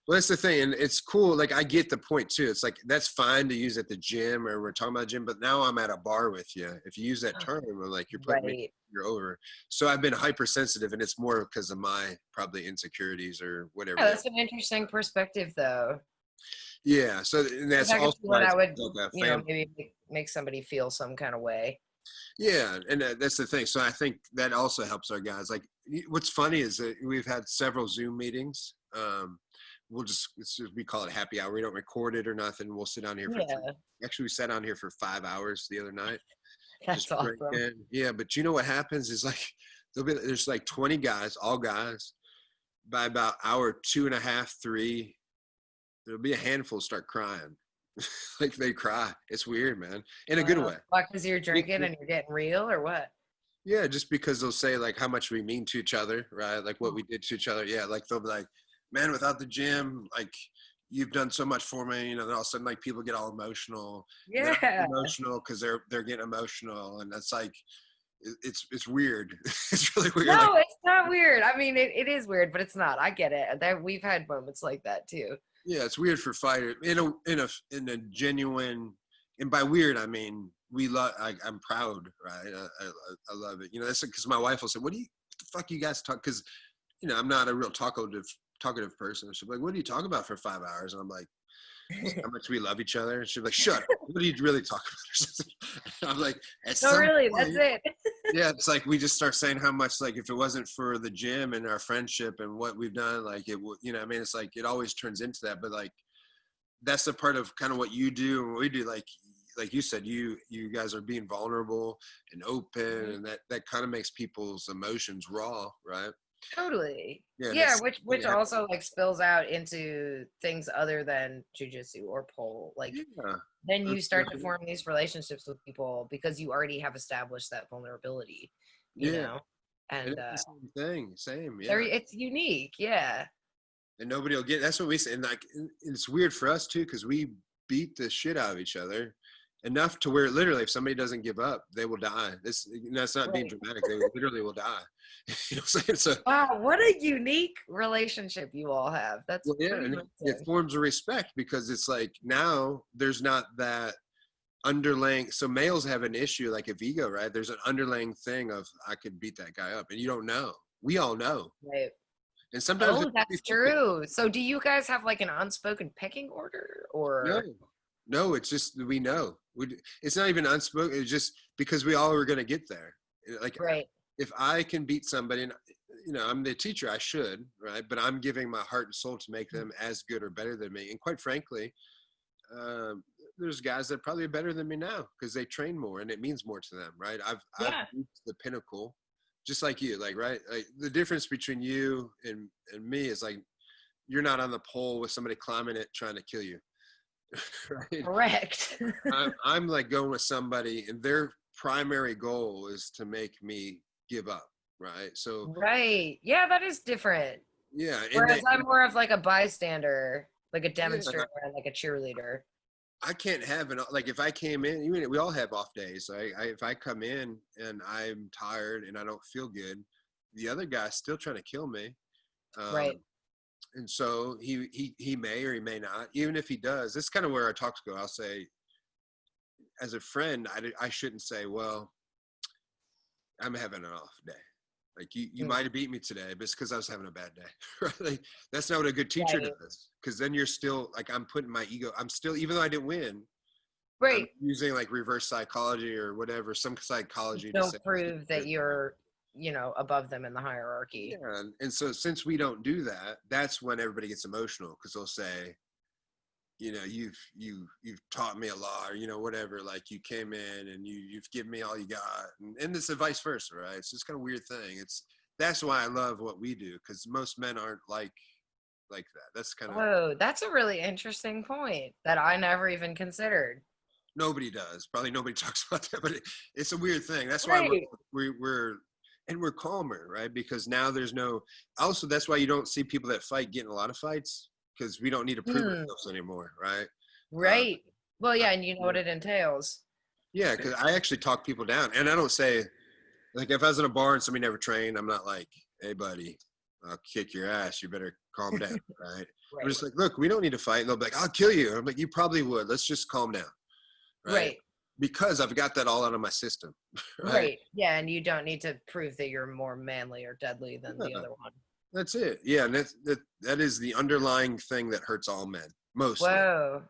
Well, that's the thing, and it's cool. Like I get the point too. It's like that's fine to use at the gym, or we're talking about gym. But now I'm at a bar with you. If you use that term, I'm like you're putting me, you're over. So I've been hypersensitive, and it's more because of my probably insecurities or whatever. Yeah, that's an interesting perspective, though. Yeah. So and that's also what I would, you know, maybe make somebody feel some kind of way. Yeah, and that's the thing. So I think that also helps our guys. Like, what's funny is that we've had several Zoom meetings. We call it happy hour. We don't record it or nothing. We'll sit down here for actually we sat down here for 5 hours the other night. That's awesome. Yeah, but you know what happens is like there's like 20 guys, all guys. By about hour 2.5, 3, there'll be a handful start crying. Like they cry. It's weird, man. In a good way. Why? Because you're drinking and you're getting real, or what? Yeah, just because they'll say like how much we mean to each other, right? Like what we did to each other. Yeah, like they'll be like, man, without the gym, like you've done so much for me. You know, then all of a sudden like people get all emotional. Yeah. Emotional because they're getting emotional, and that's like it's weird. It's really weird. No, it's not weird. I mean, it is weird, but it's not. I get it. That we've had moments like that too. Yeah, it's weird for fighters in a genuine, and by weird I mean we love. I'm proud, right? I love it. You know, that's because my wife will say, "What the fuck you guys talk?" Because you know I'm not a real talkative person. She'll be like, "What do you talk about for 5 hours?" And I'm like, how much we love each other. And she'll be like, "Shut up! What do you really talk about?" I'm like, "No, really, that's it." Yeah, it's like we just start saying how much, like, if it wasn't for the gym and our friendship and what we've done, like it would, you know, I mean, it's like it always turns into that. But like that's a part of kind of what you do and what we do. Like you said, you guys are being vulnerable and open, and that kind of makes people's emotions raw, right? Totally. Yeah, which also like spills out into things other than jujitsu or pole. Like then you start to form these relationships with people because you already have established that vulnerability. You know, and same. Yeah, it's unique. Yeah, and nobody will get. That's what we say. And like, it's weird for us too because we beat the shit out of each other. Enough to where literally if somebody doesn't give up, they will die. That's not being dramatic. They literally will die. You know what I'm saying? So, wow, what a unique relationship you all have. That's and it forms a respect because it's like now there's not that underlying. So males have an issue like of ego, right? There's an underlying thing of I could beat that guy up, and you don't know. We all know. Right. And sometimes that's true. So do you guys have like an unspoken pecking order or? No, it's just we know. It's not even unspoken. It's just because we all are going to get there. Like, if I can beat somebody, and you know, I'm the teacher, I should, right? But I'm giving my heart and soul to make them as good or better than me. And quite frankly, there's guys that probably are better than me now because they train more and it means more to them, right? I've reached the pinnacle, just like you, like, right? Like the difference between you and me is like you're not on the pole with somebody climbing it trying to kill you. Right? Correct. I'm like going with somebody and their primary goal is to make me give up, right? So yeah, that is different. Yeah. Whereas I'm more of like a bystander, like a demonstrator, and like a cheerleader. I can't have like if I came in, we all have off days. So if I come in and I'm tired and I don't feel good, the other guy's still trying to kill me. Right. And so he may or he may not. Even if he does, this is kind of where our talks go. I'll say, as a friend, I shouldn't say, well, I'm having an off day. Like you might have beat me today, but it's because I was having a bad day. Right? Like, that's not what a good teacher does. Because then you're still like, I'm putting my ego. I'm still, even though I didn't win, right, I'm using like reverse psychology or whatever, some psychology to say, prove that you're, above them in the hierarchy. Yeah, and so since we don't do that, that's when everybody gets emotional, because they'll say, you've taught me a lot, or whatever, like you came in and you've given me all you got, and it's a vice versa, right? So it's kind of a weird thing. That's why I love what we do, because most men aren't like that. That's kind of, Oh, that's a really interesting point that I never even considered. nobody does, probably nobody talks about that, but it's a weird thing. That's Right. why we're calmer, right? Because now also that's why you don't see people that fight getting a lot of fights, because we don't need to prove ourselves anymore, right? Right. Well, yeah, and you know what it entails. Yeah, because I actually talk people down, and I don't say, like, if I was in a bar and somebody never trained, I'm not like, hey, buddy, I'll kick your ass. You better calm down, right? I'm just like, look, we don't need to fight. And they'll be like, I'll kill you. I'm like, you probably would. Let's just calm down, right? Because I've got that all out of my system. Right. Yeah, and you don't need to prove that you're more manly or deadly than the other one. That's it. Yeah, and that is the underlying thing that hurts all men, mostly. Whoa.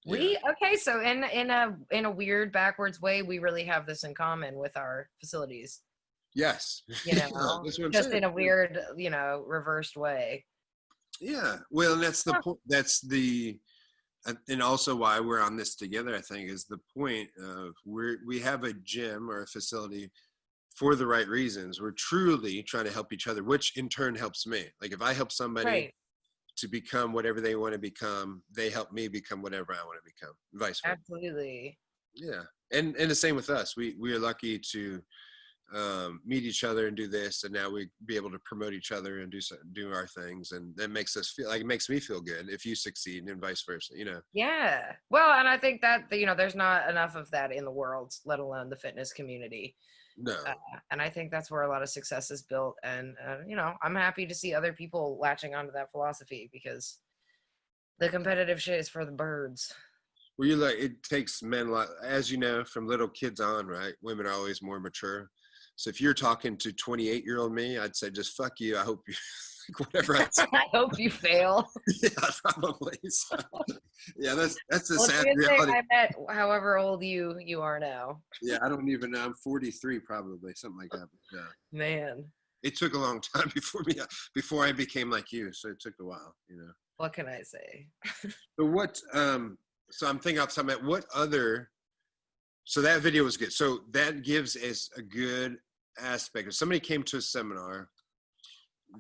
Okay, so in a weird backwards way, we really have this in common with our facilities. Yes. That's what I'm just saying. In a weird, reversed way. Yeah. Well, and that's the point. That's and also why we're on this together, I think, is the point of we have a gym or a facility for the right reasons. We're truly trying to help each other, which in turn helps me. Like, if I help somebody to become whatever they want to become, they help me become whatever I want to become, vice versa. Absolutely. Yeah. And the same with us. We are lucky to meet each other and do this, and now we be able to promote each other and do our things, and that makes us feel like, it makes me feel good if you succeed, and vice versa. Yeah. Well, and I think that there's not enough of that in the world, let alone the fitness community. No. And I think that's where a lot of success is built. And, I'm happy to see other people latching onto that philosophy, because the competitive shit is for the birds. Well, it takes men, as you know, from little kids on, right? Women are always more mature. So if you're talking to 28-year-old me, I'd say, just fuck you. I hope you, whatever. I hope you fail. Yeah, probably. So, yeah, that's the sad reality. I bet however old you are now. Yeah, I don't even know. I'm 43, probably, something like that. But, man, it took a long time before I became like you. So it took a while. What can I say? So I'm thinking off the top of my head, what other. So that video was good. So that gives us a good aspect. If somebody came to a seminar,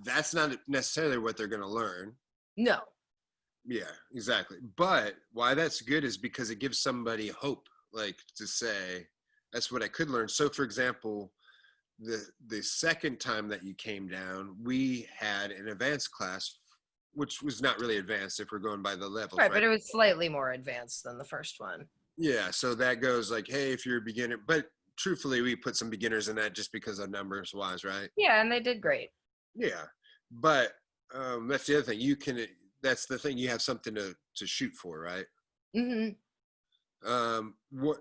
that's not necessarily what they're going to learn. No. Yeah, exactly. But why that's good is because it gives somebody hope, like, to say, that's what I could learn. So, for example, the second time that you came down, we had an advanced class, which was not really advanced if we're going by the levels. Right, but it was slightly more advanced than the first one. Yeah, so that goes like, hey, if you're a beginner, but truthfully, we put some beginners in that just because of numbers wise, right? Yeah, and they did great. Yeah, but that's the other thing. That's the thing. You have something to shoot for, right? Mm-hmm. What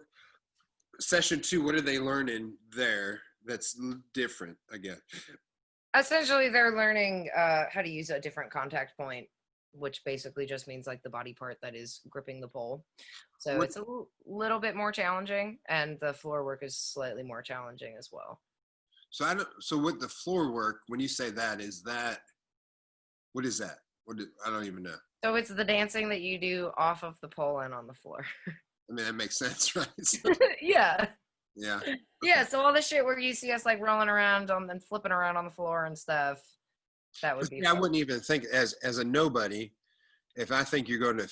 session 2? What are they learning there that's different? I guess. Essentially, they're learning how to use a different contact point, which basically just means like the body part that is gripping the pole. So it's a little bit more challenging, and the floor work is slightly more challenging as well. So with the floor work, when you say that, what is that? I don't even know. So it's the dancing that you do off of the pole and on the floor. I mean, that makes sense, right? Yeah. Yeah. Yeah. So all the shit where you see us like rolling around and flipping around on the floor and stuff, that would be. I wouldn't even think as a nobody, if I think you're going to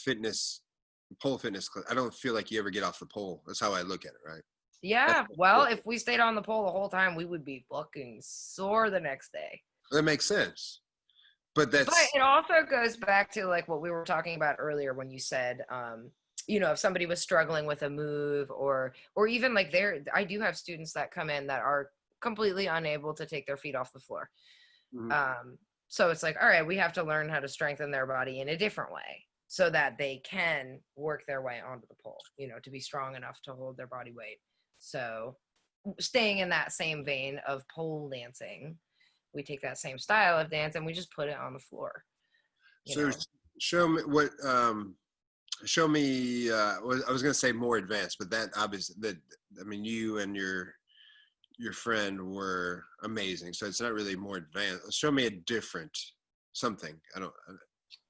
pole fitness class, I don't feel like you ever get off the pole. That's how I look at it, right? Yeah. Well, if we stayed on the pole the whole time, we would be fucking sore the next day. That makes sense. But it also goes back to like what we were talking about earlier when you said, if somebody was struggling with a move or even like I do have students that come in that are completely unable to take their feet off the floor. Mm-hmm. So it's like, all right, we have to learn how to strengthen their body in a different way so that they can work their way onto the pole, to be strong enough to hold their body weight. So staying in that same vein of pole dancing, we take that same style of dance and we just put it on the floor. So show me what, show me, I was going to say more advanced, but that obviously, you and your friend were amazing. So it's not really more advanced. Show me a different something.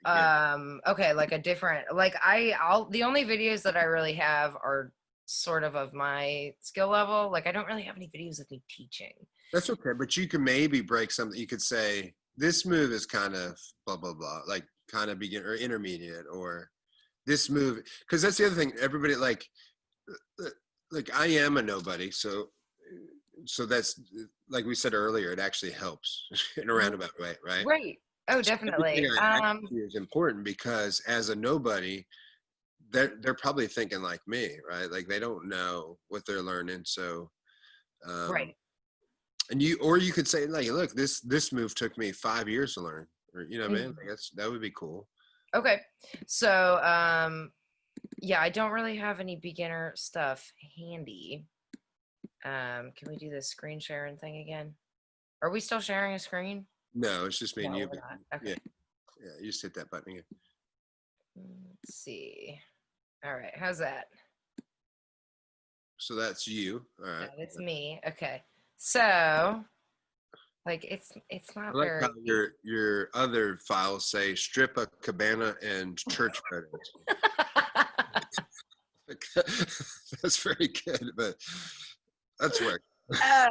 Okay, like a different, like the only videos that I really have are sort of my skill level. Like I don't really have any videos of me teaching. That's okay, but you can maybe break something. You could say this move is kind of blah blah blah, like kind of beginner or intermediate, or this move, because that's the other thing. Everybody like I am a nobody, so that's, like we said earlier, it actually helps in a roundabout way, right? Right. Oh, definitely. Is important because as a nobody, they're probably thinking like me, right? Like they don't know what they're learning, so right. And you could say like, look, this move took me 5 years to learn, or man, I guess that would be cool. Okay, so yeah, I don't really have any beginner stuff handy. Can we do this screen sharing thing again? Are we still sharing a screen? No, it's just me and you. Okay. Yeah, you just hit that button again. Let's see. All right, how's that? So that's you. All right. That's me. Okay. So, like, it's not like very. How your other files say strip a cabana and church photos. That's very good, but that's work.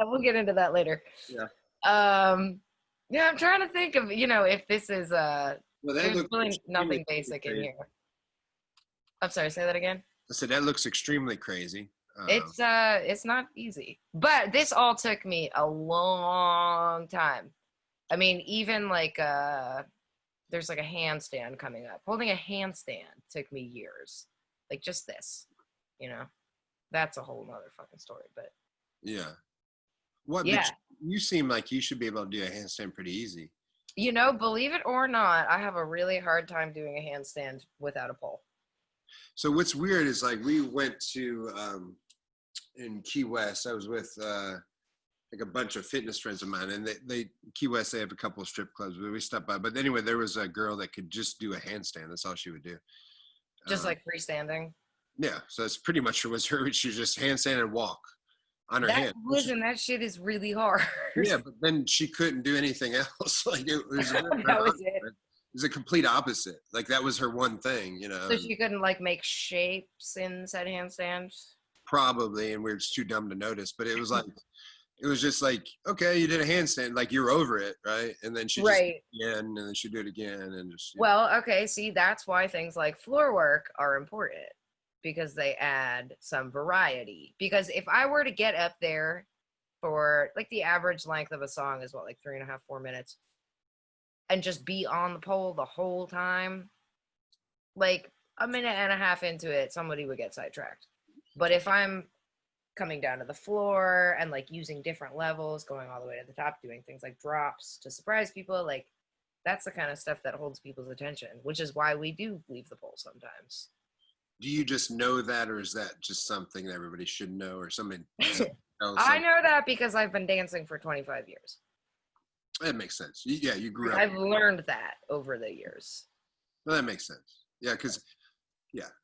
We'll get into that later. Yeah. Yeah, I'm trying to think of if this is well, there's really nothing basic crazy. In here. I'm sorry, say that again. I said that looks extremely crazy. It's not easy, but this all took me a long time. I mean, even like there's like a handstand coming up. Holding a handstand took me years. Like just this, that's a whole nother fucking story. But yeah, what? Yeah. You seem like you should be able to do a handstand pretty easy. Believe it or not, I have a really hard time doing a handstand without a pole. So what's weird is like we went to in Key West. I was with like a bunch of fitness friends of mine, and they Key West, they have a couple of strip clubs where we stopped by. But anyway, there was a girl that could just do a handstand. That's all she would do. Just like freestanding. Yeah, so that's pretty much was her. She just handstand and walk on her hand. Listen, that shit is really hard. Yeah, but then she couldn't do anything else. Like it was that was it. It was a complete opposite. Like that was her one thing, So she couldn't like make shapes in said handstand? Probably, and we were just too dumb to notice. But it was like, it was just like, okay, you did a handstand, like you're over it, right? And then she just right. again, and then she do it again, and just. Well, okay, see, that's why things like floor work are important, because they add some variety. Because if I were to get up there for like the average length of a song is what, like 3.5, 4 minutes, and just be on the pole the whole time, like a minute and a half into it, somebody would get sidetracked. But if I'm coming down to the floor and like using different levels, going all the way to the top, doing things like drops to surprise people, like that's the kind of stuff that holds people's attention, which is why we do leave the pole sometimes. Do you just know that, or is that just something that everybody should know, or something? I know that because I've been dancing for 25 years. That makes sense. Yeah, you grew up. I've learned that over the years. Well, that makes sense. Yeah,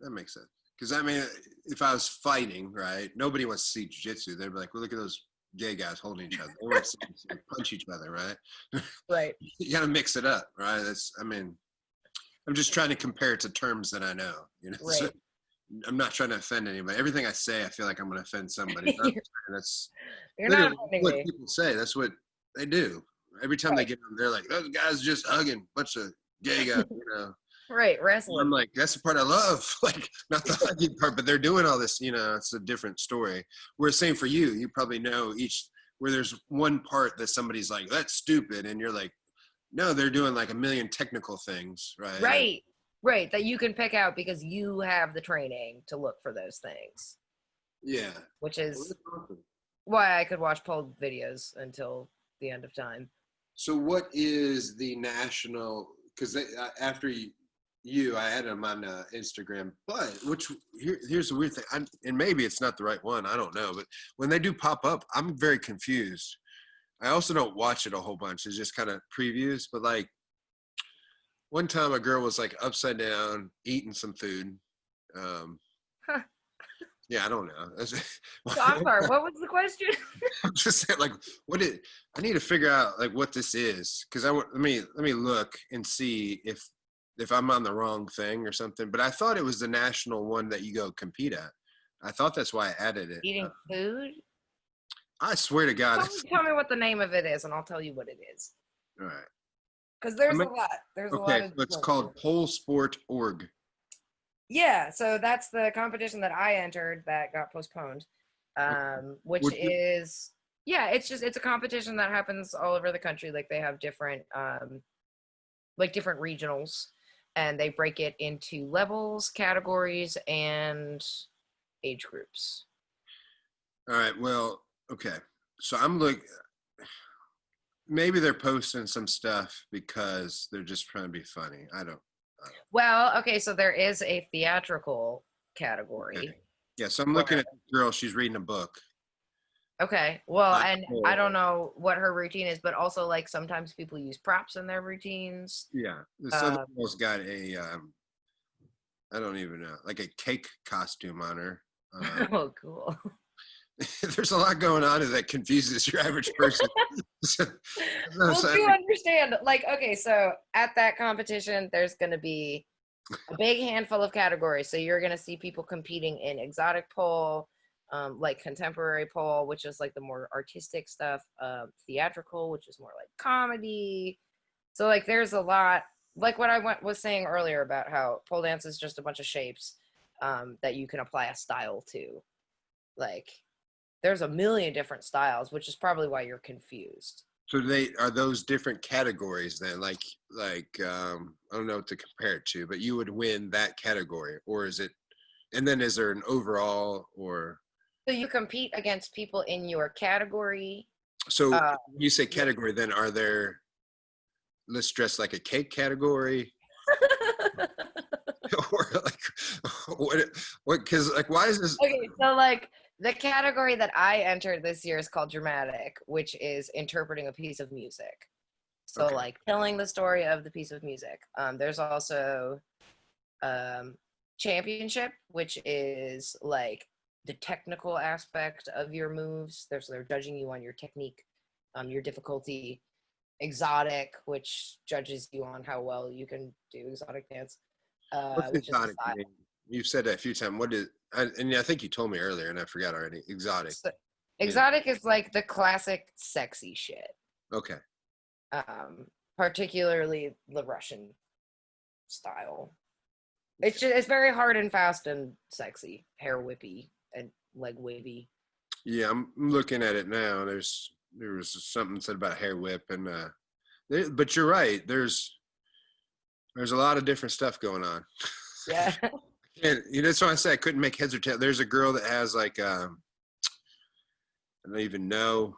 that makes sense. Because I mean, if I was fighting, right, nobody wants to see jiu-jitsu. They'd be like, well, look at those gay guys holding each other. They want to see them punch each other, right? Right. You got to mix it up, right? I'm just trying to compare it to terms that I know. Right. So I'm not trying to offend anybody. Everything I say, I feel like I'm going to offend somebody. That's You're not what people say. That's what they do. Every time they get them, they're like, those guys just hugging, bunch of gay guys, Right, wrestling. I'm like, that's the part I love. Like, not the hugging part, but they're doing all this, it's a different story. Whereas same for you, you probably know where there's one part that somebody's like, that's stupid. And you're like, no, they're doing like a million technical things, right? Right, that you can pick out because you have the training to look for those things. Yeah. Which is why I could watch pole videos until the end of time. So what is the national? Because after I had them on Instagram, but here's the weird thing, and maybe it's not the right one. I don't know, but when they do pop up, I'm very confused. I also don't watch it a whole bunch. It's just kind of previews. But like one time, a girl was like upside down eating some food. Huh. Yeah, I don't know. So I'm sorry. What was the question? I'm just saying, like, I need to figure out like what this is, because let me look and see if I'm on the wrong thing or something. But I thought it was the national one that you go compete at. I thought that's why I added it. Eating food? I swear to God. Tell me what the name of it is, and I'll tell you what it is. All right. Because there's a lot. There's a lot of. So it's called polesport.org. Yeah, so that's the competition that I entered that got postponed, which is it's a competition that happens all over the country. Like they have different different regionals, and they break it into levels, categories, and age groups. All right. Well, okay. So maybe they're posting some stuff because they're just trying to be funny. I don't. Well, okay, so there is a theatrical category. Okay. Yeah, so I'm looking at the girl. She's reading a book. Okay, well, and I don't know what her routine is, but also like sometimes people use props in their routines. Yeah, this other girl's got a, I don't even know, like a cake costume on her. Oh, cool. There's a lot going on that confuses your average person. Well, do understand, like, okay, so at that competition, there's going to be a big handful of categories. So you're going to see people competing in exotic pole, like contemporary pole, which is like the more artistic stuff, theatrical, which is more like comedy. So like there's a lot, like what I was saying earlier about how pole dance is just a bunch of shapes that you can apply a style to. Like there's a million different styles, which is probably why you're confused. So are those different categories then? Like I don't know what to compare it to, but you would win that category, or is it? And then is there an overall or? So you compete against people in your category. So when you say category, then are there? Let's dress like a cake category. Or like what? Because like, why is this? Okay, so like. The category that I entered this year is called dramatic, which is interpreting a piece of music. So like telling the story of the piece of music. There's also championship, which is like the technical aspect of your moves. They're judging you on your technique, your difficulty. Exotic, which judges you on how well you can do exotic dance. What's exotic? You've said that a few times. What is? And I think you told me earlier, and I forgot already. Exotic. So, exotic is like the classic sexy shit. Okay. Particularly the Russian style. It's very hard and fast and sexy, hair whippy and leg wavy. Yeah, I'm looking at it now. There was something said about hair whip, and but you're right. There's a lot of different stuff going on. Yeah. And that's why I say I couldn't make heads or tails. There's a girl that has like I don't even know,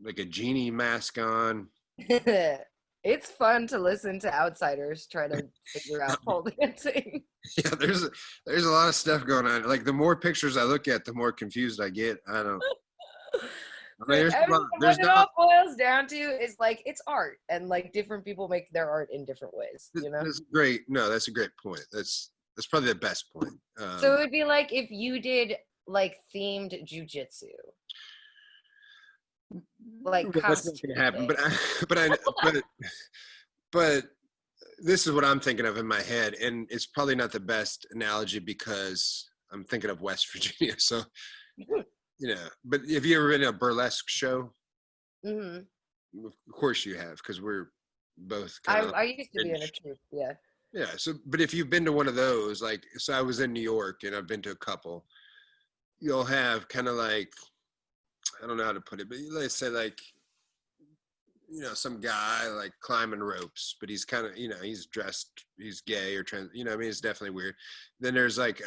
like a genie mask on. It's fun to listen to outsiders try to figure out pole dancing. Yeah, there's a lot of stuff going on. Like the more pictures I look at, the more confused I get. I don't. I mean, what it all boils down to is like it's art, and like different people make their art in different ways. You know, that's great. No, that's a great point. That's probably the best point. So it would be like if you did like themed jujitsu. Like that's not gonna happen, but this is what I'm thinking of in my head, and it's probably not the best analogy because I'm thinking of West Virginia. So, but have you ever been to a burlesque show? Mm-hmm. Of course you have, because we're both. I used to be in a troupe. Yeah. Yeah. So, but if you've been to one of those, like, so I was in New York and I've been to a couple, you'll have kind of like, I don't know how to put it, but let's say like, some guy like climbing ropes, but he's kind of, he's dressed, he's gay or trans, I mean, it's definitely weird. Then there's like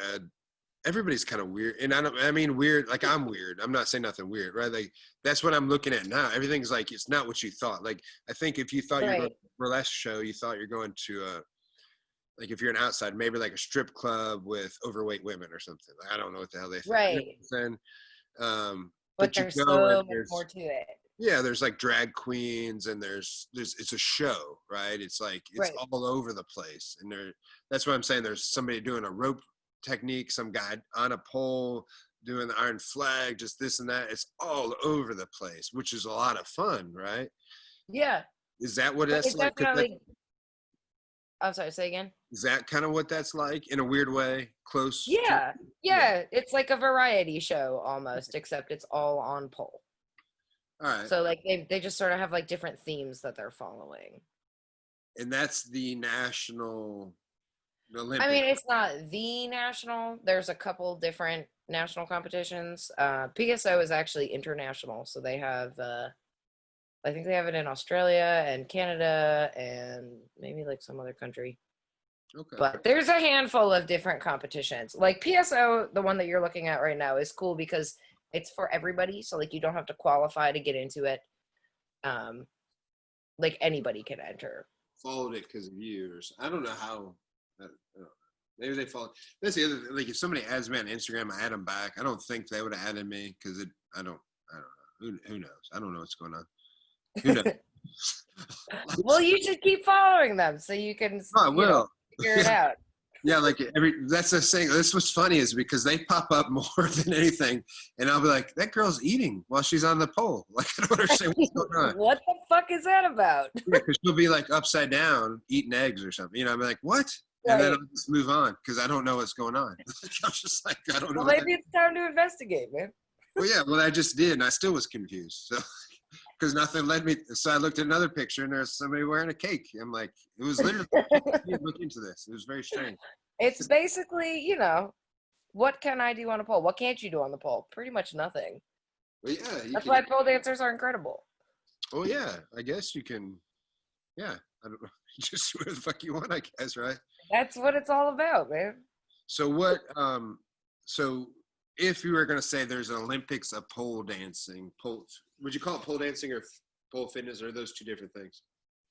everybody's kind of weird, and I mean weird, like I'm weird. I'm not saying nothing weird, right? Like that's what I'm looking at now. Everything's like it's not what you thought. Like I think if you thought you're going to a burlesque show, you thought you're going to like if you're an outside, maybe like a strip club with overweight women or something. Like, I don't know what the hell they think. Right. You know what I'm saying? But there's so much more to it. Yeah, there's like drag queens, and there's it's a show, right? It's like it's all over the place, and that's what I'm saying. There's somebody doing a rope technique, some guy on a pole doing the iron flag, just this and that. It's all over the place, which is a lot of fun, right? Yeah. Is that what that's like? I'm sorry, say again. Is that kind of what that's like in a weird way? Close? Yeah. Yeah. It's like a variety show almost, except it's all on pole. All right. So like they just sort of have like different themes that they're following. And that's the national Olympic. I mean, it's not the national. There's a couple different national competitions. PSO is actually international. So they have, I think they have it in Australia and Canada and maybe like some other country. Okay. But there's a handful of different competitions. Like PSO, the one that you're looking at right now, is cool because it's for everybody. So like you don't have to qualify to get into it. Like anybody can enter. Followed it because of years. I don't know how. Maybe they follow. That's the other thing. Like if somebody adds me on Instagram, I add them back. I don't think they would have added me because I don't know. Who knows? I don't know what's going on. Who knows? Well, you should keep following them so you can figure it out. Yeah, like that's the thing. This was funny is because they pop up more than anything, and I'll be like, "That girl's eating while she's on the pole." Like I don't understand what's going on. What the fuck is that about? Yeah, because she'll be like upside down eating eggs or something. You know, I'm like, "What?" And then I'll just move on because I don't know what's going on. I'm just like, I don't know. Well, maybe it's time to investigate, man. Well, yeah, well, I just did, and I still was confused. So, because nothing led me. So I looked at another picture, and there's somebody wearing a cake. I'm like, it was literally look into this. It was very strange. It's basically, what can I do on a pole? What can't you do on the pole? Pretty much nothing. Well, yeah. That's why pole dancers are incredible. Oh yeah, I guess you can. Yeah, I don't know. Just do whatever the fuck you want, I guess, right? That's what it's all about, man. So what? So if you were going to say there's an Olympics of pole dancing, would you call it pole dancing or pole fitness, or are those two different things?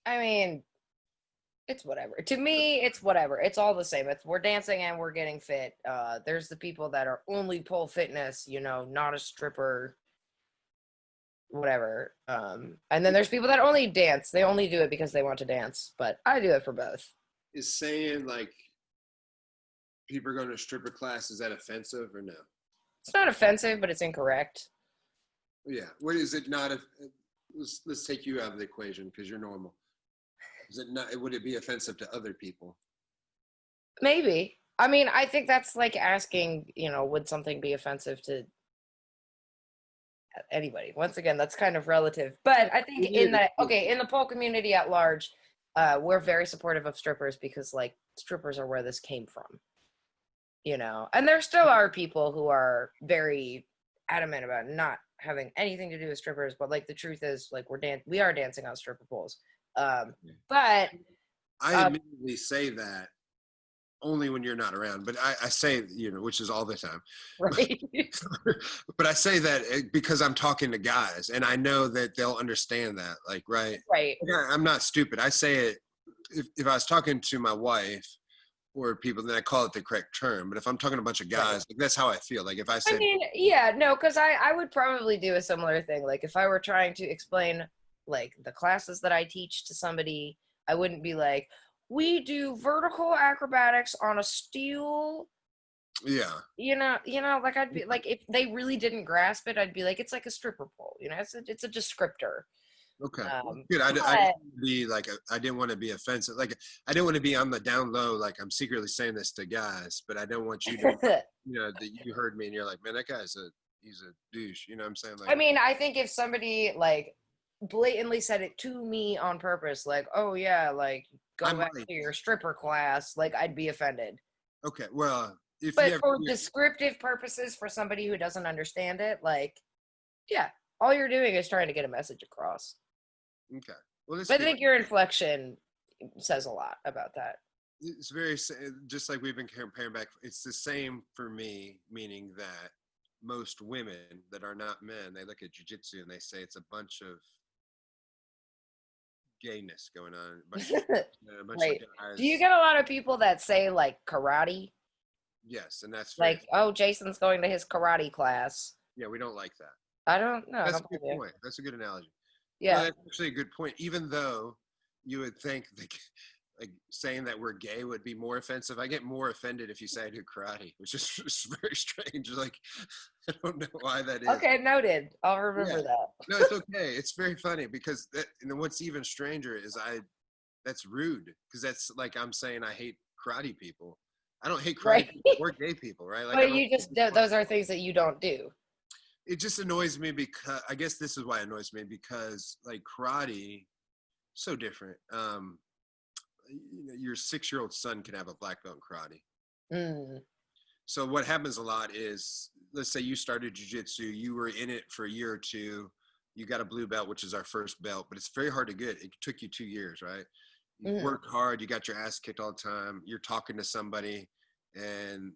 I mean, it's whatever. To me, it's whatever. It's all the same. We're dancing and we're getting fit. There's the people that are only pole fitness, not a stripper, whatever. And then there's people that only dance. They only do it because they want to dance. But I do it for both. Is saying like people are going to stripper class, is that offensive or no? It's not offensive, but it's incorrect. Yeah. What is it not? Let's take you out of the equation because you're normal. Is it not? Would it be offensive to other people? Maybe. I mean, I think that's like asking, would something be offensive to anybody? Once again, that's kind of relative. But I think in the pole community at large, we're very supportive of strippers because like strippers are where this came from. And there still are people who are very adamant about not having anything to do with strippers, but like the truth is like we are dancing on stripper poles. But I admittedly say that only when you're not around, but I say, which is all the time. Right. But I say that because I'm talking to guys and I know that they'll understand that, like, right. I'm not stupid. I say it, if I was talking to my wife or people, then I call it the correct term. But if I'm talking to a bunch of guys, like, that's how I feel. Like if I said, because I would probably do a similar thing. Like if I were trying to explain like the classes that I teach to somebody, I wouldn't be like, we do vertical acrobatics on a steel. Yeah. Like I'd be like, if they really didn't grasp it, I'd be like, it's like a stripper pole. It's a descriptor. Okay. Good. I didn't want to be offensive. Like I didn't want to be on the down low. Like I'm secretly saying this to guys, but I don't want you to, that you heard me and you're like, man, that guy's he's a douche. You know what I'm saying? Like, I mean, I think if somebody like blatantly said it to me on purpose, like, oh yeah, like go back to your stripper class, like I'd be offended. Okay. Well, for descriptive purposes for somebody who doesn't understand it, like, yeah, all you're doing is trying to get a message across. Okay. Well, I think your inflection says a lot about that. it's very just like we've been comparing back. It's the same for me, meaning that most women that are not men, they look at jiu-jitsu and they say it's a bunch of gayness going on, a bunch Right. of guys. Do you get a lot of people that say like karate? Yes, and that's very, Like, oh, Jason's going to his karate class. yeah, we don't like that. I don't know. That's a good point. That's a good analogy. No, Yeah. that's actually a good point. Even though you would think like saying that we're gay would be more offensive. I get more offended if you say I do karate, which is just very strange. Like, I don't know why that is. Okay, noted. I'll remember Yeah. that. No, it's okay. It's very funny because what's even stranger is that's rude because that's like I'm saying I hate karate people. I don't hate karate Right. people or gay people, right? Like, But you just, those are things that you don't do. it just annoys me because I guess this is why it annoys me because like karate, so different. Your 6-year-old son can have a black belt in karate. Mm. So what happens a lot is, let's say you started jiu-jitsu, you were in it for a year or two, you got a blue belt, which is our first belt, but it's very hard to get. It took you 2 years, right? You worked hard, you got your ass kicked all the time, you're talking to somebody and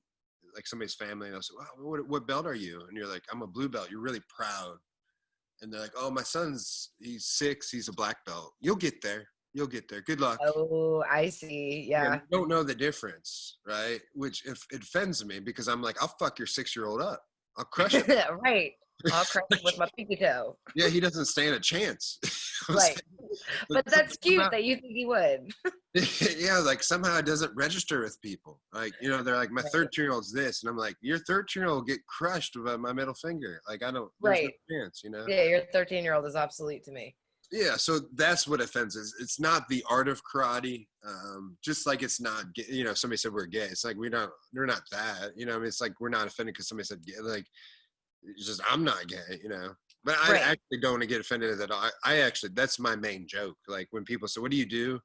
like somebody's family and they'll say, wow, what belt are you? And you're like, I'm a blue belt. You're really proud. And they're like, oh, my he's 6, he's a black belt. You'll get there. You'll get there. Good luck. Oh, I see. Yeah. You don't know the difference, right? Which if it offends me because I'm like, I'll fuck your 6-year-old up. I'll crush him. Right. I'll crush it with my pinky toe. Yeah, he doesn't stand a chance. Right. But that's cute that you think he would. Yeah, like somehow it doesn't register with people. Like, they're like, my 13-year-old's this. And I'm like, your 13-year-old get crushed by my middle finger. Like, there's no chance, Yeah, your 13-year-old is obsolete to me. Yeah, so that's what offends us. It's not the art of karate. Just like it's not, somebody said we're gay. It's like we're not that. It's like we're not offended because somebody said gay. Like, it's just I'm not gay. But I actually don't want to get offended at all. I actually, that's my main joke. Like when people say, "What do you do?"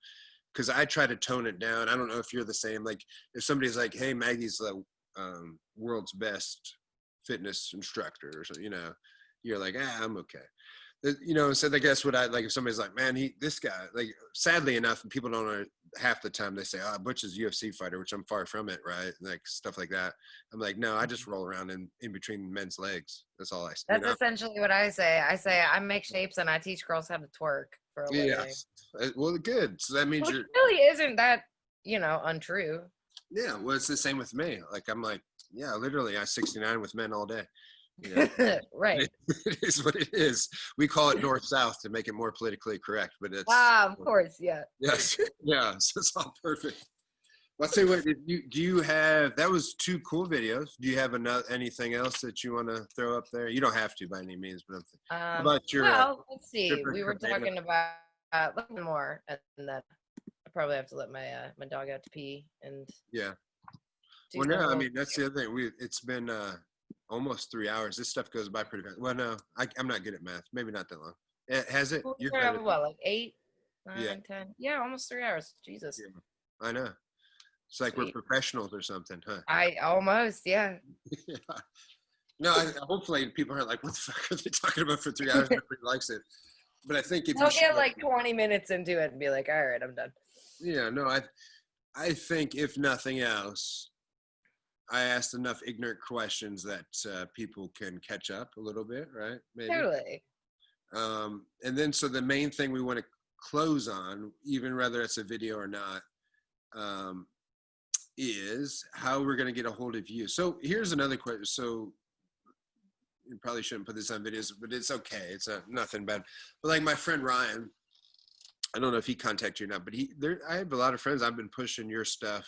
Because I try to tone it down. I don't know if you're the same. Like if somebody's like, "Hey, Maggie's the world's best fitness instructor," or so, you're like, I'm okay. So I guess what I like if somebody's like, man, this guy, like, sadly enough, people don't know half the time they say, Butch is a UFC fighter, which I'm far from it, right? Like stuff like that. I'm like, no, I just roll around in between men's legs. That's all I say. That's essentially what I say. I say I make shapes and I teach girls how to twerk for a living. Yes. Well, good. So that means it really isn't that, untrue. Yeah. Well, it's the same with me. Like, I'm like, yeah, literally I 69 with men all day. Right. It is what it is. We call it north-south to make it more politically correct, but it's of course, yeah. Yes, yeah. So it's all perfect. Well, I'll tell you what. Do you have? That was 2 cool videos. Do you have anything else that you want to throw up there? You don't have to by any means, but how about your? Well, let's see. We were talking about a little more, and then I probably have to let my my dog out to pee and. Yeah. Well, no, I mean that's the other thing. It's been almost 3 hours. This stuff goes by pretty fast. Well, no, I'm not good at math. Maybe not that long. Has it? What, like 8, 9, 10? Yeah, almost 3 hours. Jesus. Yeah, I know. It's like we're professionals or something, huh? Yeah. Yeah. No, hopefully people aren't like, what the fuck are they talking about for 3 hours? Nobody likes it. But I think if I'll get like 20 minutes into it and be like, all right, I'm done. Yeah, no, I think if nothing else, I asked enough ignorant questions that people can catch up a little bit, right? Maybe. Totally. And then, so the main thing we want to close on, even whether it's a video or not, is how we're going to get a hold of you. So here's another question. So you probably shouldn't put this on videos, but it's okay. It's nothing bad. But like my friend Ryan, I don't know if he contacted you or not, but I have a lot of friends. I've been pushing your stuff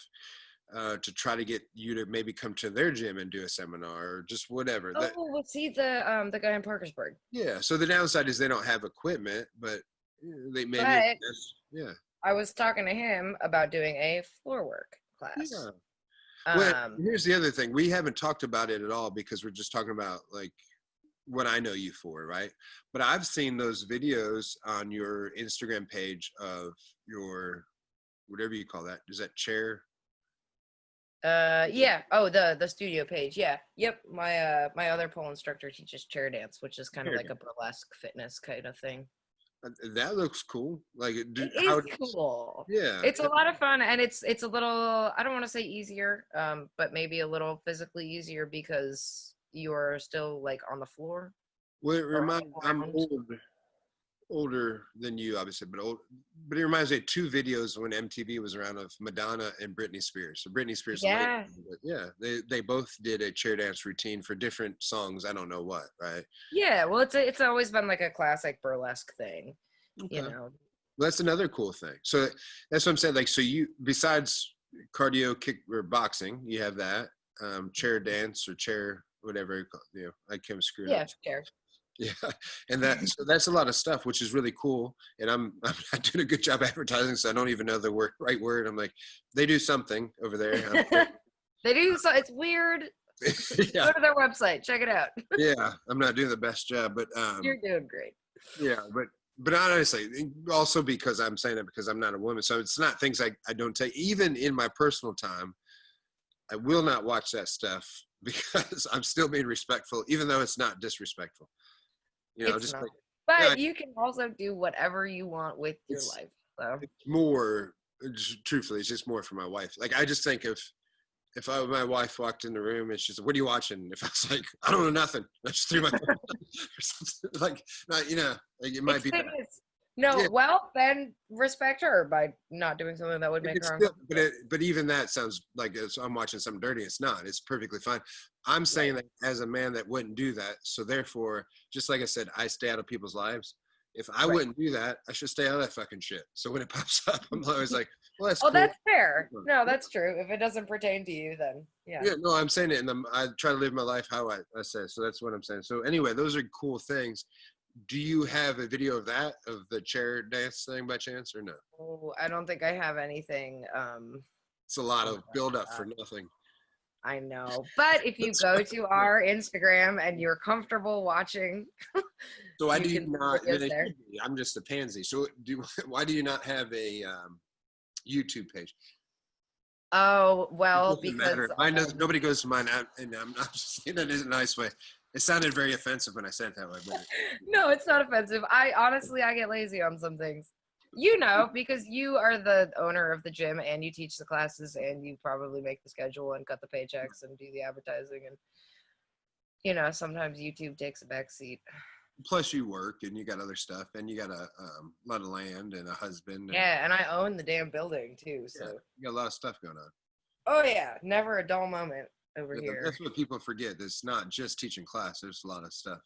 to try to get you to maybe come to their gym and do a seminar or just whatever. Oh, was he the guy in Parkersburg? Yeah. So the downside is they don't have equipment, but they maybe. Yeah. I was talking to him about doing a floor work class. Yeah. Well, here's the other thing. We haven't talked about it at all because we're just talking about like what I know you for, right? But I've seen those videos on your Instagram page of your whatever you call that. Is that chair? Yeah. Oh, the studio page. Yeah. Yep. My my other pole instructor teaches chair dance, which is kind of like a burlesque fitness kind of thing. That looks cool. Like, It is cool. Yeah, It's a lot of fun, and it's a little, I don't want to say easier, but maybe a little physically easier because you're still like on the floor well, or on the I'm ground. older than you, obviously, but it reminds me of two videos when MTV was around of Madonna and Britney Spears. So Britney Spears, Yeah. yeah, they both did a chair dance routine for different songs. I don't know what, right? Yeah, well, it's always been like a classic burlesque thing, you Okay. know. Well, that's another cool thing. So that's what I'm saying. Like, so you, besides cardio, kick, or boxing, you have that chair dance or chair, whatever you call, I can't screw it up. Yeah, sure. Yeah, and so that's a lot of stuff, which is really cool. And I'm not doing a good job advertising, so I don't even know the right word. I'm like, they do something over there. They do, so it's weird. Yeah, Go to their website, check it out. yeah, I'm not doing the best job, but You're doing great. yeah, but honestly, also because I'm saying it because I'm not a woman, so it's not things I don't take. Even in my personal time, I will not watch that stuff because I'm still being respectful, even though it's not disrespectful. It's just not. like, yeah, But you can also do whatever you want with your it's life. So it's more. Truthfully, it's just more for my wife. Like, I just think if my wife walked in the room and she's like, "What are you watching?" If I was like, "I don't know nothing," I just threw my phone or something. Like, not, like it might it's be that. fitness. No, Yeah, well, then respect her by not doing something that would make it's her still, uncomfortable. but even that sounds like I'm watching something dirty. It's not. It's perfectly fine. I'm saying Right. that as a man that wouldn't do that. So therefore, just like I said, I stay out of people's lives. If I Right. wouldn't do that, I should stay out of that fucking shit. So when it pops up, I'm always like, "Well, that's Oh, cool." that's fair. No, that's true. If it doesn't pertain to you, then yeah. Yeah, no, I'm saying it, and I try to live my life how I say. So that's what I'm saying. So anyway, those are cool things. Do you have a video of the chair dance thing by chance, or no? Oh, I don't think I have anything. It's a lot Oh of build up my for God. nothing. I know. But if you go to our Instagram and you're comfortable watching, So why you do you can see not? videos there. I'm just a pansy. So why do you not have a YouTube page? Oh, It well, doesn't because matter. Mine doesn't. Nobody goes to mine, and I'm not just saying that in a nice way. It sounded very offensive when I said it that way, but no, it's not offensive. I honestly, I get lazy on some things. You know, because you are the owner of the gym and you teach the classes and you probably make the schedule and cut the paychecks and do the advertising and sometimes YouTube takes a back seat. plus you work and you got other stuff and you got a lot of land and a husband and Yeah, and I own the damn building too, yeah, so. you got a lot of stuff going on. Oh yeah, never a dull moment over Yeah, here. that's what people forget. It's not just teaching class. There's a lot of stuff.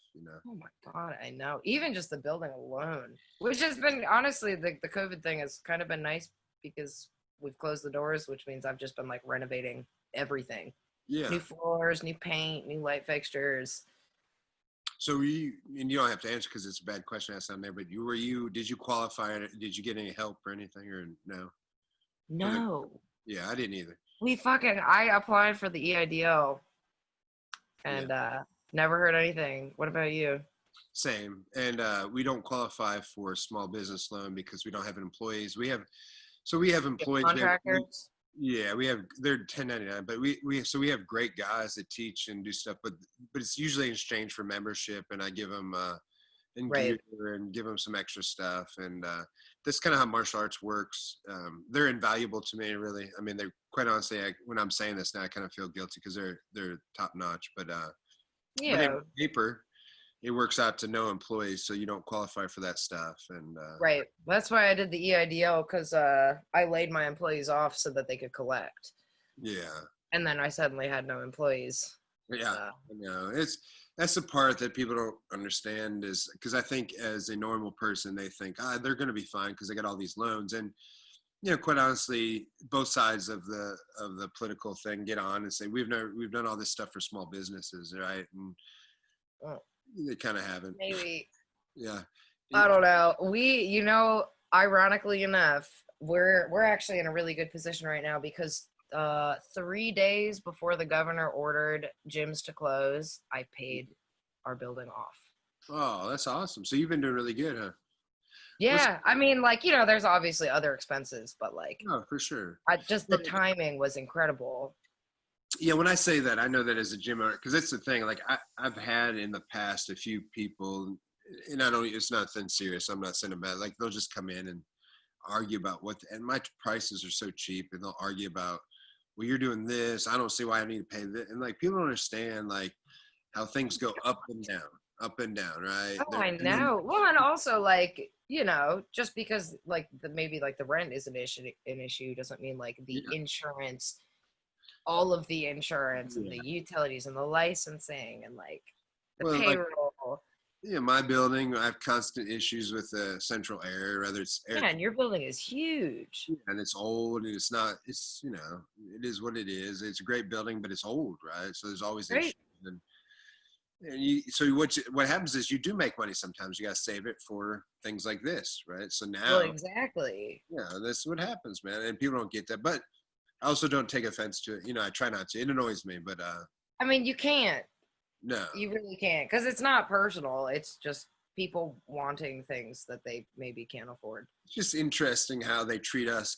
Oh my God, I know. Even just the building alone, which has been honestly the COVID thing has kind of been nice because we've closed the doors, which means I've just been like renovating everything. Yeah. New floors, new paint, new light fixtures. So and you don't have to answer because it's a bad question asked on there, but did you qualify? Did you get any help or anything or no? No. Yeah, I didn't either. I applied for the EIDL and Yeah. never heard anything. What about you? Same. And we don't qualify for a small business loan because we don't have employees. We have employees. Contractors? They're 1099, but we have great guys that teach and do stuff, but it's usually in exchange for membership, and I give them and Right. gear and give them some extra stuff, and that's kind of how martial arts works. They're invaluable to me, really. I mean, they're quite honestly. When I'm saying this now, I kind of feel guilty because they're top notch, but Yeah. on paper, it works out to no employees, so you don't qualify for that stuff, and Right. That's why I did the EIDL because I laid my employees off so that they could collect. yeah. And then I suddenly had no employees. Yeah, So. I know. That's the part that people don't understand is because I think as a normal person, they think, they're going to be fine because they got all these loans. And, quite honestly, both sides of the political thing get on and say, we've done all this stuff for small businesses, right? And they kind of haven't. Maybe. Yeah. I don't know. Ironically enough, we're actually in a really good position right now because 3 days before the governor ordered gyms to close, I paid our building off. Oh, that's awesome. So you've been doing really good, huh? Yeah, I mean, there's obviously other expenses, but Oh, for sure. the timing was incredible. Yeah, when I say that, I know that as a gym owner, because it's the thing. Like I've had in the past a few people and I don't, it's nothing serious. I'm not saying about, like, they'll just come in and argue about and my prices are so cheap, and they'll argue about, well, you're doing this, I don't see why I need to pay this. And like, people don't understand like how things go up and down, right? Oh, I know. Well, and also like, just because like maybe like the rent is an issue doesn't mean like the insurance, all of the insurance and the utilities and the licensing and like the payroll. Like, my building, I have constant issues with the central air, whether it's air. Man, your building is huge. And it's old, and it's it is what it is. It's a great building, but it's old, right? So there's always issues. So what happens is you do make money sometimes. You got to save it for things like this, right? So now. Well, exactly. Yeah, that's what happens, man. And people don't get that. But I also don't take offense to it. I try not to. It annoys me, but. I mean, you can't. No. You really can't, because it's not personal. It's just people wanting things that they maybe can't afford. It's just interesting how they treat us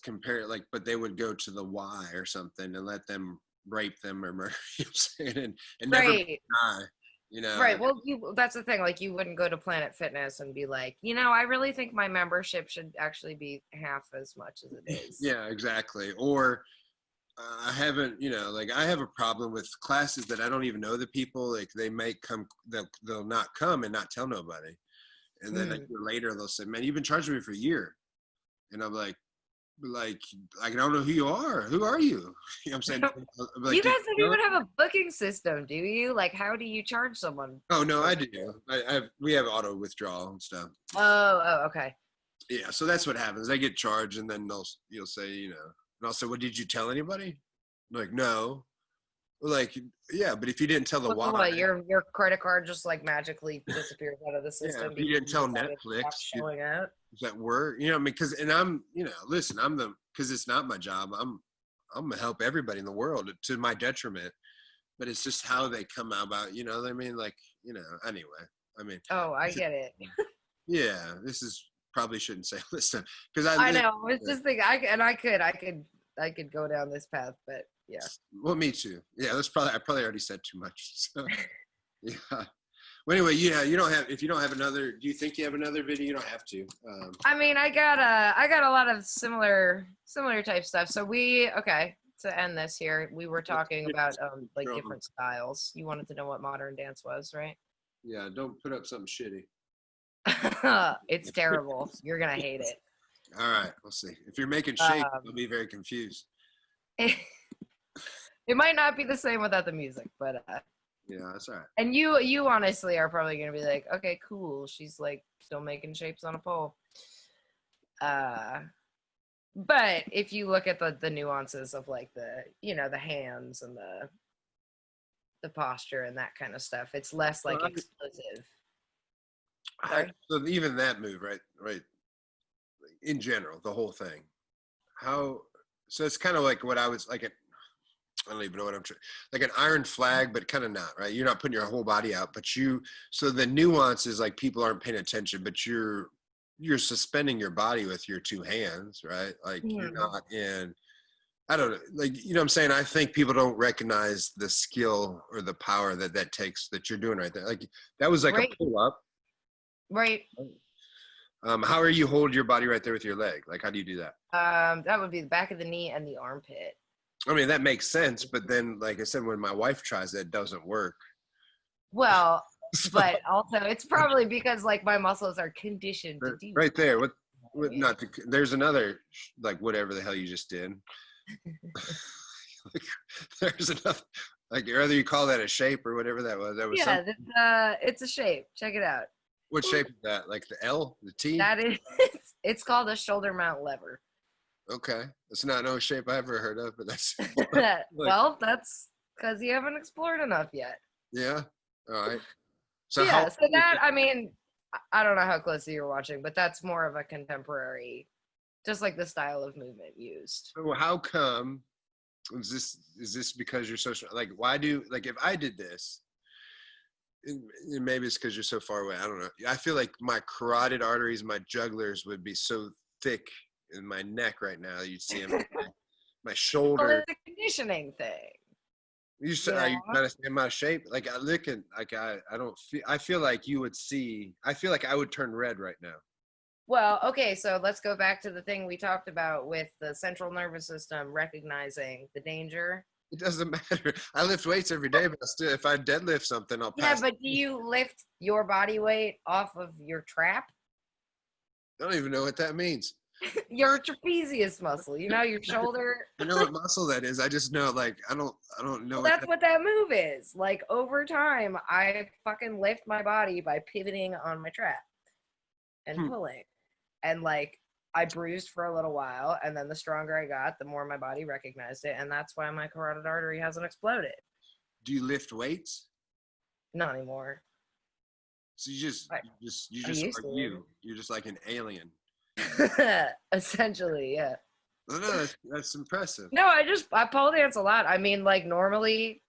but they would go to the Y or something and let them rape them or murder, and never die. Right. Well, that's the thing. Like, you wouldn't go to Planet Fitness and be like, I really think my membership should actually be half as much as it is. Yeah, exactly. Or I haven't, like, I have a problem with classes that I don't even know the people. Like, they may come, they'll not come and not tell nobody. And then a year later, they'll say, man, you've been charging me for a year. And I'm like, I don't know who you are. Who are you? I'm saying, you guys don't even have a booking system, do you? Like, how do you charge someone? Oh no, I do. We have auto withdrawal and stuff. Oh, okay. Yeah, so that's what happens. They get charged, and then you'll say, and I'll say, well, did you tell anybody? I'm like, no. Like, yeah, but if you didn't tell the why, what, your credit card just like magically disappears out of the system. Yeah, if you didn't tell Netflix, showing up. That word, because I'm, listen, because it's not my job. I'm gonna help everybody in the world to my detriment, but it's just how they come about. What I mean? Like, anyway. I mean. Oh, I get it. Yeah, this is probably shouldn't say this because I know. It's just thinking I could go down this path, but yeah. Well, me too. Yeah, I probably already said too much. So, yeah. Well, anyway, you don't have. If you don't have another, do you think you have another video? You don't have to. I mean, I got a lot of similar type stuff. So to end this here, we were talking about like different styles. You wanted to know what modern dance was, right? Yeah. Don't put up something shitty. It's terrible. You're gonna hate it. All right, we'll see. If you're making shape, I'll be very confused. It might not be the same without the music, but yeah, that's all right. And you honestly are probably gonna be like, okay, cool. She's like still making shapes on a pole. But if you look at the nuances of like the hands and the posture and that kind of stuff, it's less like explosive. So even that move, right? In general, the whole thing. So it's kind of like what I was like. I don't even know what I'm trying. Like an iron flag, but kind of not, right? You're not putting your whole body out, but so the nuance is like people aren't paying attention, but you're suspending your body with your two hands, right? Like you're not in, I don't know, like, what I'm saying? I think people don't recognize the skill or the power that takes, that you're doing right there. Like that was like a pull up. Right. How are you hold your body right there with your leg? Like, how do you do that? That would be the back of the knee and the armpit. I mean, that makes sense, but then, like I said, when my wife tries that, it doesn't work. Well, but also it's probably because like my muscles are conditioned to do right there. There's another, like whatever the hell you just did. Like, there's another, like whether you call that a shape or whatever that was. That was it's a shape. Check it out. What shape is that? Like the L, the T? That is. It's called a shoulder mount lever. Okay, that's not no shape I ever heard of, but that's. Well, that's because you haven't explored enough yet. Yeah. All right. So yeah. So that, I mean, I don't know how closely you're watching, but that's more of a contemporary, just like the style of movement used. So how come? Is this because you're so like? Why do like if I did this? And maybe it's because you're so far away. I don't know. I feel like my carotid arteries, my jugulars would be so thick in my neck right now. You'd see them. My shoulder. Well, it's a conditioning thing. You said, are you trying to stay in my shape? Like I look at, like I don't feel. I feel like you would see. I feel like I would turn red right now. Well, okay, so let's go back to the thing we talked about with the central nervous system recognizing the danger. It doesn't matter. I lift weights every day, but still, if I deadlift something, I'll pass. Yeah, but do you lift your body weight off of your trap? I don't even know what that means. Your trapezius muscle, you know, your shoulder. I know what muscle that is. I just know, like, I don't know. Well, that's what that move is. Like, over time, I fucking lift my body by pivoting on my trap and pulling. And, like, I bruised for a little while, and then the stronger I got, the more my body recognized it, and that's why my carotid artery hasn't exploded. Do you lift weights? Not anymore. So you just are you. You're just like an alien. Essentially, yeah. No, that's impressive. No, I pole dance a lot. I mean, like, normally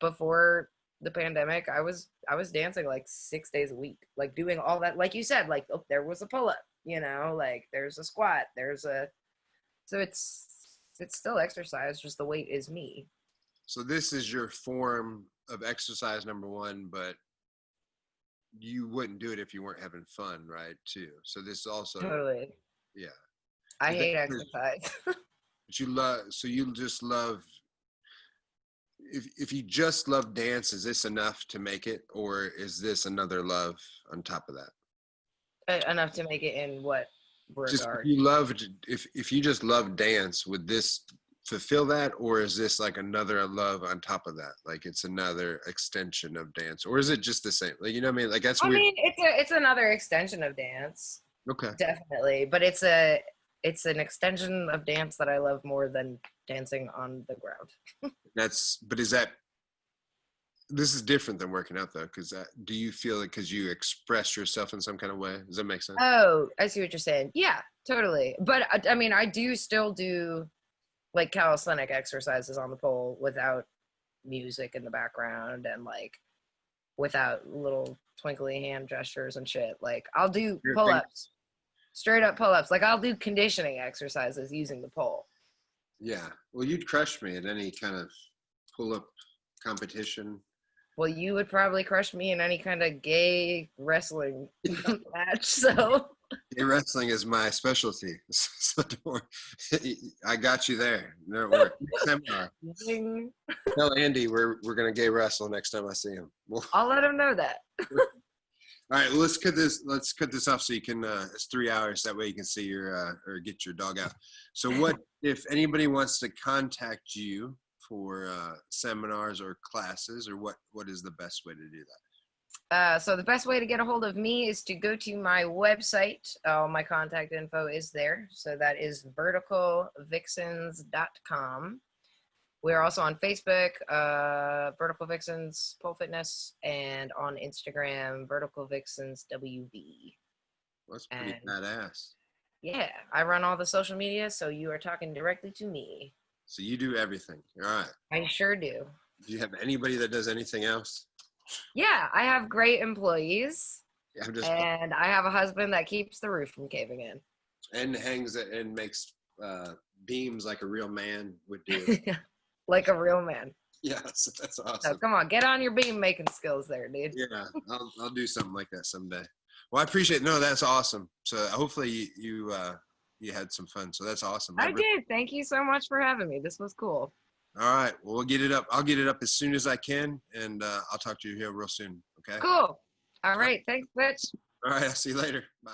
before the pandemic, I was dancing like 6 days a week, like doing all that, like you said, like, oh, there was a pull-up, you know, like there's a squat, so it's still exercise, just the weight is me. So this is your form of exercise, number one, but you wouldn't do it if you weren't having fun, right? Too. So this also Totally. Yeah. I hate exercise. But you just love. If you just love dance, is this enough to make it, or is this another love on top of that? Enough to make it in what regard? Just if you just love dance, would this fulfill that, or is this like another love on top of that? Like it's another extension of dance, or is it just the same? Like, you know what I mean? Like that's weird. I mean, it's another extension of dance. Okay. Definitely, but it's an extension of dance that I love more than dancing on the ground. This is different than working out though, because do you feel it because you express yourself in some kind of way? Does that make sense? Oh, I see what you're saying. Yeah, totally. But I mean, I do still do like calisthenic exercises on the pole without music in the background and like without little twinkly hand gestures and shit. Like I'll do pull-ups, straight up pull-ups. Like I'll do conditioning exercises using the pole. Yeah. Well, you'd crush me at any kind of pull-up competition. Well, you would probably crush me in any kind of gay wrestling match. So gay wrestling is my specialty. So I got you there. No worry. Seminar. Tell Andy we're gonna gay wrestle next time I see him. I'll let him know that. All right, well, let's cut this off so you can. It's 3 hours. That way you can see your or get your dog out. So, what if anybody wants to contact you for seminars or classes, or what is the best way to do that? So the best way to get a hold of me is to go to my website. My contact info is there. So that is verticalvixens.com. We're also on Facebook, Vertical Vixens Pole Fitness, and on Instagram, Vertical Vixens WV. That's pretty badass. Yeah, I run all the social media, so you are talking directly to me. So you do everything. All right. I sure do. Do you have anybody that does anything else? Yeah, I have great employees. Yeah, and I have a husband that keeps the roof from caving in. And hangs it and makes beams like a real man would do. Like a real man. Yes, that's awesome. So come on, get on your beam making skills there, dude. Yeah, I'll do something like that someday. Well, I appreciate it. No, that's awesome. So hopefully you had some fun. So that's awesome. I did. Thank you so much for having me. This was cool. All right. Well, we'll get it up. I'll get it up as soon as I can, and I'll talk to you here real soon. Okay? Cool. All right. Thanks, Butch. All right. I'll see you later. Bye.